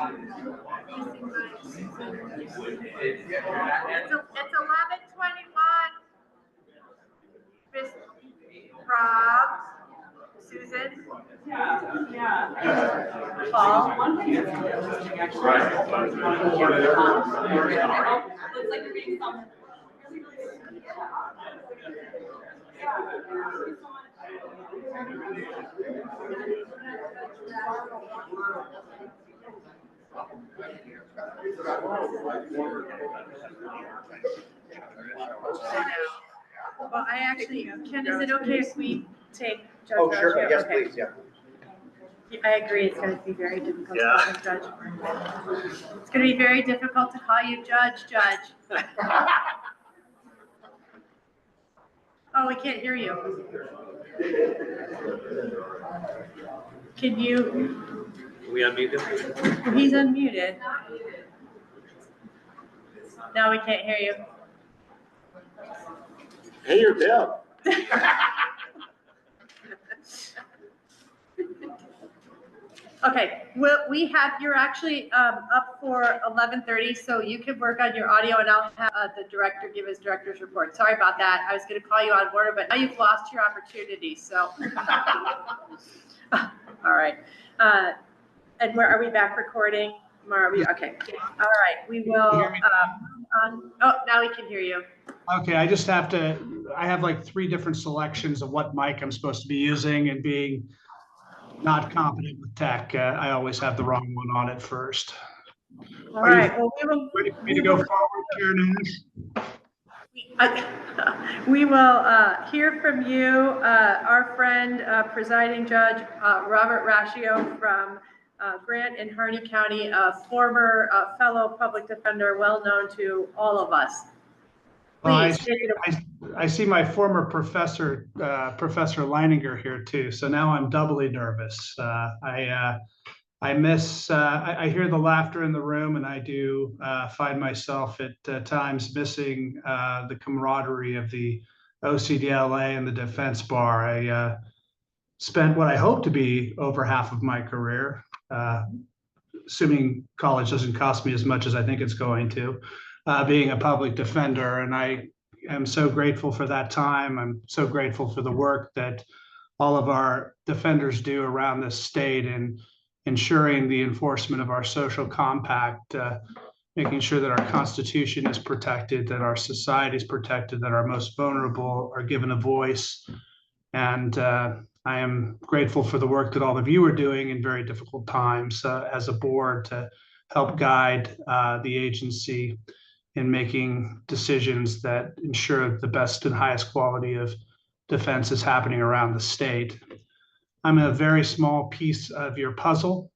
N: It's 11:21. Miss Rob, Susan. Paul.
M: Looks like you're being some.
N: Well, I actually, Ken, is it okay if we take Judge?
B: Oh, sure,
N: Rauschio?
B: yes,
N: Okay.
B: please, yeah.
N: I agree, it's gonna be very difficult to
B: Yeah.
N: call him judge. It's gonna be very difficult to call you judge. Oh, we can't hear you. Can you,
J: We unmute him?
N: he's unmuted. No, we can't hear you.
L: Hey, you're Bill.
N: Okay, well, you're actually up for 11:30, so you can work on your audio and I'll have the director give his director's report. Sorry about that. I was gonna call you on order, but now you've lost your opportunity, so. All right. And where, are we back recording? Mara, okay. All right, we will, oh, now we can hear you.
P: Okay, I just have to, I have like 3 different selections of what mic I'm supposed to be using, and being not competent with tech, I always have the wrong one on it first.
N: All right, well,
P: Ready for me to go forward, Chair Nash?
N: We will hear from you, our friend, presiding judge, Robert Rauschio from Grant and Harney County, a former fellow public defender, well known to all of us.
P: Well,
N: Please, take it away.
P: I see my former professor, Professor Leininger here too, so now I'm doubly nervous. I hear the laughter in the room, and I do find myself at times missing the camaraderie of the OCDLA and the defense bar. I spent what I hope to be over half of my career, assuming college doesn't cost me as much as I think it's going to, being a public defender. And I am so grateful for that time. I'm so grateful for the work that all of our defenders do around this state in ensuring the enforcement of our social compact, making sure that our Constitution is protected, that our society is protected, that our most vulnerable are given a voice. And I am grateful for the work that all of you are doing in very difficult times as a board to help guide the agency in making decisions that ensure the best and highest quality of defense is happening around the state. I'm a very small piece of your puzzle.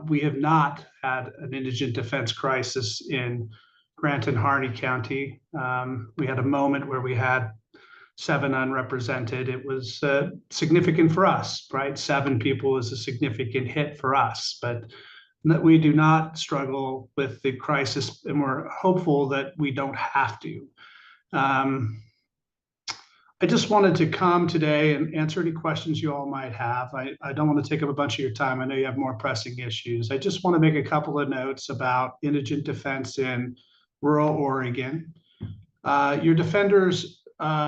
P: We have not had an indigent defense crisis in Grant and Harney County. We had a moment where we had 7 unrepresented. It was significant for us, right? 7 people is a significant hit for us, but we do not struggle with the crisis, and we're hopeful that we don't have to. I just wanted to come today and answer any questions you all might have. I don't want to take up a bunch of your time. I know you have more pressing issues. I just want to make a couple of notes about indigent defense in rural Oregon. Your defenders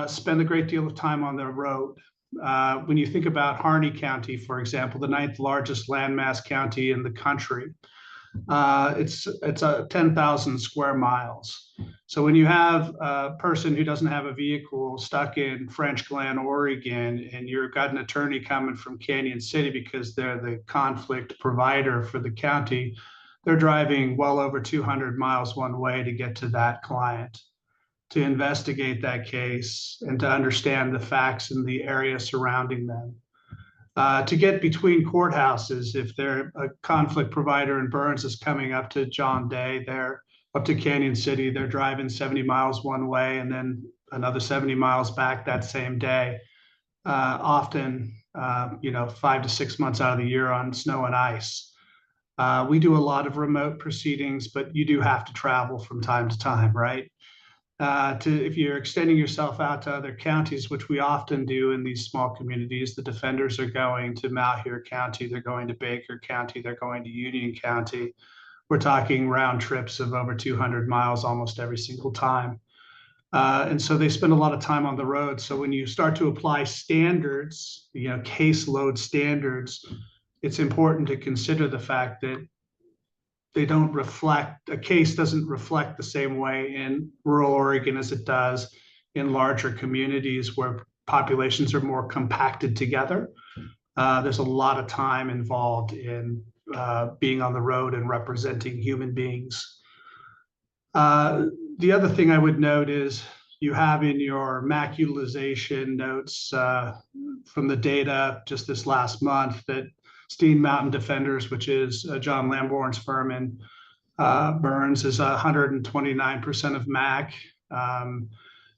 P: spend a great deal of time on the road. When you think about Harney County, for example, the 9th largest landmass county in the country, it's 10,000 square miles. So when you have a person who doesn't have a vehicle stuck in French Glen, Oregon, and you've got an attorney coming from Canyon City because they're the conflict provider for the county, they're driving well over 200 miles one way to get to that client, to investigate that case and to understand the facts in the area surrounding them. To get between courthouses, if they're a conflict provider in Burns is coming up to John Day, they're up to Canyon City, they're driving 70 miles one way and then another 70 miles back that same day. Often, 5 to 6 months out of the year on snow and ice. We do a lot of remote proceedings, but you do have to travel from time to time, right? If you're extending yourself out to other counties, which we often do in these small communities, the defenders are going to Malheur County, they're going to Baker County, they're going to Union County. we're talking round trips of over 200 miles almost every single time. And so they spend a lot of time on the road. So when you start to apply standards, caseload standards, it's important to consider the fact that a case doesn't reflect the same way in rural Oregon as it does in larger communities where populations are more compacted together. There's a lot of time involved in being on the road and representing human beings. The other thing I would note is you have in your MAC utilization notes from the data just this last month that Steen Mountain Defenders, which is John Lamborn's firm in Burns, is 129% of MAC.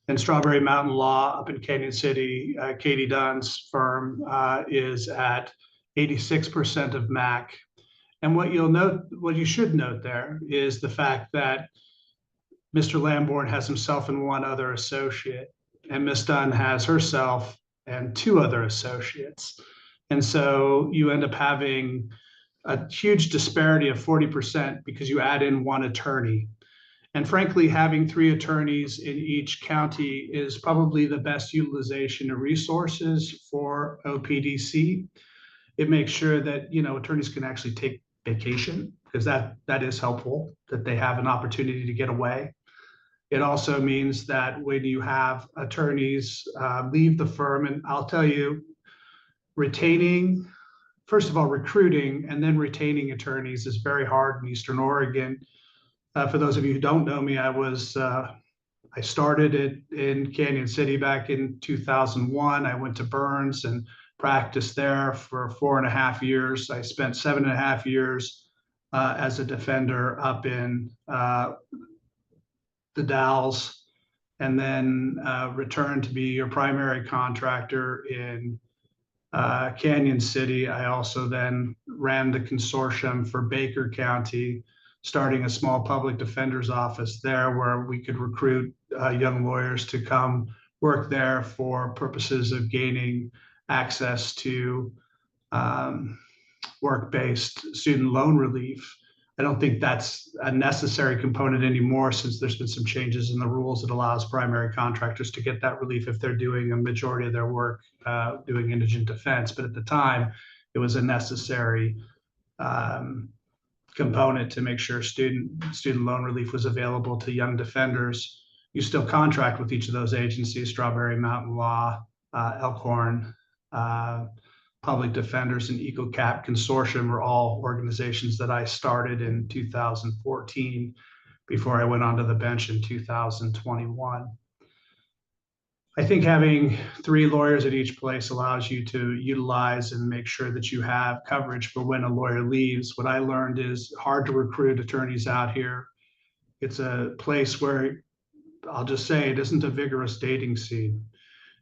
P: And Strawberry Mountain Law up in Canyon City, Katie Dunn's firm is at 86% of MAC. And what you should note there is the fact that Mr. Lamborn has himself and one other associate, and Ms. Dunn has herself and two other associates. And so you end up having a huge disparity of 40% because you add in one attorney. And frankly, having 3 attorneys in each county is probably the best utilization of resources for OPDC. It makes sure that, attorneys can actually take vacation, because that is helpful, that they have an opportunity to get away. It also means that when you have attorneys leave the firm, and I'll tell you, first of all, recruiting and then retaining attorneys is very hard in Eastern Oregon. For those of you who don't know me, I started in Canyon City back in 2001. I went to Burns and practiced there for 4.5 years. I spent 7.5 years as a defender up in the Dalles, and then returned to be your primary contractor in Canyon City. I also then ran the consortium for Baker County, starting a small public defender's office there where we could recruit young lawyers to come work there for purposes of gaining access to work-based student loan relief. I don't think that's a necessary component anymore, since there's been some changes in the rules that allows primary contractors to get that relief if they're doing a majority of their work doing indigent defense. But at the time, it was a necessary component to make sure student loan relief was available to young defenders. You still contract with each of those agencies: Strawberry Mountain Law, Elkhorn, Public Defenders, and EcoCap Consortium are all organizations that I started in 2014 before I went onto the bench in 2021. I think having 3 lawyers at each place allows you to utilize and make sure that you have coverage for when a lawyer leaves. What I learned is hard to recruit attorneys out here. It's a place where, I'll just say, it isn't a vigorous dating scene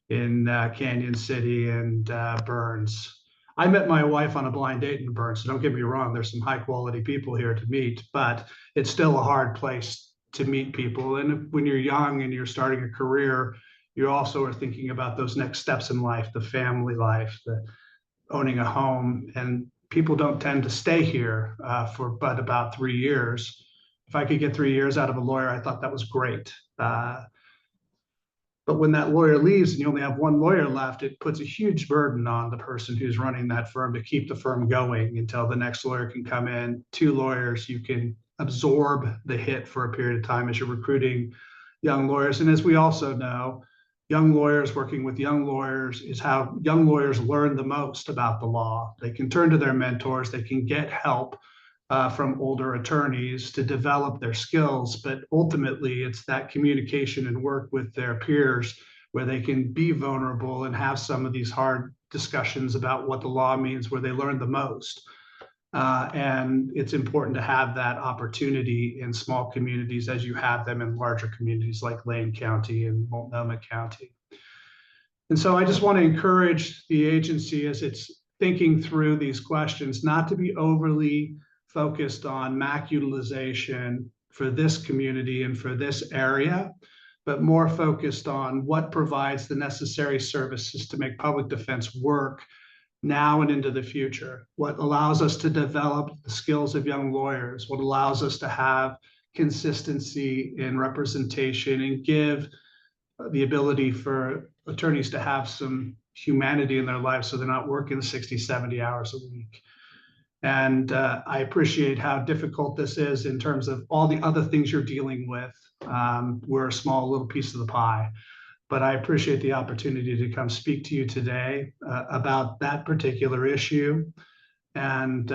P: in Canyon City and Burns. I met my wife on a blind date in Burns, so don't get me wrong, there's some high quality people here to meet, but it's still a hard place to meet people. And when you're young and you're starting a career, you also are thinking about those next steps in life, the family life, the owning a home, and people don't tend to stay here for but about 3 years. If I could get 3 years out of a lawyer, I thought that was great. But when that lawyer leaves and you only have one lawyer left, it puts a huge burden on the person who's running that firm to keep the firm going until the next lawyer can come in. 2 lawyers, you can absorb the hit for a period of time as you're recruiting young lawyers. And as we also know, young lawyers working with young lawyers is how young lawyers learn the most about the law. They can turn to their mentors, they can get help from older attorneys to develop their skills, but ultimately it's that communication and work with their peers where they can be vulnerable and have some of these hard discussions about what the law means, where they learn the most. And it's important to have that opportunity in small communities as you have them in larger communities like Lane County and Multnomah County. And so I just want to encourage the agency, as it's thinking through these questions, not to be overly focused on MAC utilization for this community and for this area, but more focused on what provides the necessary services to make public defense work now and into the future, what allows us to develop the skills of young lawyers, what allows us to have consistency in representation and give the ability for attorneys to have some humanity in their lives so they're not working 60, 70 hours a week. And I appreciate how difficult this is in terms of all the other things you're dealing with. We're a small little piece of the pie, but I appreciate the opportunity to come speak to you today about that particular issue, and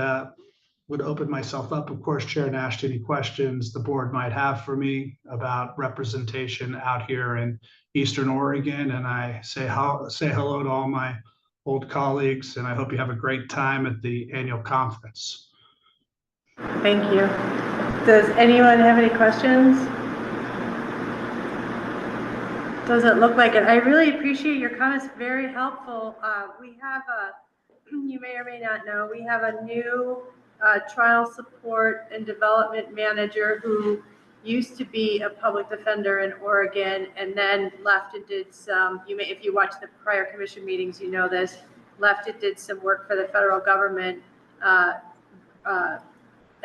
P: would open myself up, of course, Chair Nash, to any questions the board might have for me about representation out here in Eastern Oregon. And I say hello to all my old colleagues, and I hope you have a great time at the annual conference.
N: Thank you. Does anyone have any questions? Doesn't look like it. I really appreciate your comments. Very helpful. We have you may or may not know, we have a new trial support and development manager who used to be a public defender in Oregon and then left and did some, if you watch the prior commission meetings, you know this, left and did some work for the federal government and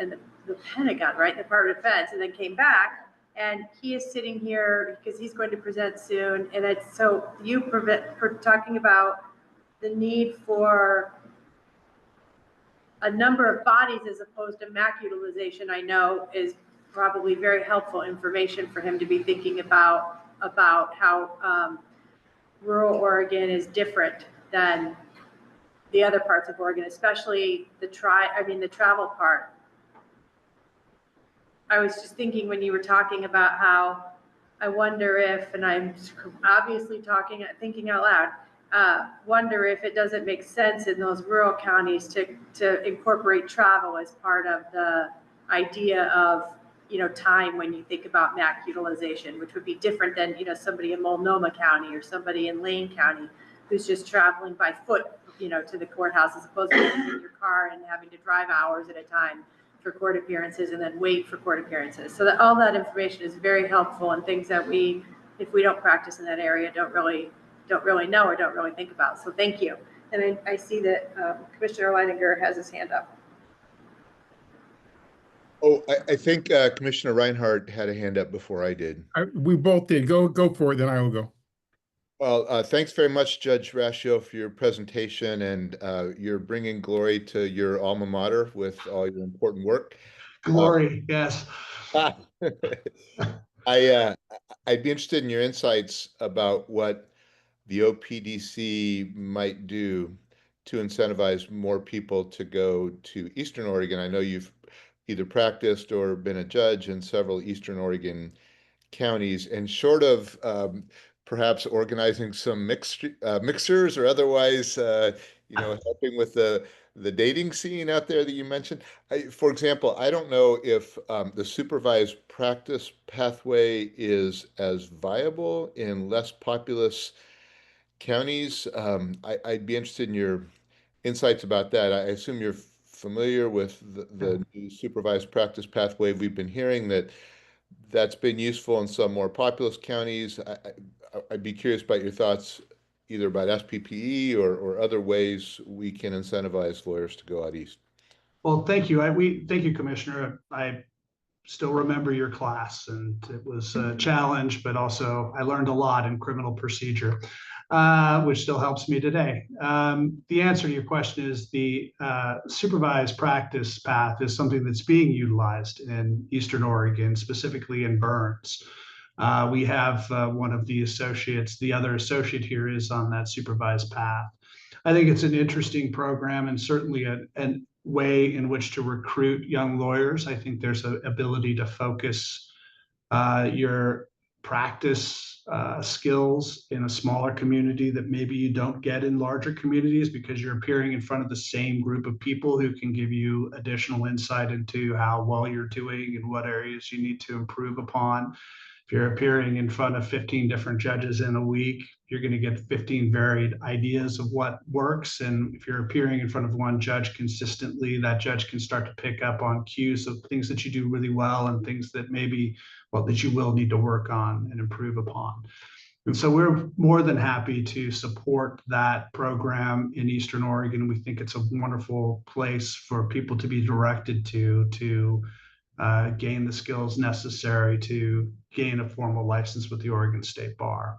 N: the Pentagon, right, the Department of Defense, and then came back. And he is sitting here because he's going to present soon. And it's so for talking about the need for a number of bodies as opposed to MAC utilization, I know is probably very helpful information for him to be thinking about how rural Oregon is different than the other parts of Oregon, especially the travel part. I was just thinking when you were talking about how I wonder if, and I'm obviously thinking out loud, wonder if it doesn't make sense in those rural counties to incorporate travel as part of the idea of, time when you think about MAC utilization, which would be different than, somebody in Multnomah County or somebody in Lane County who's just traveling by foot, to the courthouse as opposed to being in your car and having to drive hours at a time for court appearances and then wait for court appearances. So all that information is very helpful and things that if we don't practice in that area, don't really know or don't really think about. So thank you. And I see that Commissioner Leininger has his hand up.
I: Oh, I think Commissioner Reinhardt had a hand up before I did.
F: We both did. Go for it, then I will go.
I: Well, thanks very much, Judge Rascio, for your presentation, and you're bringing glory to your alma mater with all your important work.
P: Glory, yes.
I: I'd be interested in your insights about what the OPDC might do to incentivize more people to go to Eastern Oregon. I know you've either practiced or been a judge in several Eastern Oregon counties, and short of perhaps organizing some mixers or otherwise, helping with the dating scene out there that you mentioned. For example, I don't know if the supervised practice pathway is as viable in less populous counties. I'd be interested in your insights about that. I assume you're familiar with the new supervised practice pathway. We've been hearing that's been useful in some more populous counties. I'd be curious about your thoughts either about SPPE or other ways we can incentivize lawyers to go out east.
P: Well, thank you. Thank you, Commissioner. I still remember your class, and it was a challenge, but also I learned a lot in criminal procedure, which still helps me today. The answer to your question is the supervised practice path is something that's being utilized in Eastern Oregon, specifically in Burns. We have one of the associates, the other associate here is on that supervised path. I think it's an interesting program and certainly a way in which to recruit young lawyers. I think there's an ability to focus your practice skills in a smaller community that maybe you don't get in larger communities because you're appearing in front of the same group of people who can give you additional insight into how well you're doing and what areas you need to improve upon. If you're appearing in front of 15 different judges in a week, you're going to get 15 varied ideas of what works. And if you're appearing in front of one judge consistently, that judge can start to pick up on cues of things that you do really well and things that maybe, that you will need to work on and improve upon. And so we're more than happy to support that program in Eastern Oregon. We think it's a wonderful place for people to be directed to gain the skills necessary to gain a formal license with the Oregon State Bar.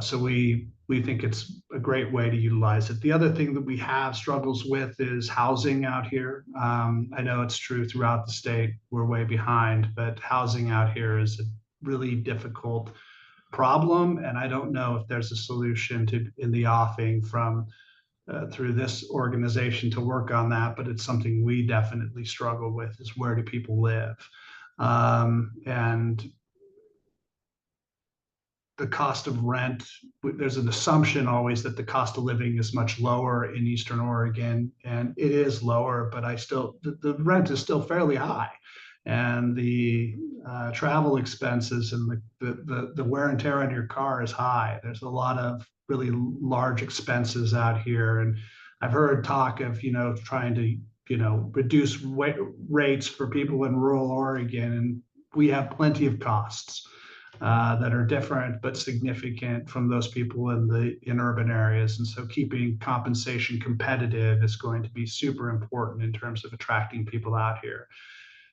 P: So we think it's a great way to utilize it. The other thing that we have struggles with is housing out here. I know it's true throughout the state, we're way behind, but housing out here is a really difficult problem. And I don't know if there's a solution in the offing from through this organization to work on that, but it's something we definitely struggle with is where do people live? And the cost of rent, there's an assumption always that the cost of living is much lower in Eastern Oregon, and it is lower, but the rent is still fairly high. And the travel expenses and the wear and tear on your car is high. There's a lot of really large expenses out here. And I've heard talk of, trying to, reduce rates for people in rural Oregon. And we have plenty of costs that are different but significant from those people in urban areas. And so keeping compensation competitive is going to be super important in terms of attracting people out here.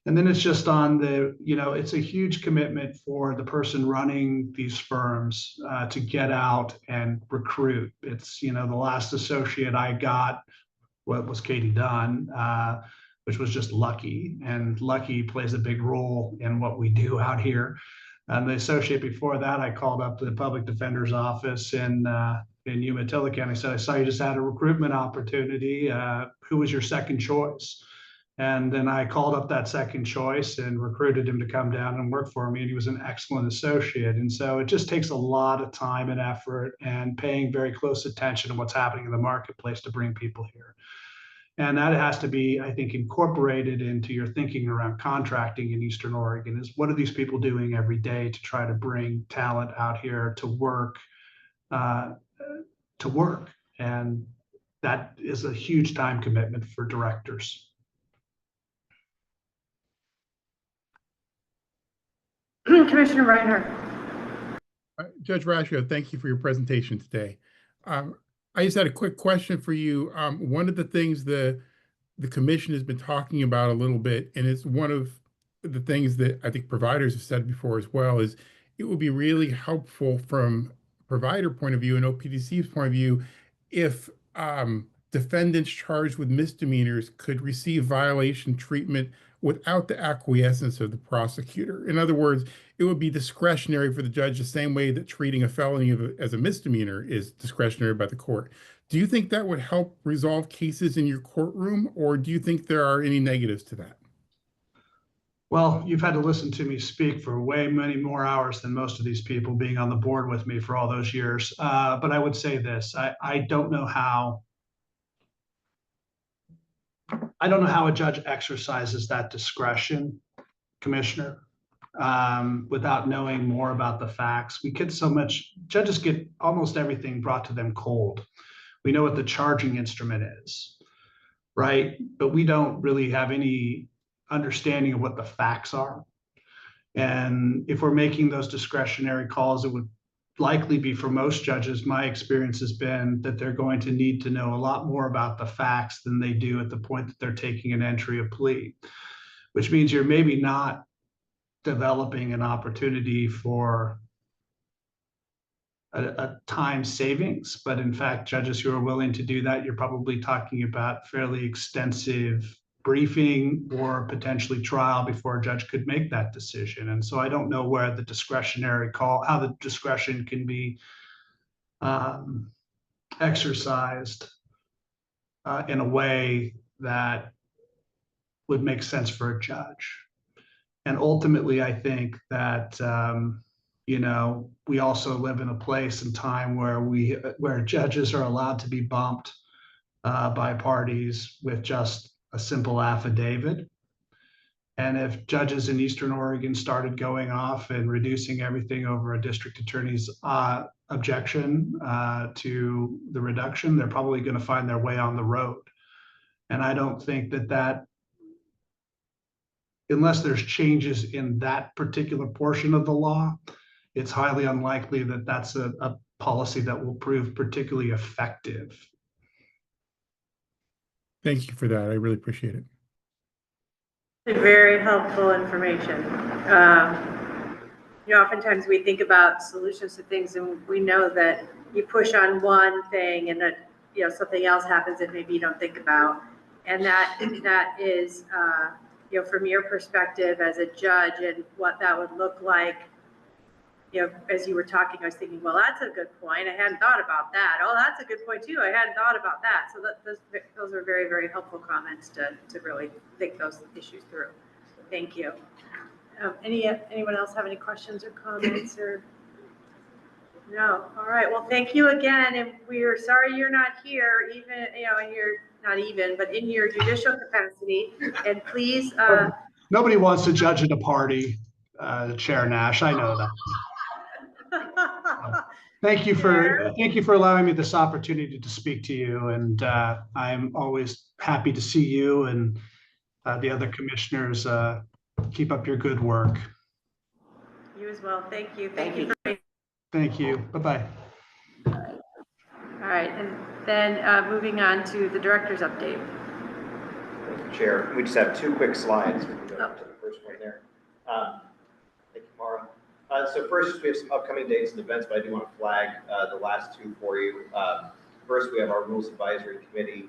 P: And then it's just on it's a huge commitment for the person running these firms to get out and recruit. It's, the last associate I got, was Katie Dunn, which was just lucky. And lucky plays a big role in what we do out here. And the associate before that, I called up the public defender's office in Umatilla County. I said, I saw you just had a recruitment opportunity. Who was your second choice? And then I called up that second choice and recruited him to come down and work for me. And he was an excellent associate. And so it just takes a lot of time and effort and paying very close attention to what's happening in the marketplace to bring people here. And that has to be, I think, incorporated into your thinking around contracting in Eastern Oregon is what are these people doing every day to try to bring talent out here to work, And that is a huge time commitment for directors.
N: Commissioner Reinhardt.
F: Judge Rascio, thank you for your presentation today. I just had a quick question for you. One of the things the commission has been talking about a little bit, and it's one of the things that I think providers have said before as well, is it would be really helpful from provider point of view and OPDC's point of view if defendants charged with misdemeanors could receive violation treatment without the acquiescence of the prosecutor. In other words, it would be discretionary for the judge the same way that treating a felony as a misdemeanor is discretionary by the court. Do you think that would help resolve cases in your courtroom, or do you think there are any negatives to that?
P: Well, you've had to listen to me speak for way many more hours than most of these people being on the board with me for all those years. But I would say this, I don't know how a judge exercises that discretion, Commissioner, without knowing more about the facts. Judges get almost everything brought to them cold. We know what the charging instrument is, right? But we don't really have any understanding of what the facts are. And if we're making those discretionary calls, it would likely be for most judges, my experience has been that they're going to need to know a lot more about the facts than they do at the point that they're taking an entry of plea, which means you're maybe not developing an opportunity for a time savings, but in fact, judges who are willing to do that, you're probably talking about fairly extensive briefing or potentially trial before a judge could make that decision. And so I don't know where the discretionary call, how the discretion can be exercised in a way that would make sense for a judge. And ultimately, I think that we also live in a place and time where judges are allowed to be bumped by parties with just a simple affidavit. And if judges in Eastern Oregon started going off and reducing everything over a district attorney's objection to the reduction, they're probably going to find their way on the road. And I don't think that unless there's changes in that particular portion of the law, it's highly unlikely that that's a policy that will prove particularly effective.
F: Thank you for that. I really appreciate it.
N: Very helpful information. Oftentimes we think about solutions to things and we know that you push on one thing and that, something else happens that maybe you don't think about. And that is, from your perspective as a judge and what that would look like, as you were talking, I was thinking, well, that's a good point. I hadn't thought about that. Oh, that's a good point too. I hadn't thought about that. So those are very, very helpful comments to really think those issues through. Thank you. Anyone else have any questions or comments or? No. All right. Well, thank you again. And we're sorry you're not here, even, but in your judicial capacity. And please.
P: Nobody wants to judge at a party, Chair Nash. I know that. Thank you for allowing me this opportunity to speak to you. And I'm always happy to see you and the other commissioners. Keep up your good work.
N: You as well. Thank you. Thank you.
P: Thank you. Bye-bye.
N: All right. And then moving on to the director's update.
B: Thank you, Chair. We just have two quick slides. We can go to the first one there. Thank you, Mara. So first, we have some upcoming dates and events, but I do want to flag the last two for you. First, we have our Rules Advisory Committee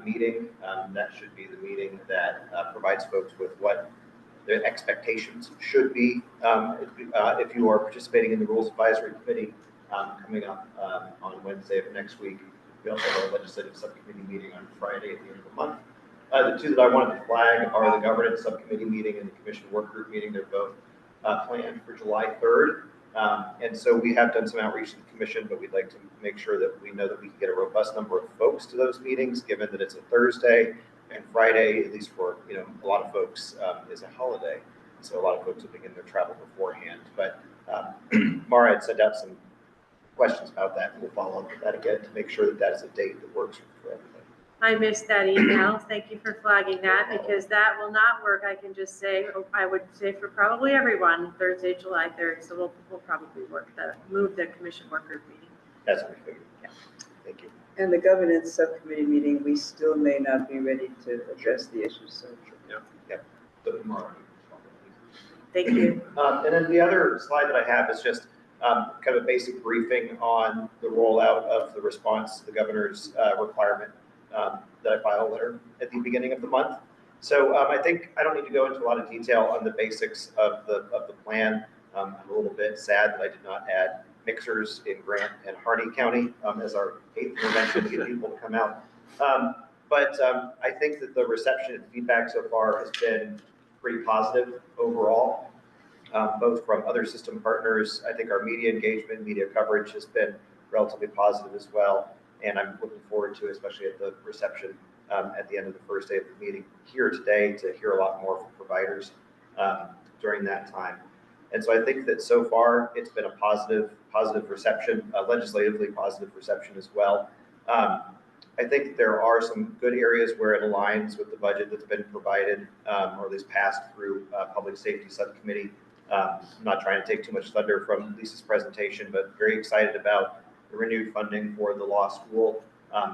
B: meeting. That should be the meeting that provides folks with what their expectations should be. If you are participating in the Rules Advisory Committee coming up on Wednesday of next week, we also have our legislative subcommittee meeting on Friday at the end of the month. The two that I wanted to flag are the governance subcommittee meeting and the commission work group meeting. They're both planned for July 3rd. And so we have done some outreach to the commission, but we'd like to make sure that we know that we can get a robust number of folks to those meetings, given that it's a Thursday and Friday, at least for a lot of folks, is a holiday. So a lot of folks will begin their travel beforehand. But Mara had sent out some questions about that, and we'll follow up with that again to make sure that that is a date that works for everybody.
N: I missed that email. Thank you for flagging that because that will not work. I can just say, I would say for probably everyone, Thursday, July 3rd. So we'll probably move the commission work group meeting.
B: That's what we figured. Yeah. Thank you.
E: And the governance subcommittee meeting, we still may not be ready to address the issues. So
B: Yeah. So tomorrow.
N: Thank you.
B: And then the other slide that I have is just kind of a basic briefing on the rollout of the response to the governor's requirement that I filed a letter at the beginning of the month. So I think I don't need to go into a lot of detail on the basics of the plan. I'm a little bit sad that I did not add mixers in Grant and Harney County as our 8th intervention to get people to come out. But I think that the reception and feedback so far has been pretty positive overall, both from other system partners. I think our media engagement, media coverage has been relatively positive as well. And I'm looking forward to, especially at the reception at the end of the first day of the meeting here today, to hear a lot more from providers during that time. And so I think that so far it's been a positive reception, legislatively positive reception as well. I think there are some good areas where it aligns with the budget that's been provided, or at least passed through Public Safety Subcommittee. I'm not trying to take too much thunder from Lisa's presentation, but very excited about the renewed funding for the law school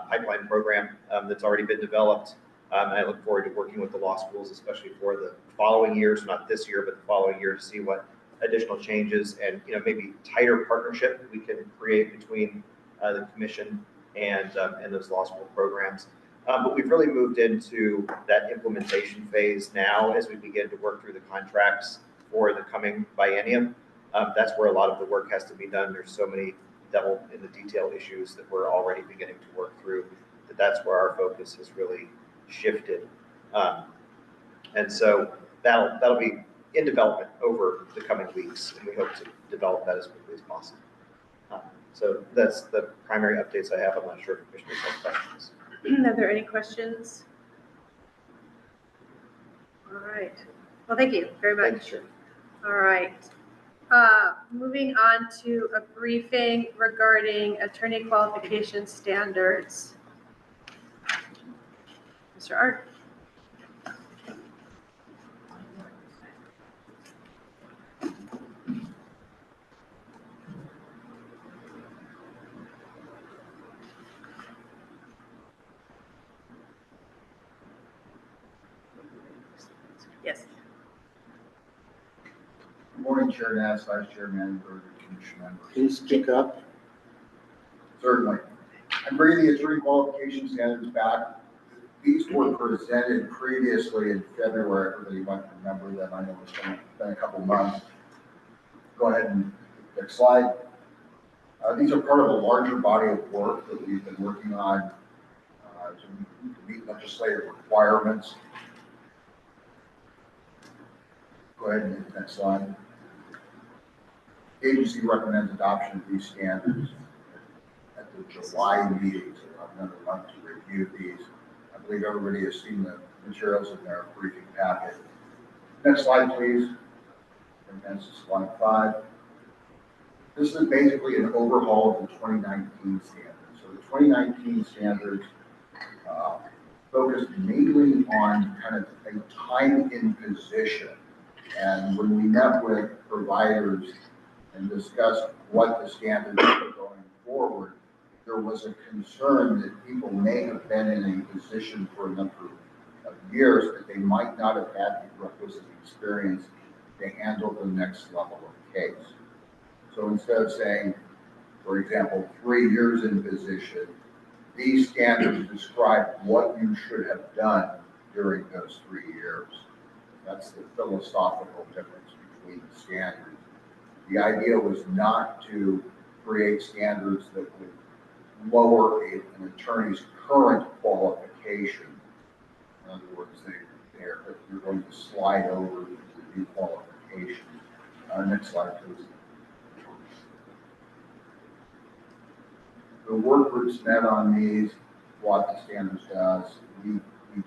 B: pipeline program that's already been developed. And I look forward to working with the law schools, especially for the following years, not this year, but the following year, to see what additional changes and maybe tighter partnership we can create between the commission and those law school programs. But we've really moved into that implementation phase now as we begin to work through the contracts for the coming biennium. That's where a lot of the work has to be done. There's so many devil in the detail issues that we're already beginning to work through, that's where our focus has really shifted. And so that'll be in development over the coming weeks, and we hope to develop that as quickly as possible. So that's the primary updates I have. I'm not sure if commissioners have questions.
N: Are there any questions? All right. Well, thank you very much.
B: Thank you.
N: All right. Moving on to a briefing regarding attorney qualification standards. Mr. Art.
Q: morning, Chair Nass, Vice Chair Manberg, and Commission members.
L: Please speak up.
Q: Certainly. I'm bringing the attorney qualification standards back. These were presented previously in February. Everybody might remember them. I know it's been a couple months. Go ahead and next slide. These are part of a larger body of work that we've been working on to meet legislative requirements. Go ahead and hit the next slide. The agency recommends adoption of these standards at the July meeting, so we'll have another month to review these. I believe everybody has seen the materials in their briefing packet. Next slide, please. And this is slide 5. This is basically an overhaul of the 2019 standards. So the 2019 standards focused mainly on kind of a time in position. And when we met with providers and discussed what the standards were going forward, there was a concern that people may have been in a position for a number of years that they might not have had the requisite experience to handle the next level of case. So instead of saying, for example, 3 years in position, these standards describe what you should have done during those 3 years. That's the philosophical difference between the standards. The idea was not to create standards that would lower an attorney's current qualification. In other words, you're going to slide over to the new qualification. Next slide, please. The work groups met on these, what the standards does. We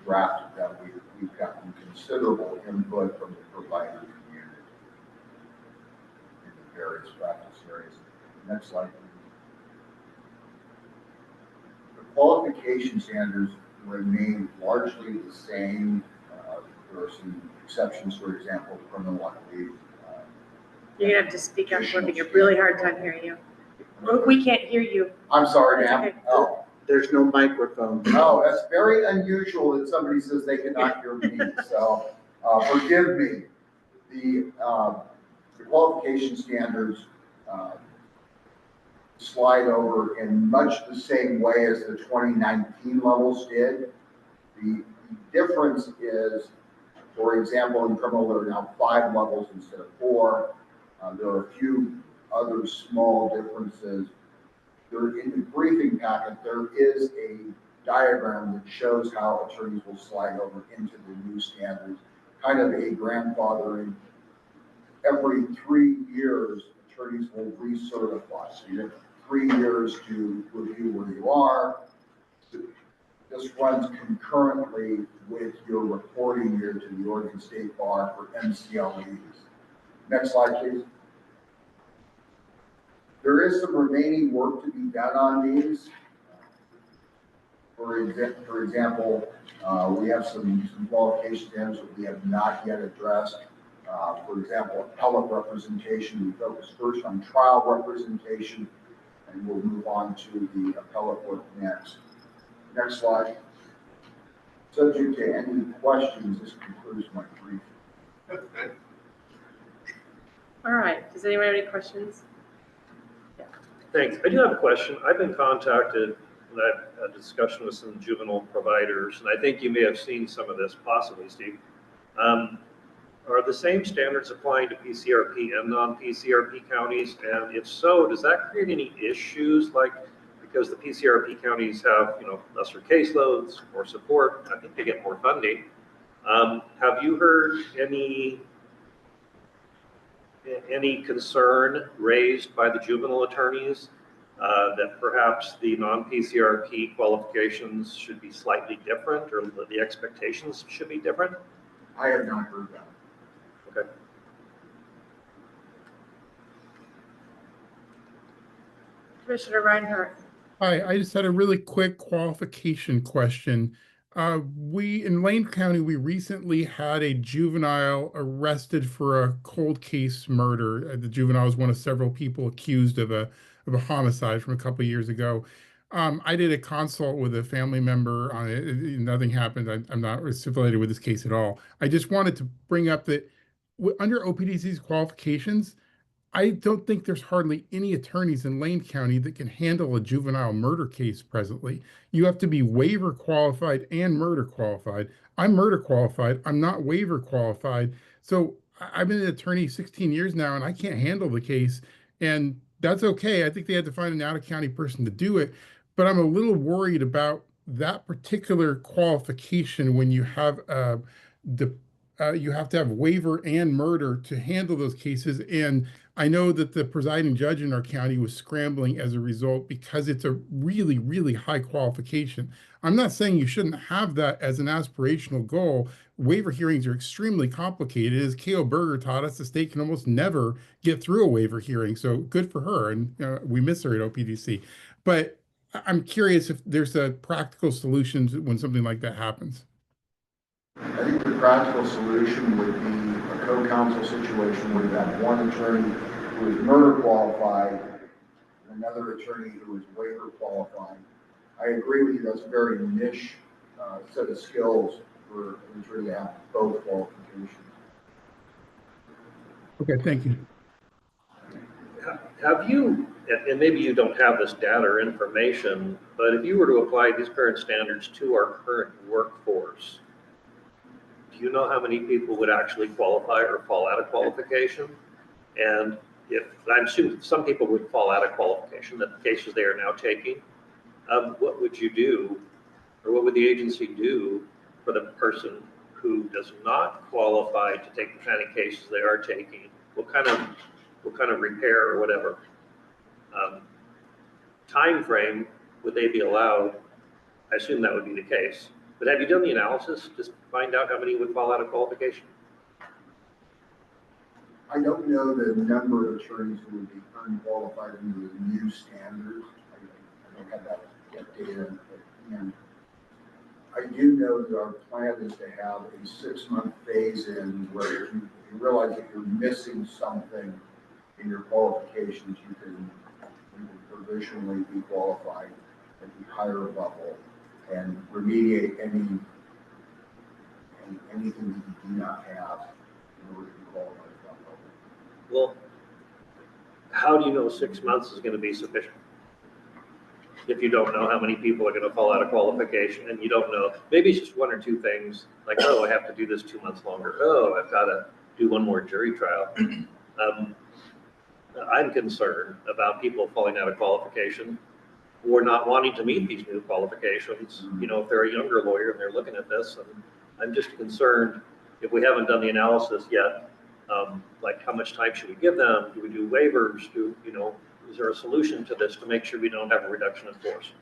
Q: drafted them. We've gotten considerable input from the provider community in the various practice areas. Next slide, please. The qualification standards remain largely the same. There are some exceptions, for example, criminal equity.
N: You're gonna have to speak up. We're having a really hard time hearing you. We can't hear you.
Q: I'm sorry, ma'am.
N: Okay.
Q: Oh.
L: There's no microphone.
Q: No, that's very unusual that somebody says they cannot hear me. So forgive me. The qualification standards slide over in much the same way as the 2019 levels did. The difference is, for example, in criminal, there are now 5 levels instead of 4. There are a few other small differences. In the briefing packet, there is a diagram that shows how attorneys will slide over into the new standards, kind of a grandfathering. Every 3 years, attorneys will recertify. So you have 3 years to review where you are. This runs concurrently with your reporting year to the Oregon State Bar for MCLEs. Next slide, please. There is some remaining work to be done on these. For example, we have some qualification standards that we have not yet addressed. For example, appellate representation, we focus first on trial representation, and we'll move on to the appellate work next. Next slide. Subject to any questions, this concludes my briefing.
N: All right. Does anyone have any questions?
J: Thanks. I do have a question. I've been contacted, and I've had a discussion with some juvenile providers, and I think you may have seen some of this possibly, Steve. Are the same standards applying to PCRP and non-PCRP counties? And if so, does that create any issues? Like, because the PCRP counties have, lesser caseloads, more support, I think they get more funding. Have you heard any concern raised by the juvenile attorneys that perhaps the non-PCRP qualifications should be slightly different, or the expectations should be different?
Q: I have not heard that.
J: Okay.
N: Commissioner Reinhardt.
F: Hi, I just had a really quick qualification question. In Lane County, we recently had a juvenile arrested for a cold case murder. The juvenile was one of several people accused of a homicide from a couple of years ago. I did a consult with a family member on it. Nothing happened. I'm not affiliated with this case at all. I just wanted to bring up that under OPDC's qualifications, I don't think there's hardly any attorneys in Lane County that can handle a juvenile murder case presently. You have to be waiver qualified and murder qualified. I'm murder qualified. I'm not waiver qualified. So I've been an attorney 16 years now, and I can't handle the case. And that's okay. I think they had to find an out-of-county person to do it. But I'm a little worried about that particular qualification when you have you have to have waiver and murder to handle those cases. And I know that the presiding judge in our county was scrambling as a result because it's a really, really high qualification. I'm not saying you shouldn't have that as an aspirational goal. Waiver hearings are extremely complicated. As K.O. Berger taught us, the state can almost never get through a waiver hearing. So good for her. And we miss her at OPDC. But I'm curious if there's a practical solution when something like that happens.
Q: I think the practical solution would be a co-counsel situation where you have one attorney who is murder qualified and another attorney who is waiver qualified. I agree with you, that's a very niche set of skills for an attorney to have both qualifications.
F: Okay, thank you.
J: Have you, and maybe you don't have this data or information, but if you were to apply these current standards to our current workforce, do you know how many people would actually qualify or fall out of qualification? And if, I'm assuming some people would fall out of qualification, that the cases they are now taking, what would you do, or what would the agency do for the person who does not qualify to take the kind of cases they are taking? What kind of repair or whatever time frame would they be allowed? I assume that would be the case. But have you done the analysis to find out how many would fall out of qualification?
Q: I don't know the number of attorneys who would be unqualified under the new standards. I don't have that data. And I do know that our plan is to have a 6-month phase-in where you realize that you're missing something in your qualifications, you can provisionally be qualified at the higher level and remediate anything that you do not have in order to be qualified at that level.
J: Well, how do you know 6 months is going to be sufficient? If you don't know how many people are going to fall out of qualification, and you don't know, maybe it's just one or two things, like, oh, I have to do this 2 months longer. Oh, I've got to do one more jury trial. I'm concerned about people falling out of qualification or not wanting to meet these new qualifications. You know, if they're a younger lawyer and they're looking at this, and I'm just concerned if we haven't done the analysis yet, like how much time should we give them? Do we do waivers? Is there a solution to this to make sure we don't have a reduction in force?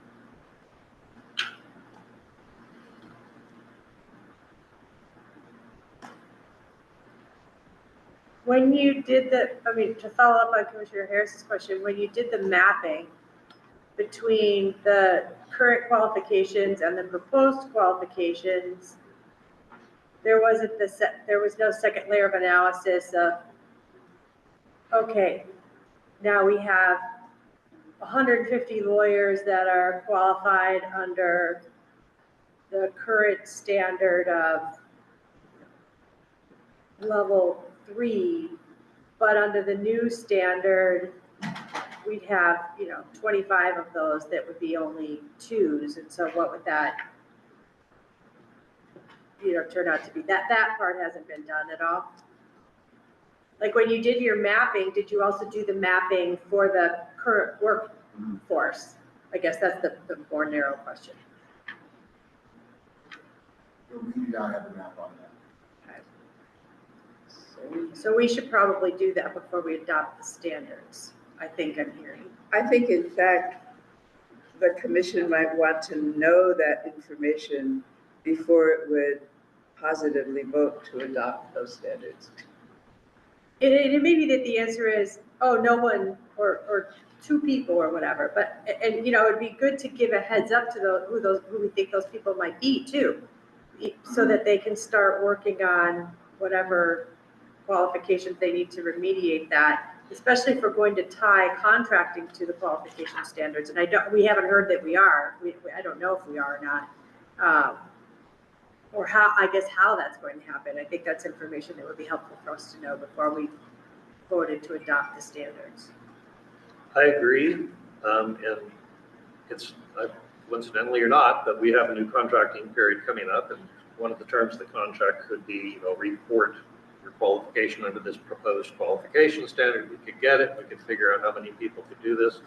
N: When you did to follow up on Commissioner Harris's question, when you did the mapping between the current qualifications and the proposed qualifications, there was no second layer of analysis of, okay, now we have 150 lawyers that are qualified under the current standard of level 3, but under the new standard, we'd have, 25 of those that would be only 2s. And so what would that, turn out to be? That part hasn't been done at all. Like when you did your mapping, did you also do the mapping for the current workforce? I guess that's the more narrow question.
Q: We do not have a map on that.
N: So we should probably do that before we adopt the standards, I think I'm hearing.
E: I think, in fact, the commission might want to know that information before it would positively vote to adopt those standards.
N: It may be that the answer is, oh, no one, or 2 people or whatever, but, and it'd be good to give a heads up to who we think those people might be too, so that they can start working on whatever qualifications they need to remediate that, especially if we're going to tie contracting to the qualification standards. And we haven't heard that we are. I don't know if we are or not. or how that's going to happen. I think that's information that would be helpful for us to know before we voted to adopt the standards.
J: I agree, and it's coincidentally or not, but we have a new contracting period coming up, and one of the terms of the contract could be, report your qualification under this proposed qualification standard. We could get it, we could figure out how many people could do this.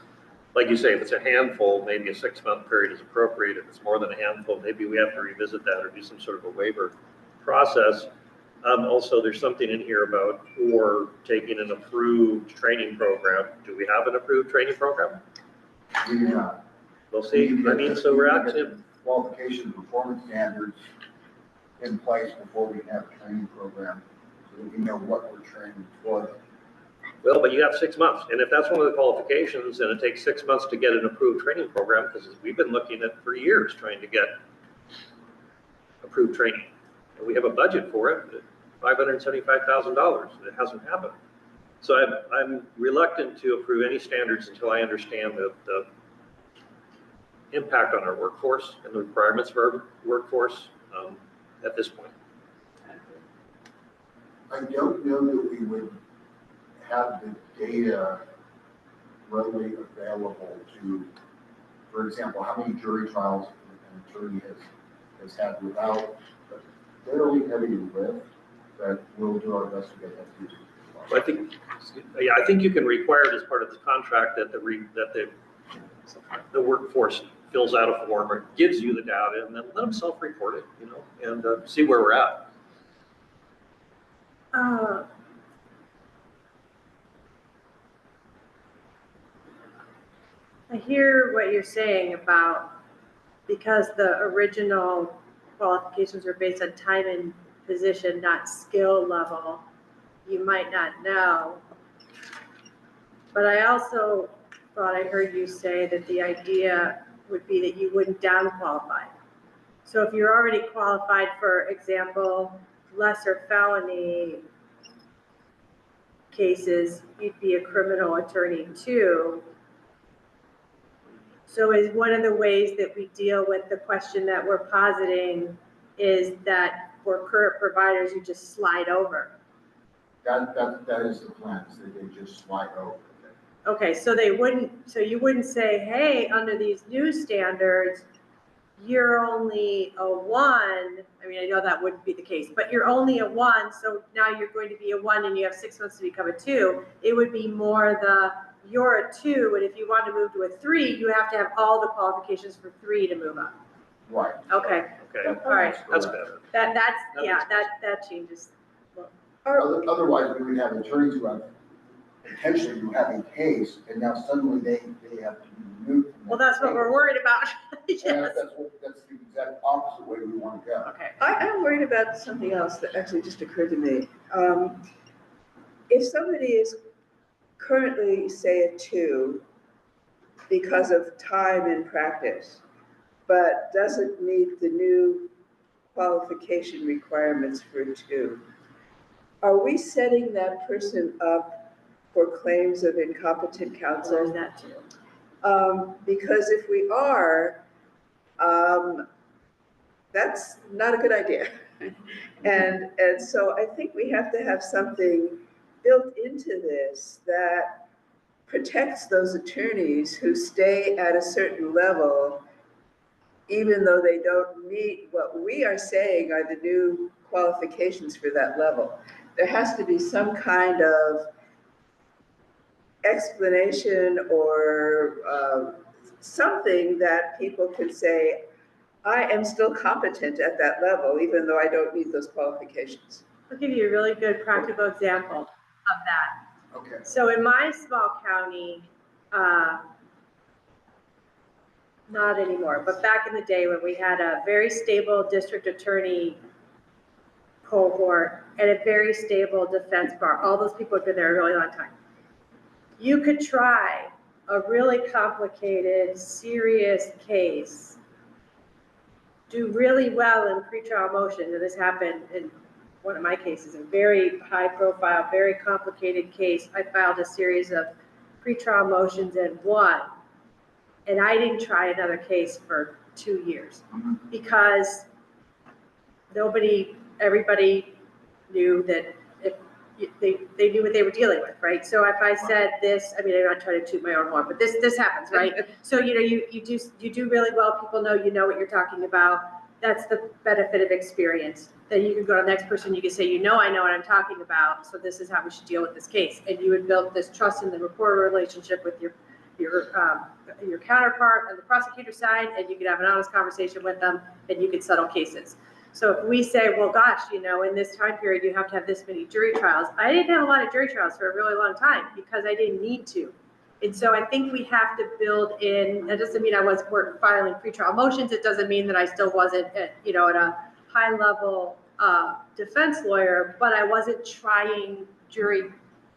J: Like you say, if it's a handful, maybe a 6-month period is appropriate. If it's more than a handful, maybe we have to revisit that or do some sort of a waiver process. Also, there's something in here about or taking an approved training program. Do we have an approved training program?
Q: We do not.
J: We'll see. So we're actually
Q: qualification performance standards in place before we have a training program, so that we know what we're training for.
J: Well, but you have 6 months, and if that's one of the qualifications, and it takes 6 months to get an approved training program, because we've been looking at for years trying to get approved training, and we have a budget for it, $575,000, and it hasn't happened. So I'm reluctant to approve any standards until I understand the impact on our workforce and the requirements for our workforce at this point.
Q: I don't know that we would have the data readily available to, for example, how many jury trials an attorney has had without a fairly heavy lift, that we'll do our best to get that to you.
J: I think you can require it as part of the contract that the workforce fills out a form or gives you the data, and then let them self-report it, and see where we're at.
N: I hear what you're saying about, because the original qualifications were based on time and position, not skill level, you might not know. But I also thought I heard you say that the idea would be that you wouldn't down qualify. So if you're already qualified, for example, lesser felony cases, you'd be a criminal attorney too. So is one of the ways that we deal with the question that we're positing is that for current providers, you just slide over?
Q: That is the plan, is that they just slide over.
N: Okay, so you wouldn't say, hey, under these new standards, you're only a 1. I mean, I know that wouldn't be the case, but you're only a 1, so now you're going to be a 1 and you have 6 months to become a 2. It would be more you're a 2, and if you want to move to a 3, you have to have all the qualifications for 3 to move up.
Q: Right.
N: Okay.
J: Okay.
N: All right.
J: That's better.
N: That changes.
Q: Otherwise, we would have attorneys who have potentially who have a case, and now suddenly they have to be removed from that.
N: Well, that's what we're worried about. Yes.
Q: That's the exact opposite way we want to go.
N: Okay.
E: I'm worried about something else that actually just occurred to me. If somebody is currently, say, a 2 because of time and practice, but doesn't meet the new qualification requirements for a 2, are we setting that person up for claims of incompetent counsel?
N: There's that too.
E: Because if we are, that's not a good idea. And so I think we have to have something built into this that protects those attorneys who stay at a certain level, even though they don't meet what we are saying are the new qualifications for that level. There has to be some kind of explanation or something that people can say, I am still competent at that level, even though I don't meet those qualifications.
N: I'll give you a really good practical example of that.
Q: Okay.
N: So in my small county, not anymore, but back in the day when we had a very stable district attorney cohort and a very stable defense bar, all those people had been there a really long time. You could try a really complicated, serious case, do really well in pretrial motions, and this happened in one of my cases, a very high profile, very complicated case. I filed a series of pretrial motions and won. And I didn't try another case for 2 years because everybody knew that if they knew what they were dealing with, right? So if I said this, I mean, I'm not trying to toot my own horn, but this happens, right? So, you do really well. People know you know what you're talking about. That's the benefit of experience. Then you can go to the next person, you can say, I know what I'm talking about, so this is how we should deal with this case. And you would build this trust in the rapport relationship with your counterpart on the prosecutor side, and you could have an honest conversation with them, and you could settle cases. So if we say, well, gosh, in this time period, you have to have this many jury trials. I didn't have a lot of jury trials for a really long time because I didn't need to. And so I think we have to build in, that doesn't mean I wasn't filing pretrial motions. It doesn't mean that I still wasn't, at a high level defense lawyer, but I wasn't trying jury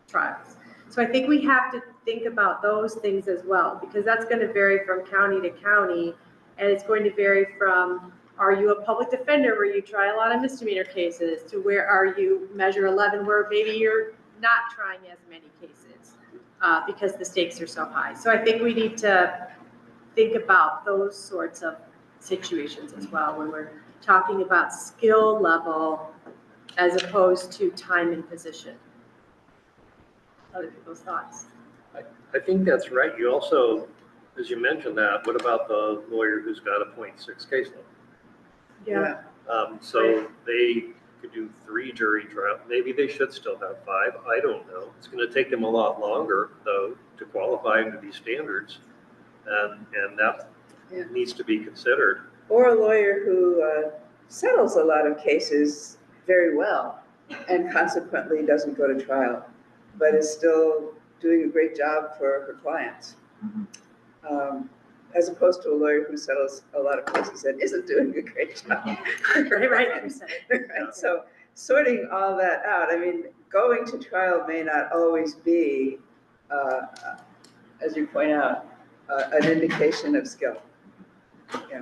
N: trials. So I think we have to think about those things as well, because that's going to vary from county to county, and it's going to vary from, are you a public defender where you try a lot of misdemeanor cases, to where are you measure 11 where maybe you're not trying as many cases because the stakes are so high. So I think we need to think about those sorts of situations as well when we're talking about skill level as opposed to time and position. Other people's thoughts.
J: I think that's right. You also, as you mentioned that, what about the lawyer who's got a 0.6 caseload?
N: Yeah.
J: So they could do 3 jury trials. Maybe they should still have 5. I don't know. It's going to take them a lot longer, though, to qualify under these standards. And that needs to be considered.
E: Or a lawyer who settles a lot of cases very well and consequently doesn't go to trial, but is still doing a great job for her clients. As opposed to a lawyer who settles a lot of cases and isn't doing a great job.
N: Right.
E: So sorting all that out, I mean, going to trial may not always be, as you point out, an indication of skill. Yeah.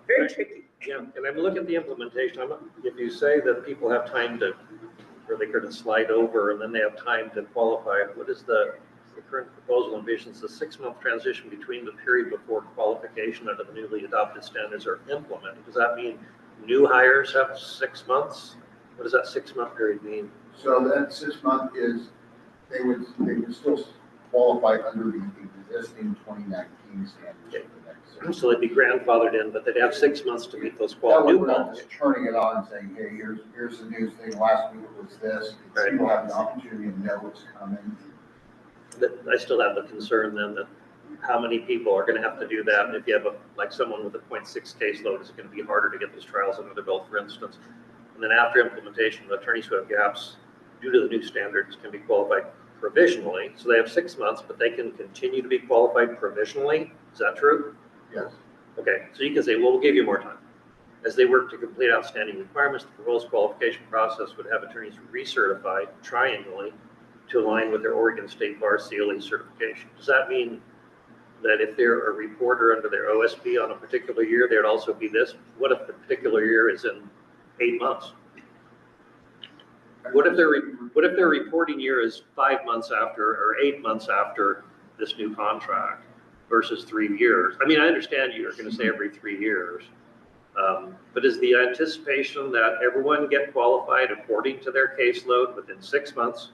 E: Very tricky.
J: Yeah, and I'm looking at the implementation. If you say that people have time to, or they could slide over and then they have time to qualify, what is the current proposal envisions? The 6-month transition between the period before qualification under the newly adopted standards are implemented. Does that mean new hires have 6 months? What does that 6-month period mean?
Q: So that 6 month is, they would still qualify under the existing 2019 standards for the next 6 months.
J: So they'd be grandfathered in, but they'd have 6 months to meet those
Q: That
J: new
Q: way we're not
J: qualities.
Q: just turning it on and saying, hey, here's the new thing, last week it was this.
J: Right.
Q: People have the opportunity to know what's coming.
J: I still have the concern then that how many people are going to have to do that? If you have someone with a 0.6 caseload, is it going to be harder to get those trials under the belt, for instance? And then after implementation, the attorneys who have gaps due to the new standards can be qualified provisionally. So they have 6 months, but they can continue to be qualified provisionally. Is that true?
Q: Yes.
J: Okay, so you can say, well, we'll give you more time. As they work to complete outstanding requirements, the proposed qualification process would have attorneys recertified triennially to align with their Oregon State Bar CLE certification. Does that mean that if they're a reporter under their OSB on a particular year, there'd also be this? What if the particular year is in 8 months? What if their reporting year is 5 months after or 8 months after this new contract versus 3 years? I mean, I understand you're going to say every 3 years, but is the anticipation that everyone get qualified according to their caseload within 6 months,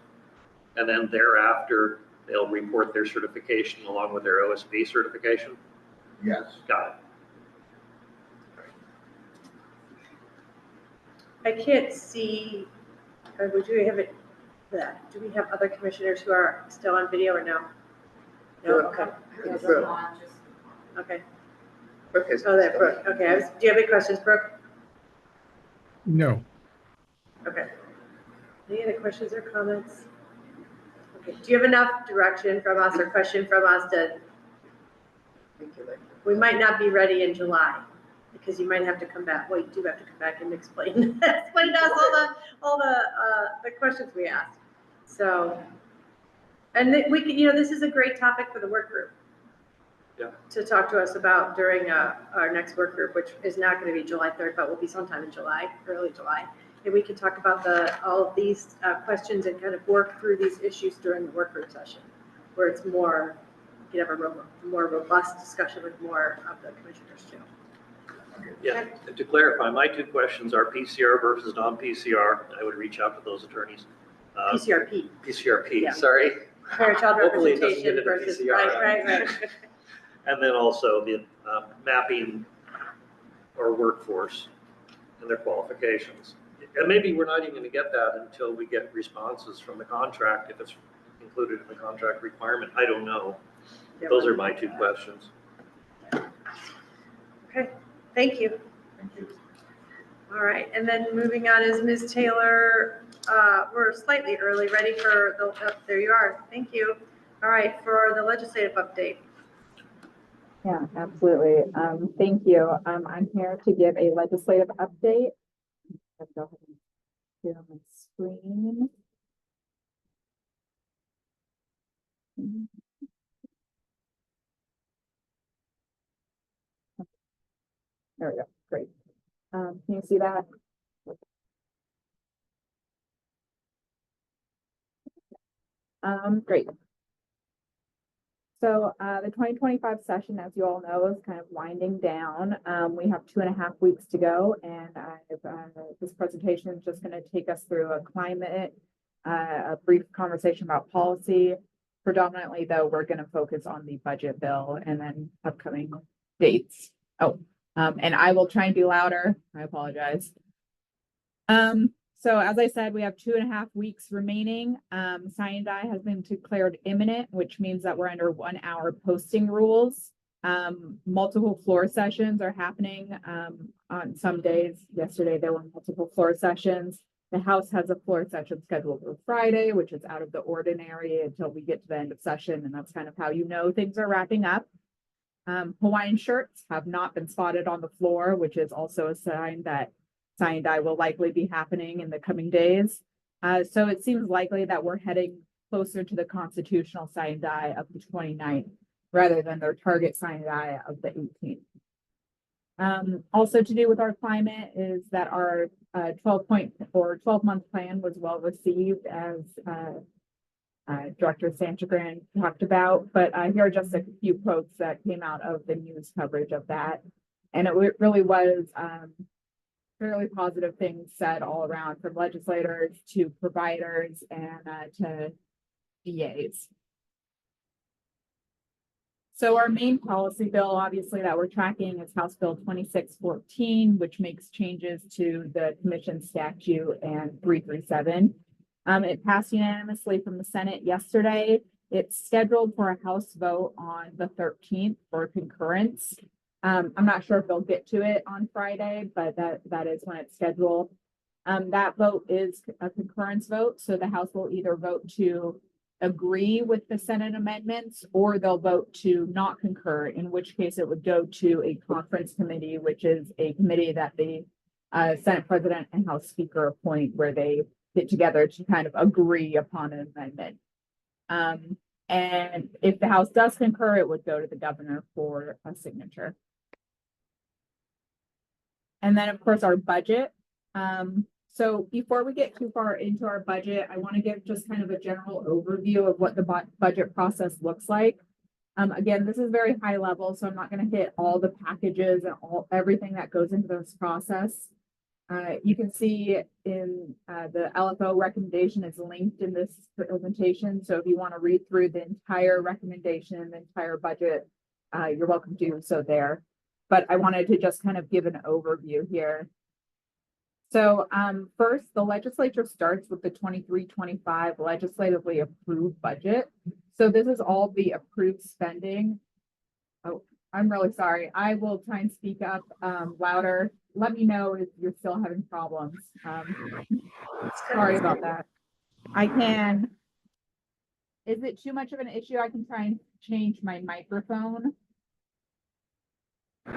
J: and then thereafter they'll report their certification along with their OSB certification?
Q: Yes.
J: Got
N: I can't see, or would you have it, do we have other commissioners who are still on video or no? No, okay. Okay.
E: Brooke is.
N: Oh, there, Brooke. Okay, do you have any questions, Brooke?
F: No.
N: Okay. Any other questions or comments? Okay, do you have enough direction from us or question from us to, we might not be ready in July, because you might have to come back, well, you do have to come back and explain to us all the questions we asked. So, and we can, this is a great topic for the work group.
J: Yeah.
N: To talk to us about during our next work group, which is not going to be July 3rd, but will be sometime in July, early July. And we can talk about all of these questions and kind of work through these issues during the work group session, where it's more, you can have a more robust discussion with more of the commissioners too.
J: Yeah, and to clarify, my two questions are PCR versus non-PCR. I would reach out to those attorneys.
N: PCRP.
J: PCRP,
N: Yeah.
J: sorry.
N: Parent-child
J: Hopefully it doesn't get
N: representation
J: into
N: versus,
J: PCR.
N: right.
J: And then also the mapping our workforce and their qualifications. And maybe we're not even going to get that until we get responses from the contract, if it's included in the contract requirement. I don't know. Those are my two questions.
N: Okay, thank you.
Q: Thank you.
N: All right, and then moving on is Ms. Taylor. We're slightly early, ready for the, oh, there you are. Thank you. All right, for the legislative update.
R: Yeah, absolutely. Thank you. I'm here to give a legislative update. I'll go ahead and share my screen. There we go. Great. Can you see that? Great. So the 2025 session, as you all know, is kind of winding down. We have 2.5 weeks to go, and this presentation is just going to take us through a climate, a brief conversation about policy. Predominantly, though, we're going to focus on the budget bill and then upcoming dates. Oh, and I will try and be louder. I apologize. So as I said, we have 2.5 weeks remaining. Sign and Die has been declared imminent, which means that we're under 1 hour posting rules. Multiple floor sessions are happening on some days. Yesterday, there were multiple floor sessions. The House has a floor session scheduled for Friday, which is out of the ordinary until we get to the end of session. And that's kind of how you know things are wrapping up. Hawaiian shirts have not been spotted on the floor, which is also a sign that Sign and Die will likely be happening in the coming days. So it seems likely that we're heading closer to the constitutional Sign and Die of the 29th rather than their target Sign and Die of the 18th. Also to do with our climate is that our 12-month plan was well received, as Director Sanchagrin talked about, but here are just a few quotes that came out of the news coverage of that. And it really was fairly positive things said all around, from legislators to providers and to DAs. So our main policy bill, obviously, that we're tracking is House Bill 2614, which makes changes to the Commission statute and 337. It passed unanimously from the Senate yesterday. It's scheduled for a House vote on the 13th for concurrence. I'm not sure if they'll get to it on Friday, but that is when it's scheduled. That vote is a concurrence vote, so the House will either vote to agree with the Senate amendments, or they'll vote to not concur, in which case it would go to a conference committee, which is a committee that the Senate President and House Speaker appoint, where they get together to kind of agree upon an amendment. And if the House does concur, it would go to the governor for a signature. And then, of course, our budget. So before we get too far into our budget, I want to give just kind of a general overview of what the budget process looks like. Again, this is very high level, so I'm not going to hit all the packages and everything that goes into this process. You can see in the LFO recommendation is linked in this presentation. So if you want to read through the entire recommendation, the entire budget, you're welcome to do so there. But I wanted to just kind of give an overview here. So first, the legislature starts with the 23-25 legislatively approved budget. So this is all the approved spending. Oh, I'm really sorry. I will try and speak up louder. Let me know if you're still having problems. Sorry about that. I can. Is it too much of an issue? I can try and change my microphone.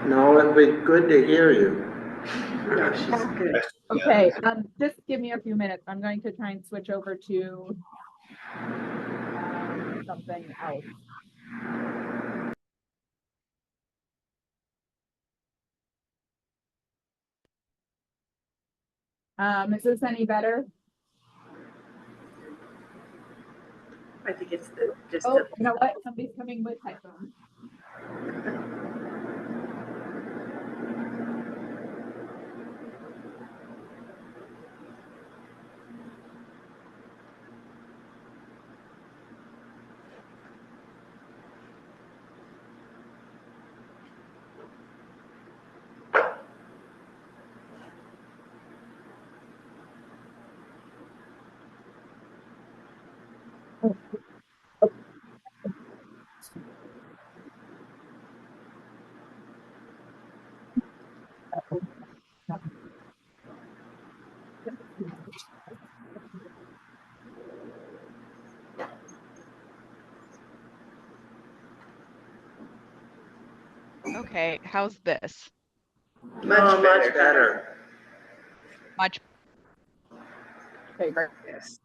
L: No, it'd be good to hear you.
N: No, she's good.
R: Okay, just give me a few minutes. I'm going to try and switch over to something else. Is this any better?
N: I think it's just.
R: Oh, you know what? Somebody's coming with headphones.
S: Okay, how's this?
L: Much better.
S: Much bigger.
E: Yes.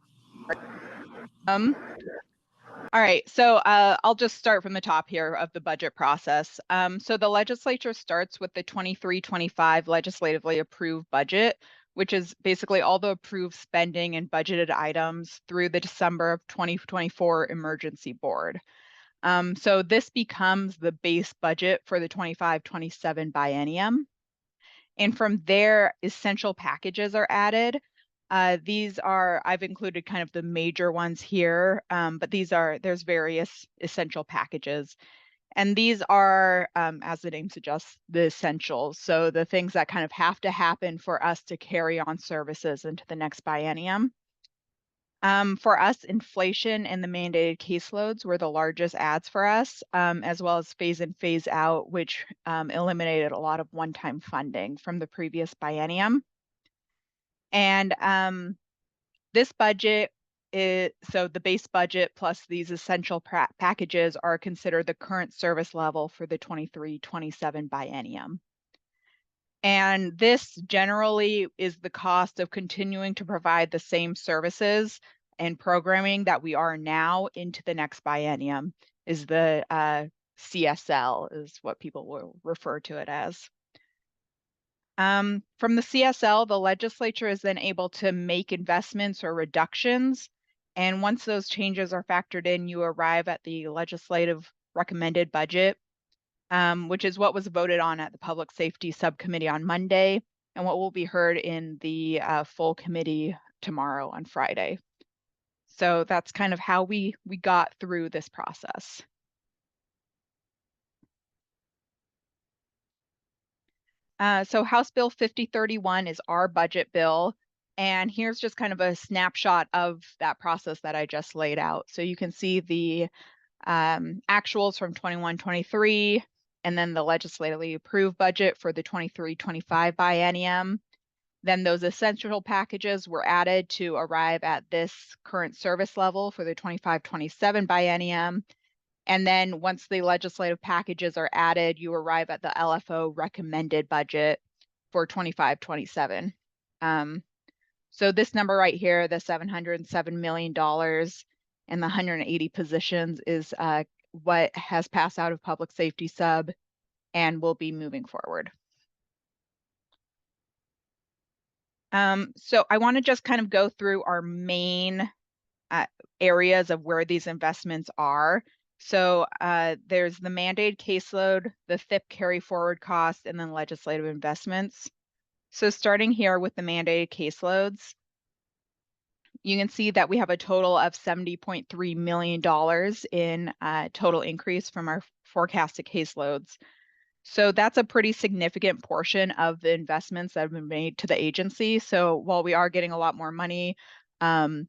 S: All right, so I'll just start from the top here of the budget process. So the legislature starts with the 23-25 legislatively approved budget, which is basically all the approved spending and budgeted items through the December of 2024 emergency board. So this becomes the base budget for the 25-27 biennium. And from there, essential packages are added. These are, I've included kind of the major ones here, but there's various essential packages. And these are, as the name suggests, the essentials. So the things that kind of have to happen for us to carry on services into the next biennium. For us, inflation and the mandated caseloads were the largest adds for us, as well as phase in, phase out, which eliminated a lot of one-time funding from the previous biennium. And this budget so the base budget plus these essential packages are considered the current service level for the 23-27 biennium. And this generally is the cost of continuing to provide the same services and programming that we are now into the next biennium, is the CSL, is what people will refer to it as. From the CSL, the legislature is then able to make investments or reductions. And once those changes are factored in, you arrive at the legislative recommended budget, which is what was voted on at the Public Safety Subcommittee on Monday and what will be heard in the full committee tomorrow on Friday. So that's kind of how we got through this process. So House Bill 5031 is our budget bill. And here's just kind of a snapshot of that process that I just laid out. So you can see the actuals from 21-23, and then the legislatively approved budget for the 23-25 biennium. Then those essential packages were added to arrive at this current service level for the 25-27 biennium. And then once the legislative packages are added, you arrive at the LFO recommended budget for 25-27. So this number right here, the $707 million and the 180 positions is what has passed out of Public Safety Sub and will be moving forward. So I want to just kind of go through our main areas of where these investments are. So there's the mandated caseload, the FIP carry forward cost, and then legislative investments. So starting here with the mandated caseloads, you can see that we have a total of $70.3 million in total increase from our forecasted caseloads. So that's a pretty significant portion of the investments that have been made to the agency. So while we are getting a lot more money, the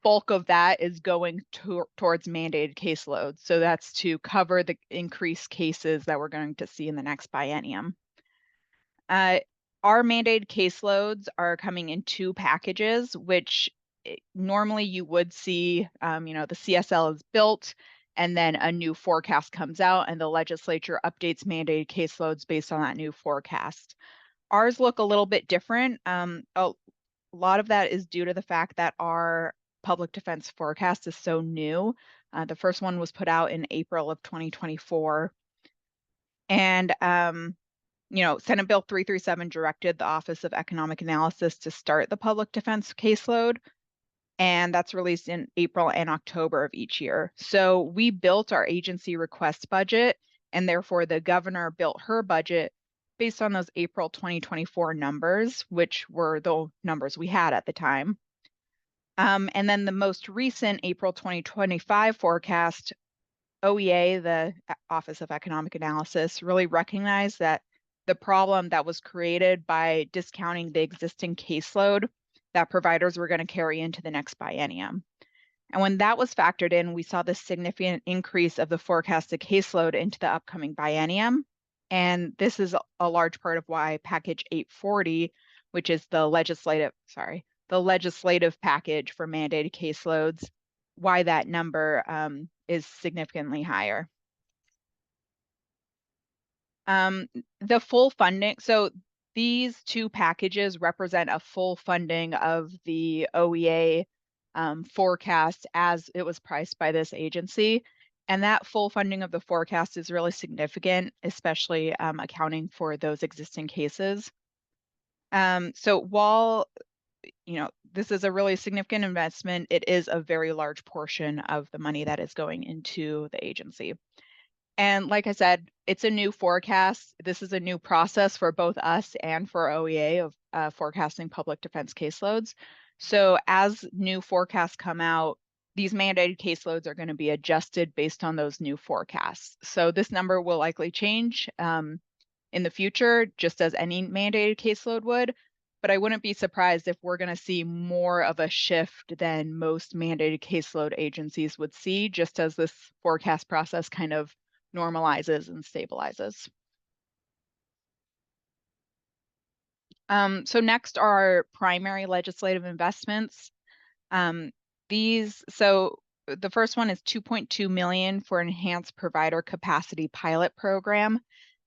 S: bulk of that is going towards mandated caseloads. So that's to cover the increased cases that we're going to see in the next biennium. Our mandated caseloads are coming in two packages, which normally you would see, the CSL is built and then a new forecast comes out and the legislature updates mandated caseloads based on that new forecast. Ours look a little bit different. A lot of that is due to the fact that our public defense forecast is so new. The first one was put out in April of 2024. And Senate Bill 337 directed the Office of Economic Analysis to start the public defense caseload, and that's released in April and October of each year. So we built our agency request budget, and therefore the governor built her budget based on those April 2024 numbers, which were the numbers we had at the time. And then the most recent April 2025 forecast, OEA, the Office of Economic Analysis, really recognized that the problem that was created by discounting the existing caseload that providers were going to carry into the next biennium. And when that was factored in, we saw this significant increase of the forecasted caseload into the upcoming biennium. And this is a large part of why Package 840, which is the legislative package for mandated caseloads, why that number is significantly higher. The full funding, so these two packages represent a full funding of the OEA forecast as it was priced by this agency. And that full funding of the forecast is really significant, especially accounting for those existing cases. So while, this is a really significant investment, it is a very large portion of the money that is going into the agency. And like I said, it's a new forecast. This is a new process for both us and for OEA of forecasting public defense caseloads. So as new forecasts come out, these mandated caseloads are going to be adjusted based on those new forecasts. So this number will likely change in the future, just as any mandated caseload would. But I wouldn't be surprised if we're going to see more of a shift than most mandated caseload agencies would see, just as this forecast process kind of normalizes and stabilizes. So next are primary legislative investments. So the first one is $2.2 million for enhanced provider capacity pilot program.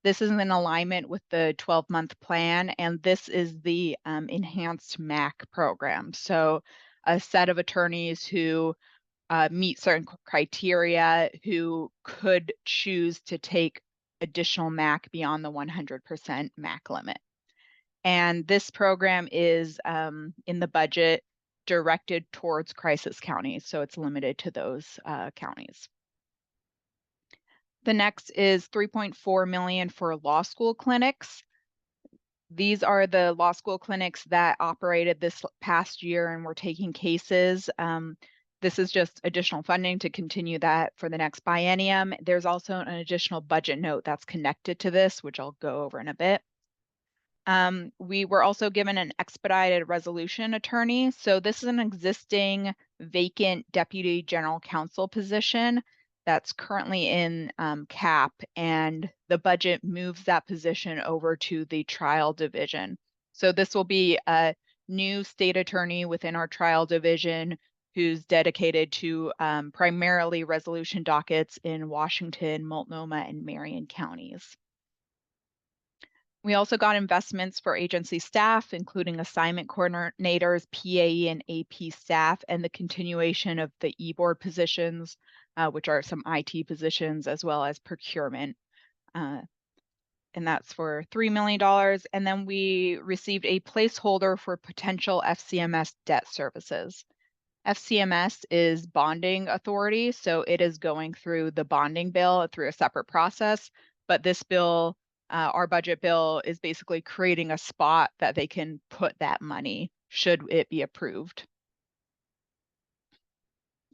S: This is in alignment with the 12-month plan, and this is the enhanced MAC program. So a set of attorneys who meet certain criteria who could choose to take additional MAC beyond the 100% MAC limit. And this program is in the budget directed towards crisis counties, so it's limited to those counties. The next is $3.4 million for law school clinics. These are the law school clinics that operated this past year and were taking cases. This is just additional funding to continue that for the next biennium. There's also an additional budget note that's connected to this, which I'll go over in a bit. We were also given an expedited resolution attorney. So this is an existing vacant deputy general counsel position that's currently in CAP, and the budget moves that position over to the trial division. So this will be a new state attorney within our trial division who's dedicated to primarily resolution dockets in Washington, Multnomah, and Marion counties. We also got investments for agency staff, including assignment coordinators, PAE and AP staff, and the continuation of the e-board positions, which are some IT positions, as well as procurement. And that's for $3 million. And then we received a placeholder for potential FCMS debt services. FCMS is bonding authority, so it is going through the bonding bill through a separate process, but this bill, our budget bill, is basically creating a spot that they can put that money should it be approved.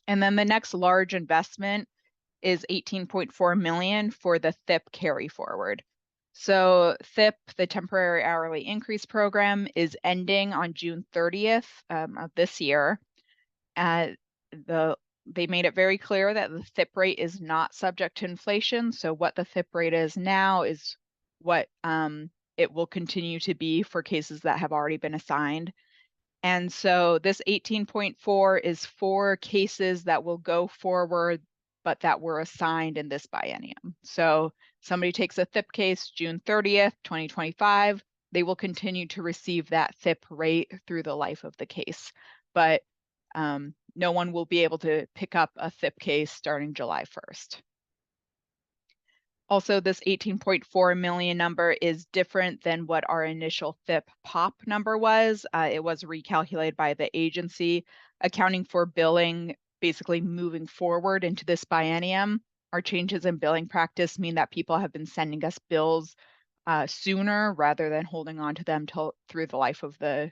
S: And then the next large investment is $18.4 million for the THIP carry forward. So THIP, the temporary hourly increase program, is ending on June 30th of this year. They made it very clear that the THIP rate is not subject to inflation. So what the THIP rate is now is what it will continue to be for cases that have already been assigned. And so this 18.4 is for cases that will go forward, but that were assigned in this biennium. So somebody takes a THIP case June 30th, 2025, they will continue to receive that THIP rate through the life of the case. But no one will be able to pick up a THIP case starting July 1st. Also, this 18.4 million number is different than what our initial THIP POP number was. It was recalculated by the agency, accounting for billing basically moving forward into this biennium. Our changes in billing practice mean that people have been sending us bills sooner rather than holding on to them through the life of the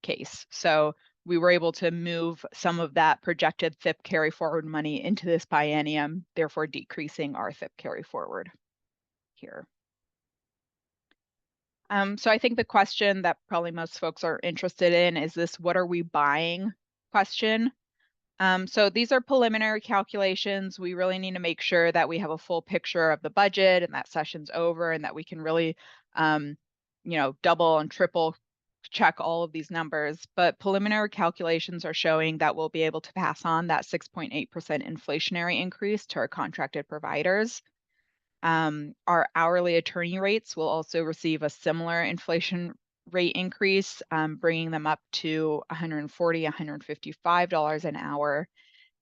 S: case. So we were able to move some of that projected THIP carry forward money into this biennium, therefore decreasing our THIP carry forward here. So I think the question that probably most folks are interested in is this "what are we buying" question. So these are preliminary calculations. We really need to make sure that we have a full picture of the budget and that session's over and that we can really, double and triple check all of these numbers. But preliminary calculations are showing that we'll be able to pass on that 6.8% inflationary increase to our contracted providers. Our hourly attorney rates will also receive a similar inflation rate increase, bringing them up to $140, $155 an hour.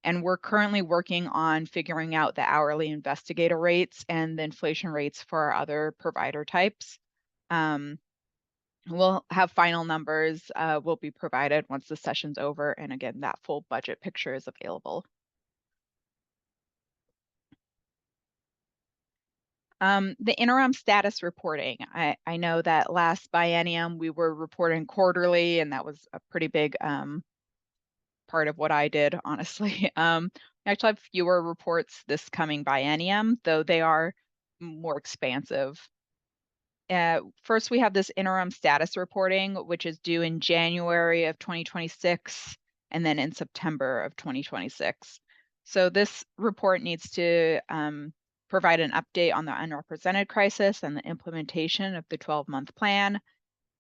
S: And we're currently working on figuring out the hourly investigator rates and the inflation rates for our other provider types. We'll have final numbers will be provided once the session's over. And again, that full budget picture is available. The interim status reporting. I know that last biennium we were reporting quarterly, and that was a pretty big part of what I did, honestly. I actually have fewer reports this coming biennium, though they are more expansive. First, we have this interim status reporting, which is due in January of 2026 and then in September of 2026. So this report needs to provide an update on the unrepresented crisis and the implementation of the 12-month plan.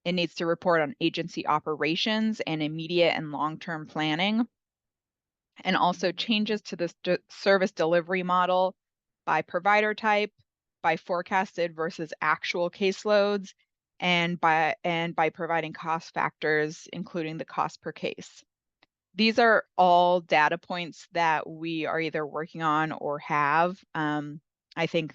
S: It needs to report on agency operations and immediate and long-term planning, and also changes to the service delivery model by provider type, by forecasted versus actual caseloads, and by providing cost factors, including the cost per case. These are all data points that we are either working on or have. I think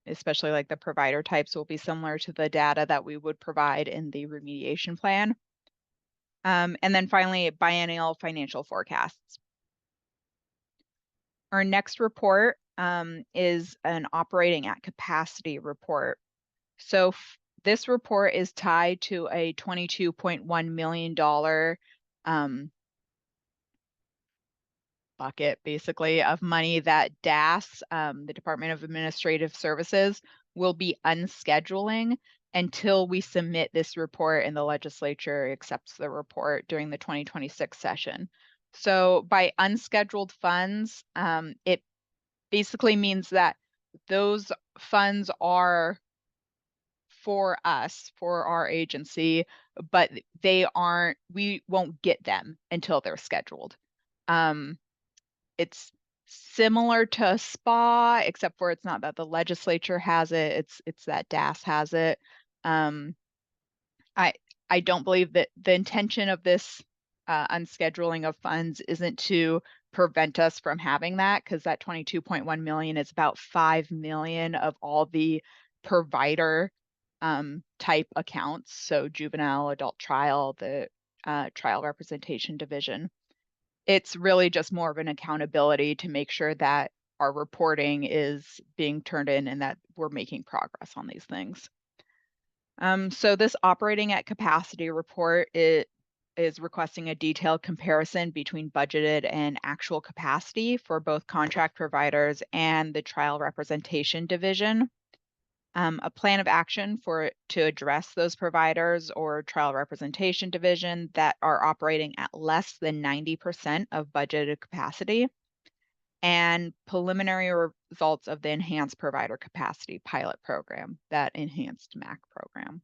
S: especially like the provider types will be similar to the data that we would provide in the remediation plan. And then finally, biennial financial forecasts. Our next report is an operating at capacity report. So this report is tied to a $22.1 million bucket, basically, of money that DAS, the Department of Administrative Services, will be unscheduling until we submit this report and the legislature accepts the report during the 2026 session. So by unscheduled funds, it basically means that those funds are for us, for our agency, but we won't get them until they're scheduled. It's similar to a SPA, except for it's not that the legislature has it, it's that DAS has it. I don't believe that the intention of this unscheduling of funds isn't to prevent us from having that, because that 22.1 million is about 5 million of all the provider type accounts. So juvenile, adult trial, the trial representation division. It's really just more of an accountability to make sure that our reporting is being turned in and that we're making progress on these things. So this operating at capacity report, it is requesting a detailed comparison between budgeted and actual capacity for both contract providers and the trial representation division. A plan of action to address those providers or trial representation division that are operating at less than 90% of budgeted capacity, and preliminary results of the enhanced provider capacity pilot program, that enhanced MAC program.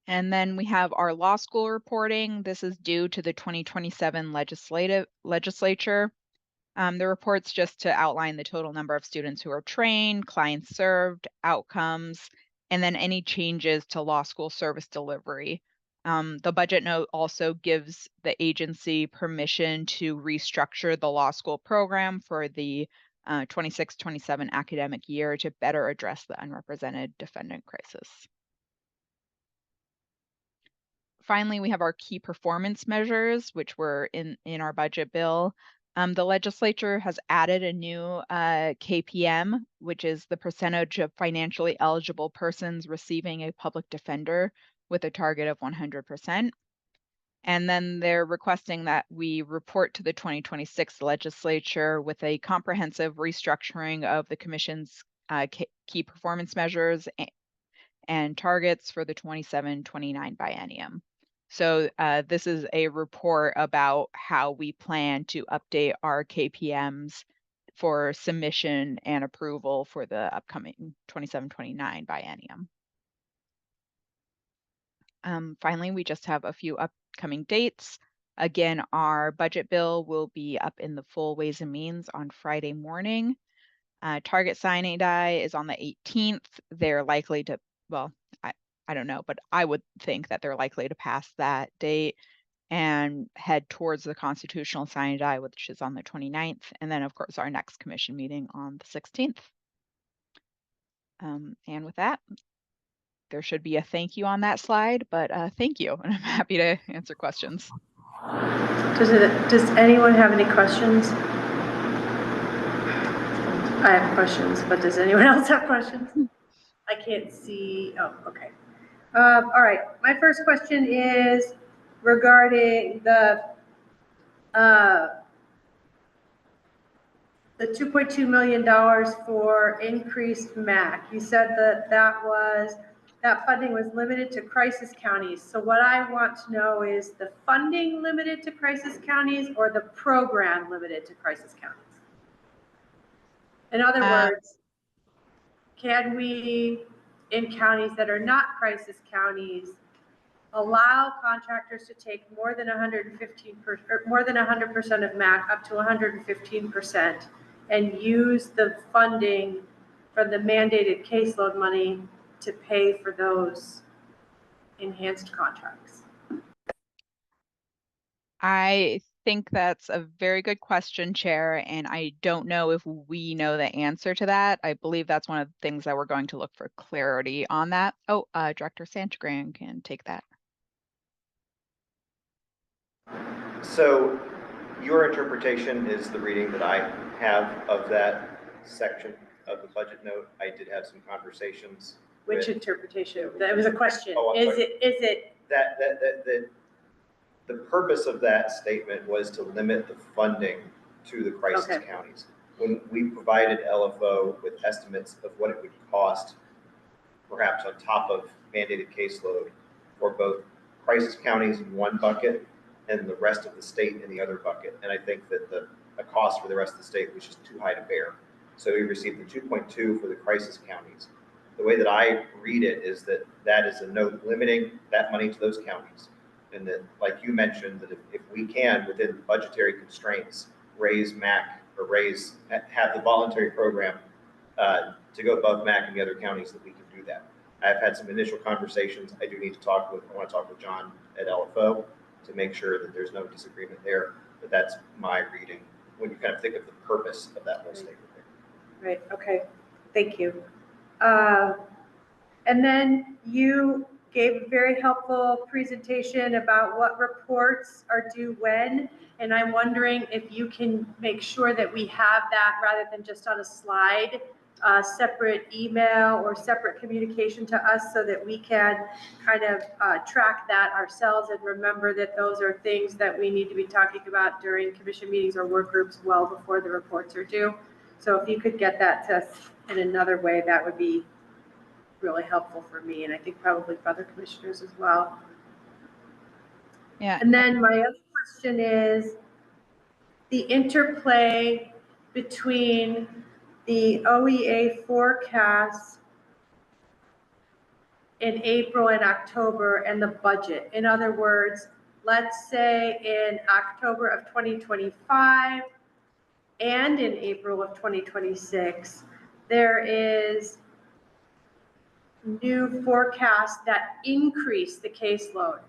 S: And then we have our law school reporting. This is due to the 2027 legislature. The report's just to outline the total number of students who are trained, clients served, outcomes, and then any changes to law school service delivery. The budget note also gives the agency permission to restructure the law school program for the 26-27 academic year to better address the unrepresented defendant crisis. Finally, we have our key performance measures, which were in our budget bill. The legislature has added a new KPM, which is the percentage of financially eligible persons receiving a public defender with a target of 100%. And then they're requesting that we report to the 2026 legislature with a comprehensive restructuring of the commission's key performance measures and targets for the 27-29 biennium. So this is a report about how we plan to update our KPMs for submission and approval for the upcoming 27-29 biennium. Finally, we just have a few upcoming dates. Again, our budget bill will be up in the full Ways and Means on Friday morning. Target signing day is on the 18th. They're likely to, well, I don't know, but I would think that they're likely to pass that date and head towards the constitutional signing day, which is on the 29th. And then, of course, our next commission meeting on the 16th. And with that, there should be a thank you on that slide, but thank you, and I'm happy to answer questions.
N: Does anyone have any questions? I have questions, but does anyone else have questions? I can't see. Oh, okay. All right. My first question is regarding the $2.2 million for increased MAC. You said that funding was limited to crisis counties. So what I want to know is the funding limited to crisis counties or the program limited to crisis counties? In other words, can we, in counties that are not crisis counties, allow contractors to take more than 100% of MAC up to 115% and use the funding for the mandated caseload money to pay for those enhanced contracts?
S: I think that's a very good question, Chair, and I don't know if we know the answer to that. I believe that's one of the things that we're going to look for clarity on that. Oh, Director Sanchagran can take that.
B: So your interpretation is the reading that I have of that section of the budget note. I did have some conversations.
N: Which interpretation? That was a question.
B: Oh,
N: is it
B: that the purpose of that statement was to limit the funding to the crisis counties. When we provided LFO with estimates of what it would cost, perhaps on top of mandated caseload, for both crisis counties in one bucket and the rest of the state in the other bucket. And I think that the cost for the rest of the state was just too high to bear. So we received the 2.2 for the crisis counties. The way that I read it is that that is a note limiting that money to those counties. And that, like you mentioned, that if we can, within the budgetary constraints, raise MAC or have the voluntary program to go above MAC in the other counties, that we can do that. I've had some initial conversations. I want to talk with John at LFO to make sure that there's no disagreement there. But that's my reading when you kind of think of the purpose of that whole statement there.
N: right? Okay, thank you. And then you gave a very helpful presentation about what reports are due when. And I'm wondering if you can make sure that we have that rather than just on a slide, separate email or separate communication to us so that we can kind of track that ourselves and remember that those are things that we need to be talking about during commission meetings or work groups well before the reports are due. So if you could get that to us in another way, that would be really helpful for me, and I think probably for other commissioners as well.
S: Yeah.
N: And then my other question is the interplay between the OEA forecast in April and October and the budget. In other words, let's say in October of 2025 and in April of 2026, there is new forecasts that increase the caseload.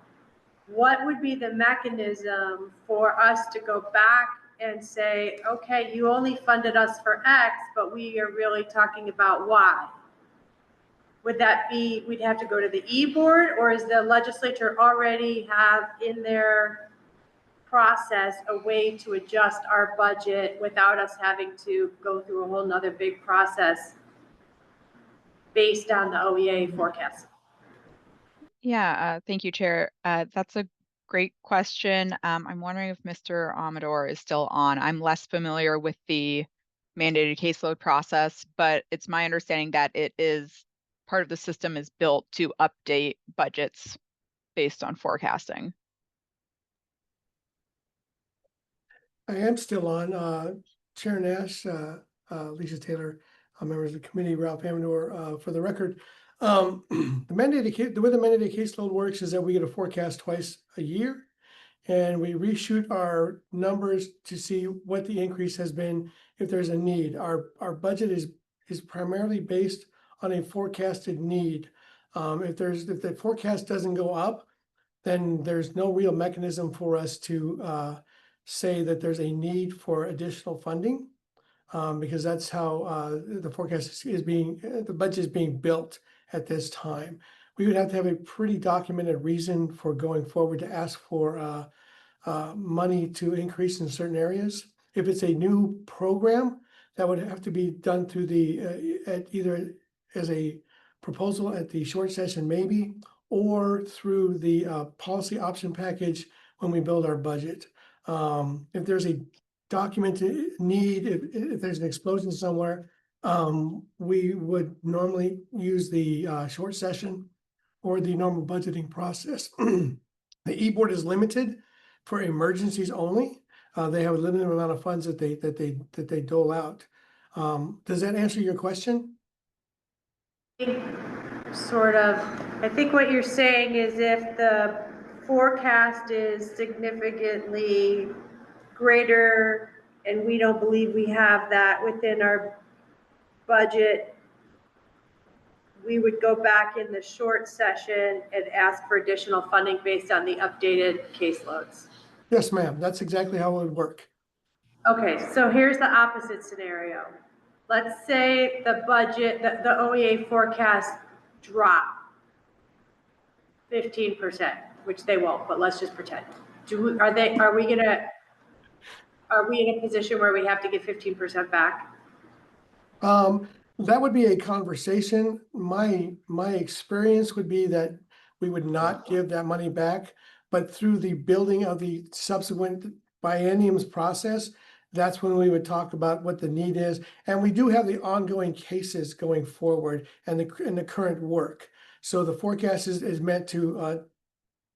N: What would be the mechanism for us to go back and say, okay, you only funded us for X, but we are really talking about Y? Would that be, we'd have to go to the E-board, or is the legislature already have in their process a way to adjust our budget without us having to go through a whole nother big process based on the OEA forecast?
S: Yeah, thank you, Chair. That's a great question. I'm wondering if Mr. Amador is still on. I'm less familiar with the mandated caseload process, but it's my understanding that it is part of the system is built to update budgets based on forecasting.
D: I am still on, Chair Nash, Lisa Taylor, members of the committee, Ralph Amador, for the record. The way the mandated caseload works is that we get a forecast twice a year. And we reshoot our numbers to see what the increase has been, if there's a need. Our budget is primarily based on a forecasted need. If the forecast doesn't go up, then there's no real mechanism for us to say that there's a need for additional funding, because that's how the forecast the budget is being built at this time. We would have to have a pretty documented reason for going forward to ask for money to increase in certain areas. If it's a new program, that would have to be done through either as a proposal at the short session maybe, or through the policy option package when we build our budget. If there's a documented need, if there's an explosion somewhere, we would normally use the short session or the normal budgeting process. The e-board is limited for emergencies only. They have a limited amount of funds that they dole out. Does that answer your question?
N: Sort of. I think what you're saying is if the forecast is significantly greater and we don't believe we have that within our budget, we would go back in the short session and ask for additional funding based on the updated caseloads.
D: Yes, ma'am. That's exactly how it would work.
N: Okay, so here's the opposite scenario. Let's say the budget, the OEA forecast drop 15%, which they won't, but let's just pretend. Are we in a position where we have to give 15% back?
D: That would be a conversation. My experience would be that we would not give that money back, but through the building of the subsequent bienniums process, that's when we would talk about what the need is. And we do have the ongoing cases going forward and the current work. So the forecast is meant to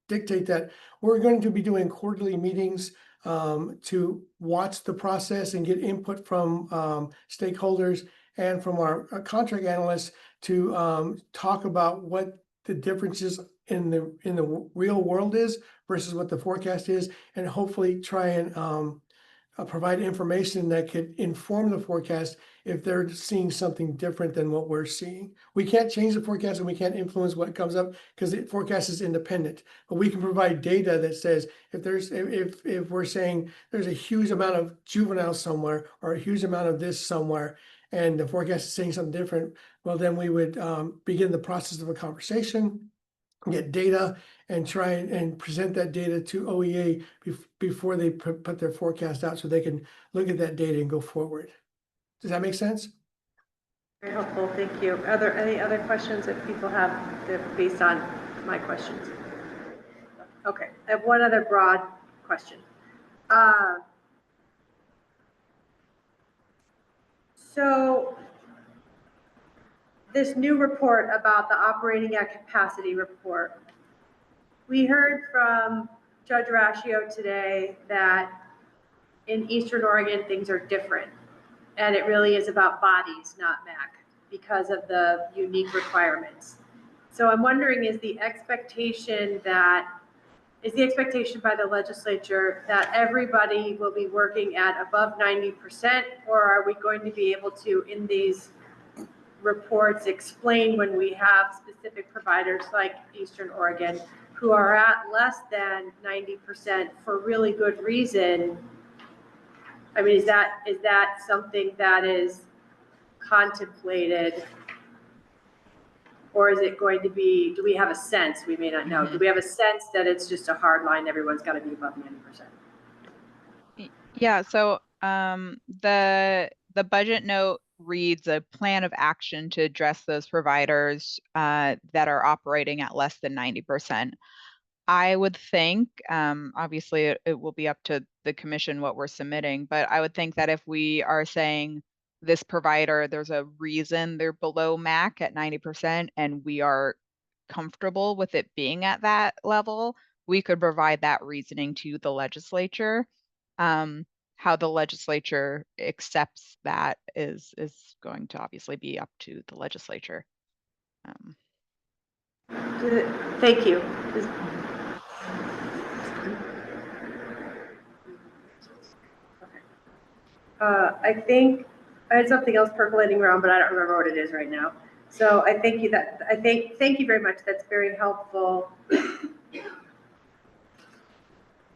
D: dictate that we're going to be doing quarterly meetings to watch the process and get input from stakeholders and from our contract analysts to talk about what the differences in the real world is versus what the forecast is, and hopefully try and provide information that could inform the forecast if they're seeing something different than what we're seeing. We can't change the forecast and we can't influence what comes up because the forecast is independent. But we can provide data that says if we're saying there's a huge amount of juveniles somewhere or a huge amount of this somewhere, and the forecast is saying something different, well, then we would begin the process of a conversation, get data, and try and present that data to OEA before they put their forecast out so they can look at that data and go forward. Does that make sense?
N: Very helpful, thank you. Are there any other questions that people have based on my questions? Okay, I have one other broad question. So this new report about the operating at capacity report, we heard from Judge Ratio today that in Eastern Oregon, things are different. And it really is about bodies, not MAC, because of the unique requirements. So I'm wondering, is the expectation by the legislature that everybody will be working at above 90%, or are we going to be able to, in these reports, explain when we have specific providers like Eastern Oregon who are at less than 90% for really good reason? I mean, is that something that is contemplated? Or is it going to be, do we have a sense, we may not know, do we have a sense that it's just a hard line, everyone's got to be above 90%?
S: Yeah, so the budget note reads a plan of action to address those providers that are operating at less than 90%. I would think, obviously it will be up to the commission what we're submitting, but I would think that if we are saying this provider, there's a reason they're below MAC at 90%, and we are comfortable with it being at that level, we could provide that reasoning to the legislature. How the legislature accepts that is going to obviously be up to the legislature.
N: Thank you. I think I had something else percolating around, but I don't remember what it is right now. So I thank you thank you very much. That's very helpful.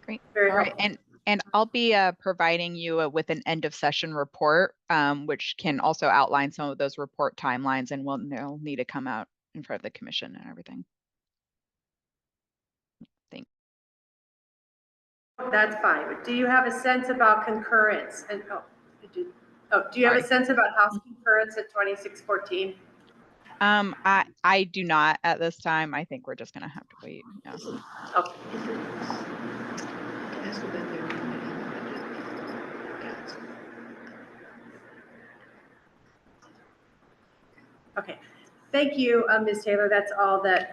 S: Great.
N: Very
S: All right.
N: helpful.
S: And I'll be providing you with an end of session report, which can also outline some of those report timelines, and they'll need to come out in front of the commission and everything. Thanks.
N: That's fine. But do you have a sense about concurrence? And do you have a sense about House concurrence at 2614?
S: I do not at this time. I think we're just gonna have to wait. Yeah.
N: Okay. Okay. Thank you, Ms. Taylor. That's all that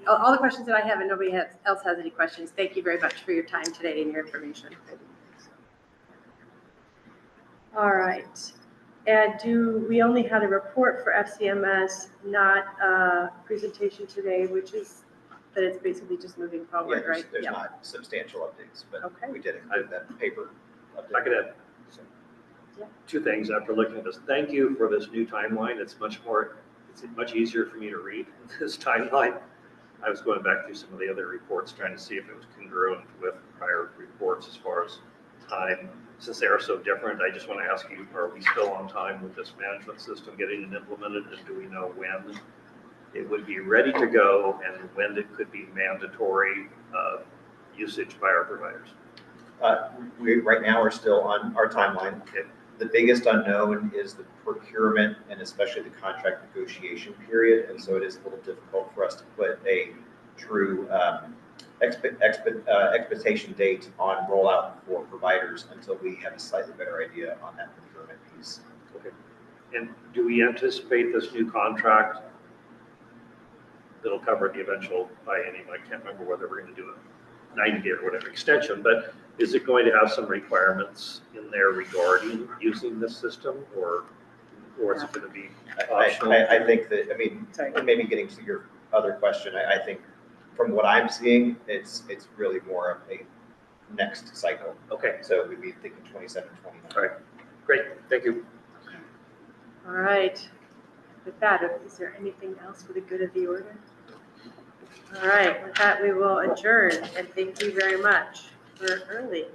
N: all the questions that I have, and nobody else has any questions. Thank you very much for your time today and your information. All right. And we only had a report for FCMS, not a presentation today, which is that it's basically just moving forward,
B: Yeah,
N: right?
B: there's not substantial updates, but
N: Okay.
B: we did include that paper update.
J: I could add two things after looking at this. Thank you for this new timeline. It's much easier for me to read this timeline. I was going back through some of the other reports, trying to see if it was congruent with prior reports as far as time. Since they are so different, I just want to ask you, are we still on time with this management system getting it implemented? And do we know when it would be ready to go and when it could be mandatory usage by our providers?
B: We right now are still on our timeline. The biggest unknown is the procurement and especially the contract negotiation period. And so it is a little difficult for us to put a true expectation date on rollout for providers until we have a slightly better idea on that procurement piece.
J: Okay. And do we anticipate this new contract that'll cover the eventual biennium? I can't remember whether we're going to do a 90-day or whatever extension, but is it going to have some requirements in there regarding using this system, or is it going to be optional?
B: I think that, I mean, maybe getting to your other question, I think from what I'm seeing, it's really more of a next cycle.
J: Okay.
B: So we'd be thinking 27, 29.
J: All right. Great. Thank you.
N: All right. With that, is there anything else for the good of the order? All right. With that, we will adjourn, and thank you very much. We're early.